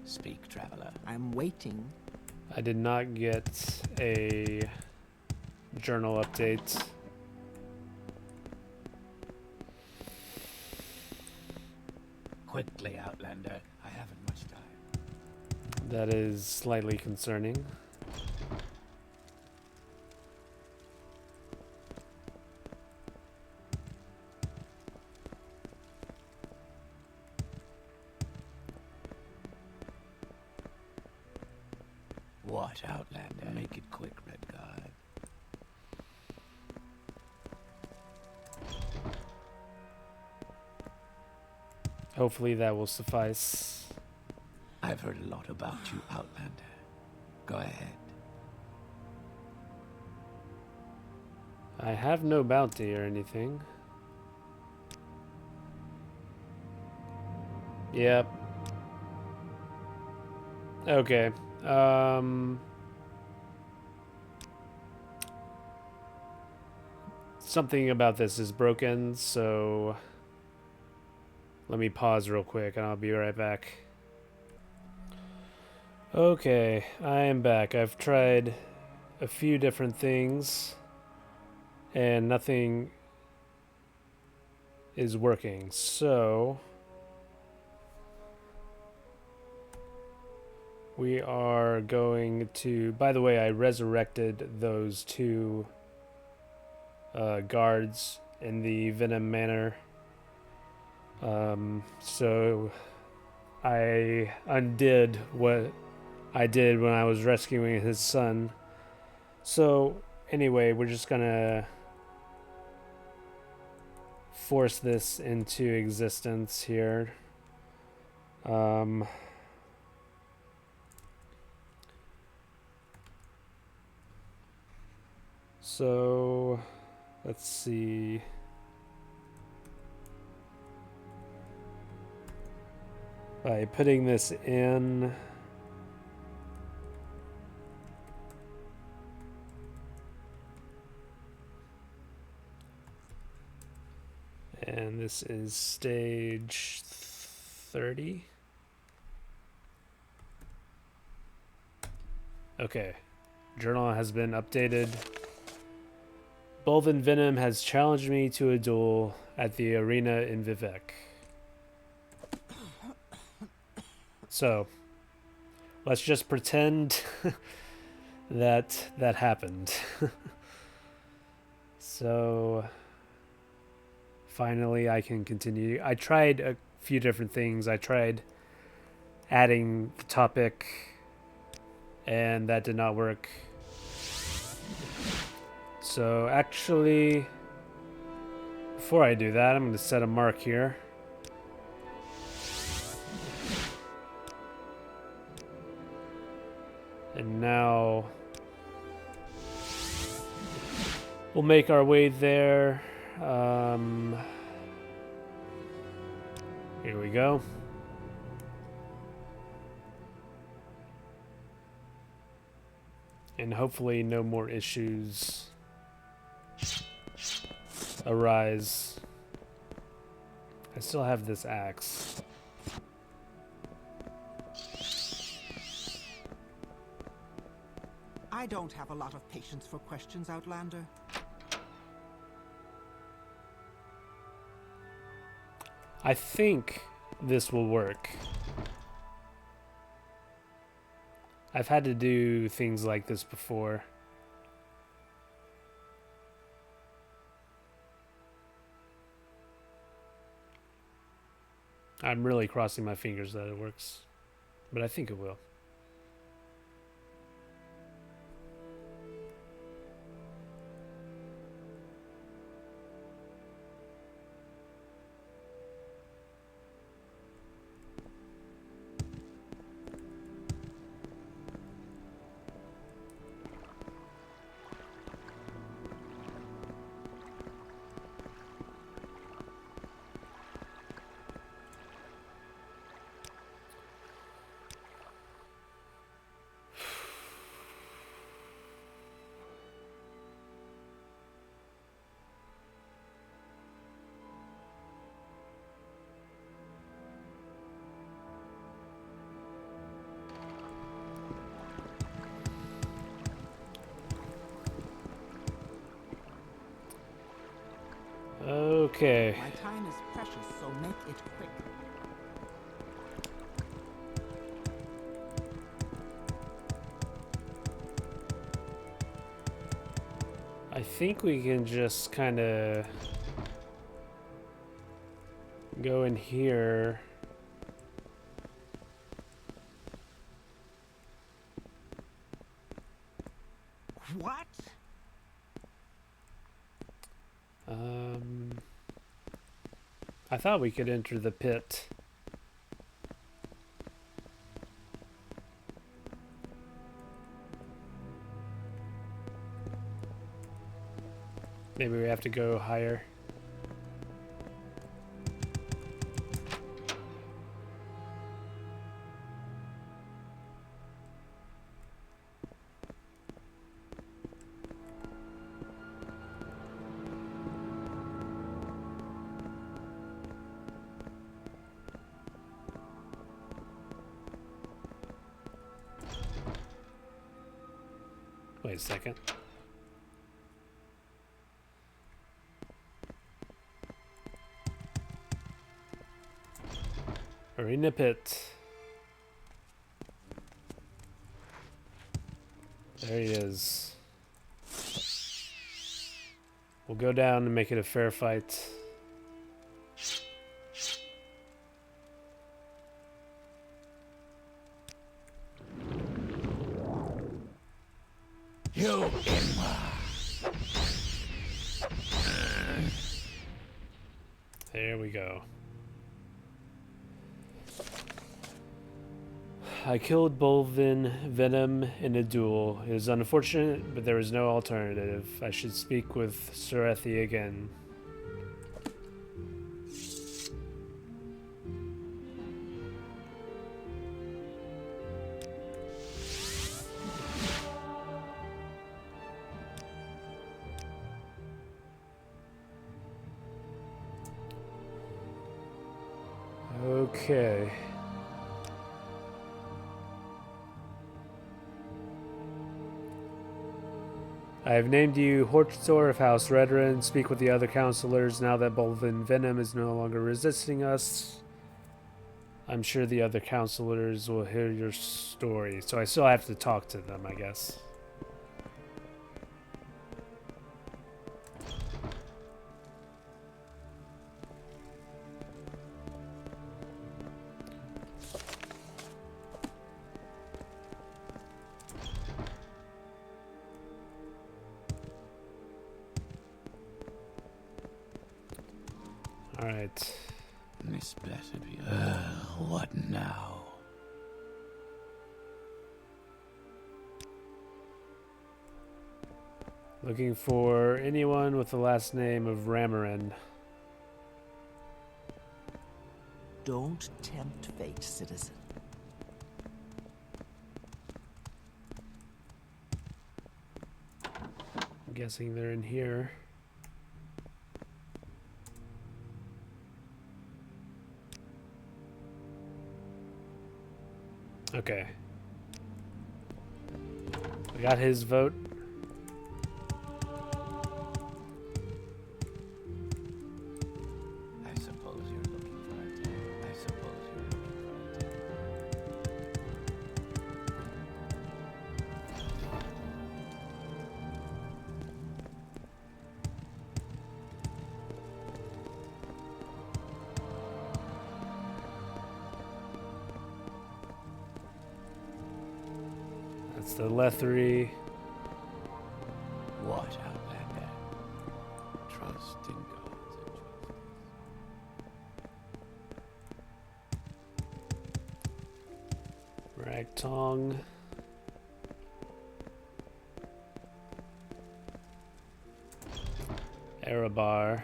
Speak, traveler. I'm waiting. I did not get a journal update. Quickly, Outlander. I haven't much time. That is slightly concerning. What, Outlander? Make it quick, Red Guard. Hopefully that will suffice. I've heard a lot about you, Outlander. Go ahead. I have no bounty or anything. Yep. Okay. Something about this is broken, so let me pause real quick and I'll be right back. Okay, I am back. I've tried a few different things and nothing is working. So we are going to, by the way, I resurrected those two guards in the Venom Manor. So I undid what I did when I was rescuing his son. So anyway, we're just gonna force this into existence here. So let's see. By putting this in, and this is stage 30. Okay, journal has been updated. Bolvin Venom has challenged me to a duel at the arena in Vivek. So, let's just pretend that that happened. So, finally I can continue. I tried a few different things. I tried adding the topic, and that did not work. So actually, before I do that, I'm going to set a mark here. And now we'll make our way there. Here we go. And hopefully no more issues arise. I still have this axe. I don't have a lot of patience for questions, Outlander. I think this will work. I've had to do things like this before. I'm really crossing my fingers that it works, but I think it will. Okay. My time is precious, so make it quick. I think we can just kind of go in here. What? I thought we could enter the pit. Maybe we have to go higher. Wait a second. Arena pit. There he is. We'll go down and make it a fair fight. You There we go. I killed Bolvin Venom in a duel. It is unfortunate, but there was no alternative. I should speak with Serethi again. Okay. I have named you Hortzor of House Redrin. Speak with the other counselors now that Bolvin Venom is no longer resisting us. I'm sure the other counselors will hear your story. So I still have to talk to them, I guess. Alright. This better be. What now? Looking for anyone with the last name of Ramarin. Don't tempt fate, citizen. I'm guessing they're in here. Okay. We got his vote. I suppose you're looking for a tale. I suppose you're looking for a tale. That's the Lethery. What, Outlander? Trust in God's injustice. Ragtong. Erebar.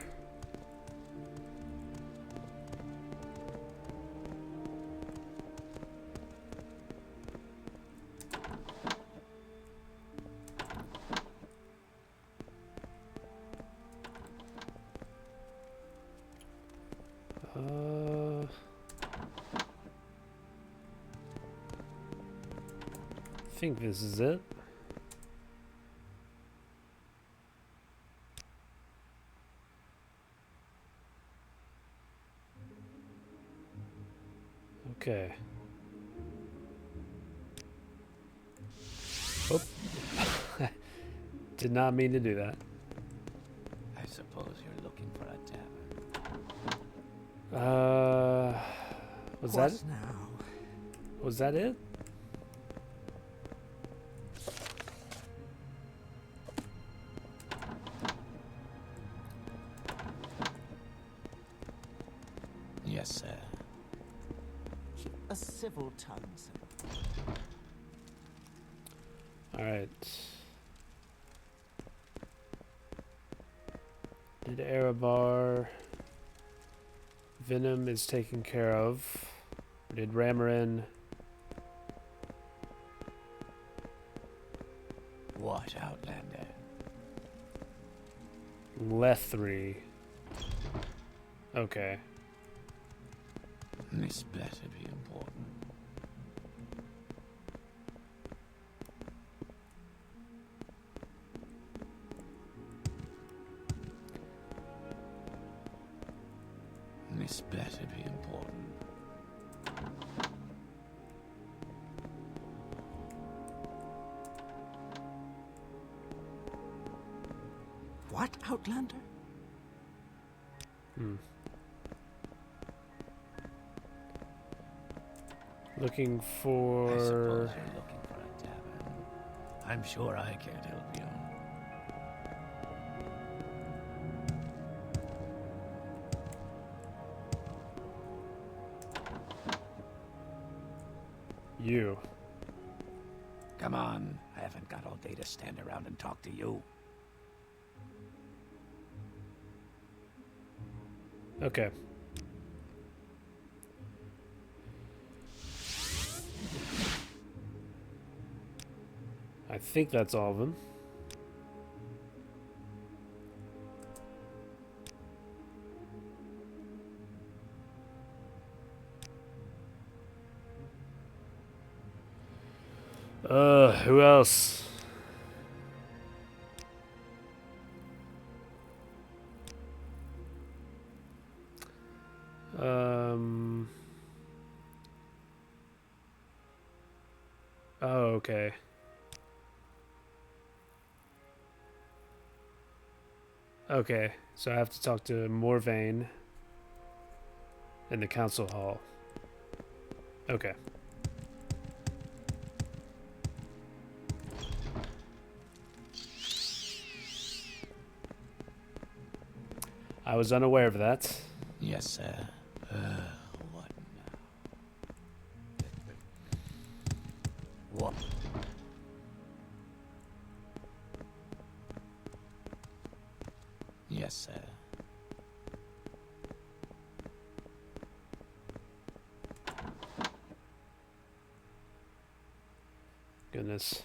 I think this is it. Okay. Oh. Did not mean to do that. I suppose you're looking for a tavern. Was What that now? was that it? Yes, sir. Keep a civil tongue, sir. All right. Did Erebar Venom is taken care of? Did Ramarin? What, Outlander? Lethery. Okay. This better be important. This better be important. What, Outlander? Looking I suppose for. you're looking for a tavern. I'm sure I can't help you. You. Come on, I haven't got all day to stand around and talk to you. Okay. I think that's all of them. Who else? Oh, okay. Okay, so I have to talk to Morvain in the council hall. Okay. I was unaware of that. Yes, sir. What now? What? Yes, sir. Goodness.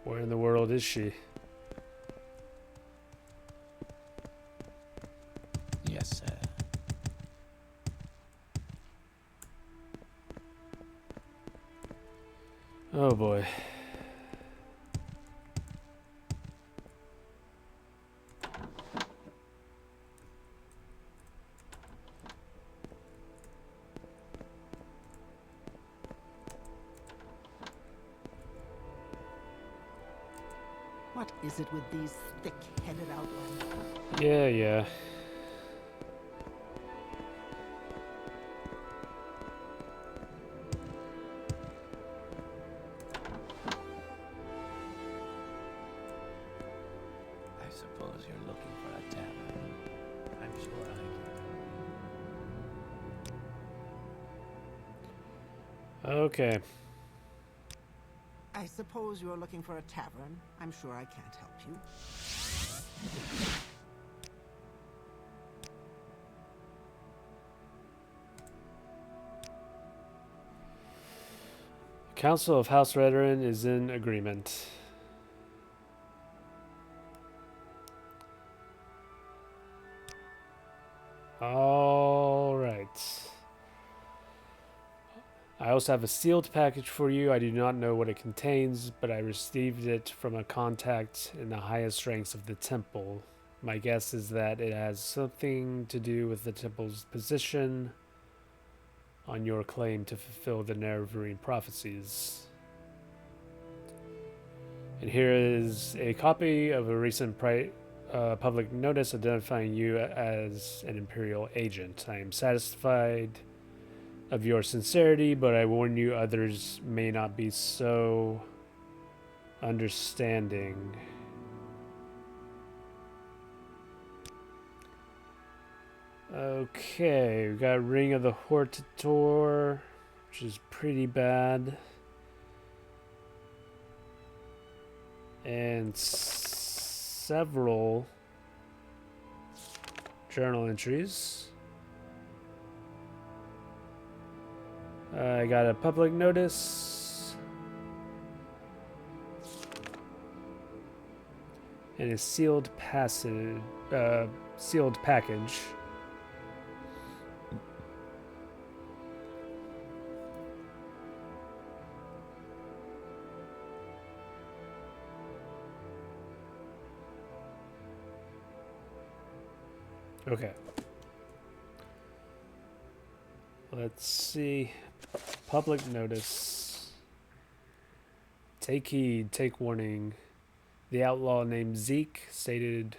Where in the world is she? Yes, sir. Oh boy. What is it with these thick-headed outlaws? Yeah. I suppose you're looking for a tavern. I'm sure I can. Okay. I suppose you're looking for a tavern. I'm sure I can't help you. Council of House Veteran is in agreement. All right. I also have a sealed package for you. I do not know what it contains, but I received it from a contact in the highest ranks of the temple. My guess is that it has something to do with the temple's position on your claim to fulfill the Nerevarine prophecies. And here is a copy of a recent public notice identifying you as an Imperial agent. I am satisfied of your sincerity, but I warn you others may not be so understanding. Okay, we got Ring of the Hortator, which is pretty bad. And several journal entries. I got a public notice and a sealed package. Okay. Let's see. Public notice. Take heed, take warning. The outlaw named Zeke, stated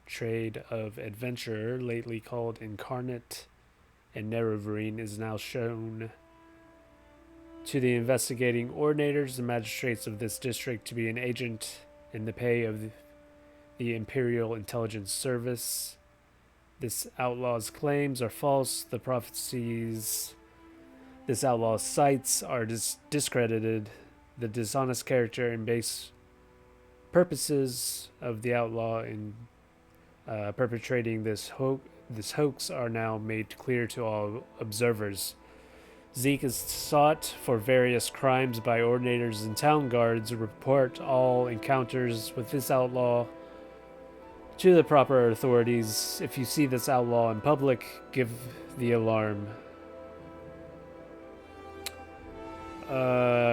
trade of adventurer, lately called Incarnate and Nerevarine, is now shown to the investigating ordinators and magistrates of this district to be an agent in the pay of the Imperial Intelligence Service. This outlaw's claims are false. The prophecies this outlaw cites are discredited. The dishonest character and base purposes of the outlaw in perpetrating this hoax are now made clear to all observers. Zeke is sought for various crimes by ordinators and town guards. Report all encounters with this outlaw to the proper authorities. If you see this outlaw in public, give the alarm.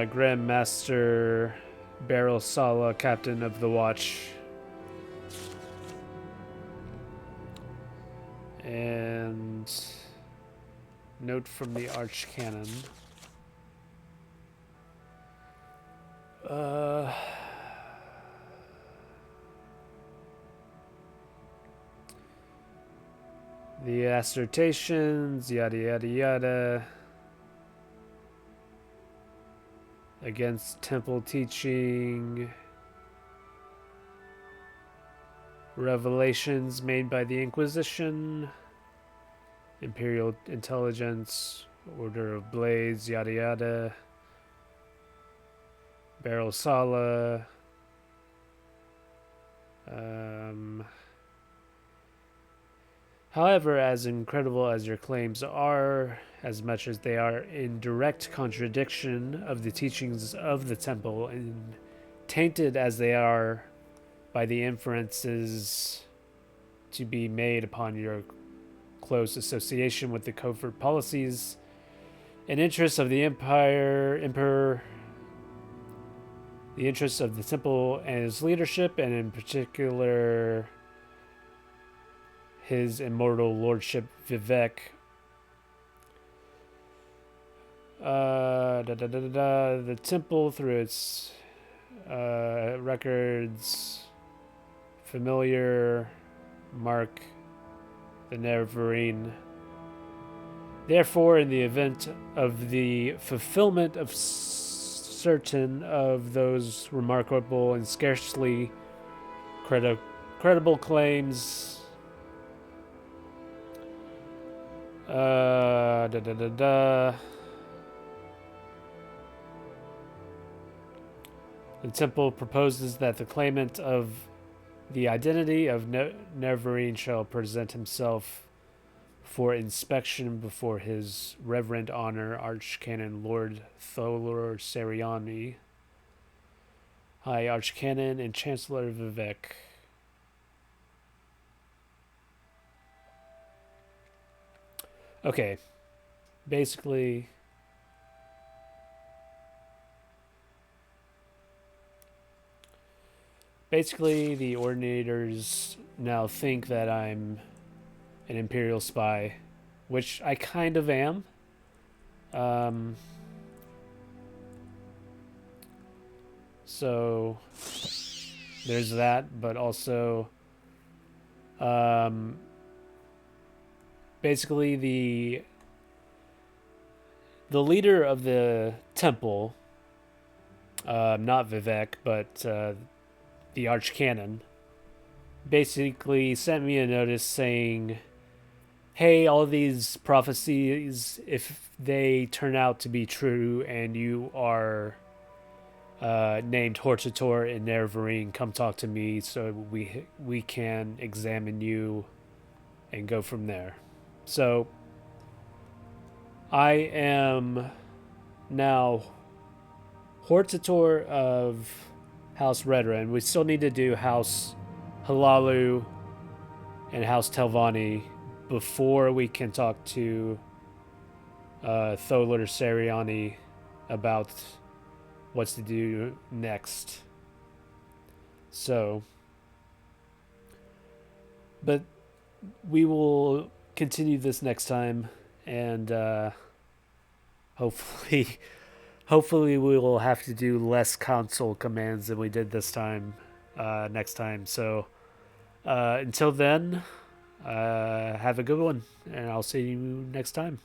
Grand Master Beryl Sala, Captain of the Watch. And note from the Archcanon. The assertions, yada yada yada. Against temple teaching. Revelations made by the Inquisition. Imperial Intelligence. Order of Blades, yada yada. Beryl Sala. However, as incredible as your claims are, as much as they are in direct contradiction of the teachings of the temple, and tainted as they are by the inferences to be made upon your close association with the covert policies and interests of the emperor, the interests of the temple and its leadership, and in particular his immortal lordship Vivek. The temple, through its records, familiar mark the Neverine. Therefore, in the event of the fulfillment of certain of those remarkable and scarcely credible claims, the temple proposes that the claimant of the identity of Neverine shall present himself for inspection before his reverend honor Archcanon Lord Tholor Seriani, High Archcanon and Chancellor Vivek. Okay, basically the Ordinators now think that I'm an Imperial spy, which I kind of am. So there's that, but also basically the leader of the temple, not Vivek, but the Archcanon, basically sent me a notice saying, hey, all these prophecies, if they turn out to be true and you are named Hortator in Neverine, come talk to me so we can examine you and go from there. So I am now Hortator of House Redren. We still need to do House Halalu and House Telvanni before we can talk to Tholor Seriani about what's to do next. So, but we will continue this next time, and hopefully we will have to do less console commands than we did this time next time. So until then, have a good one, and I'll see you next time.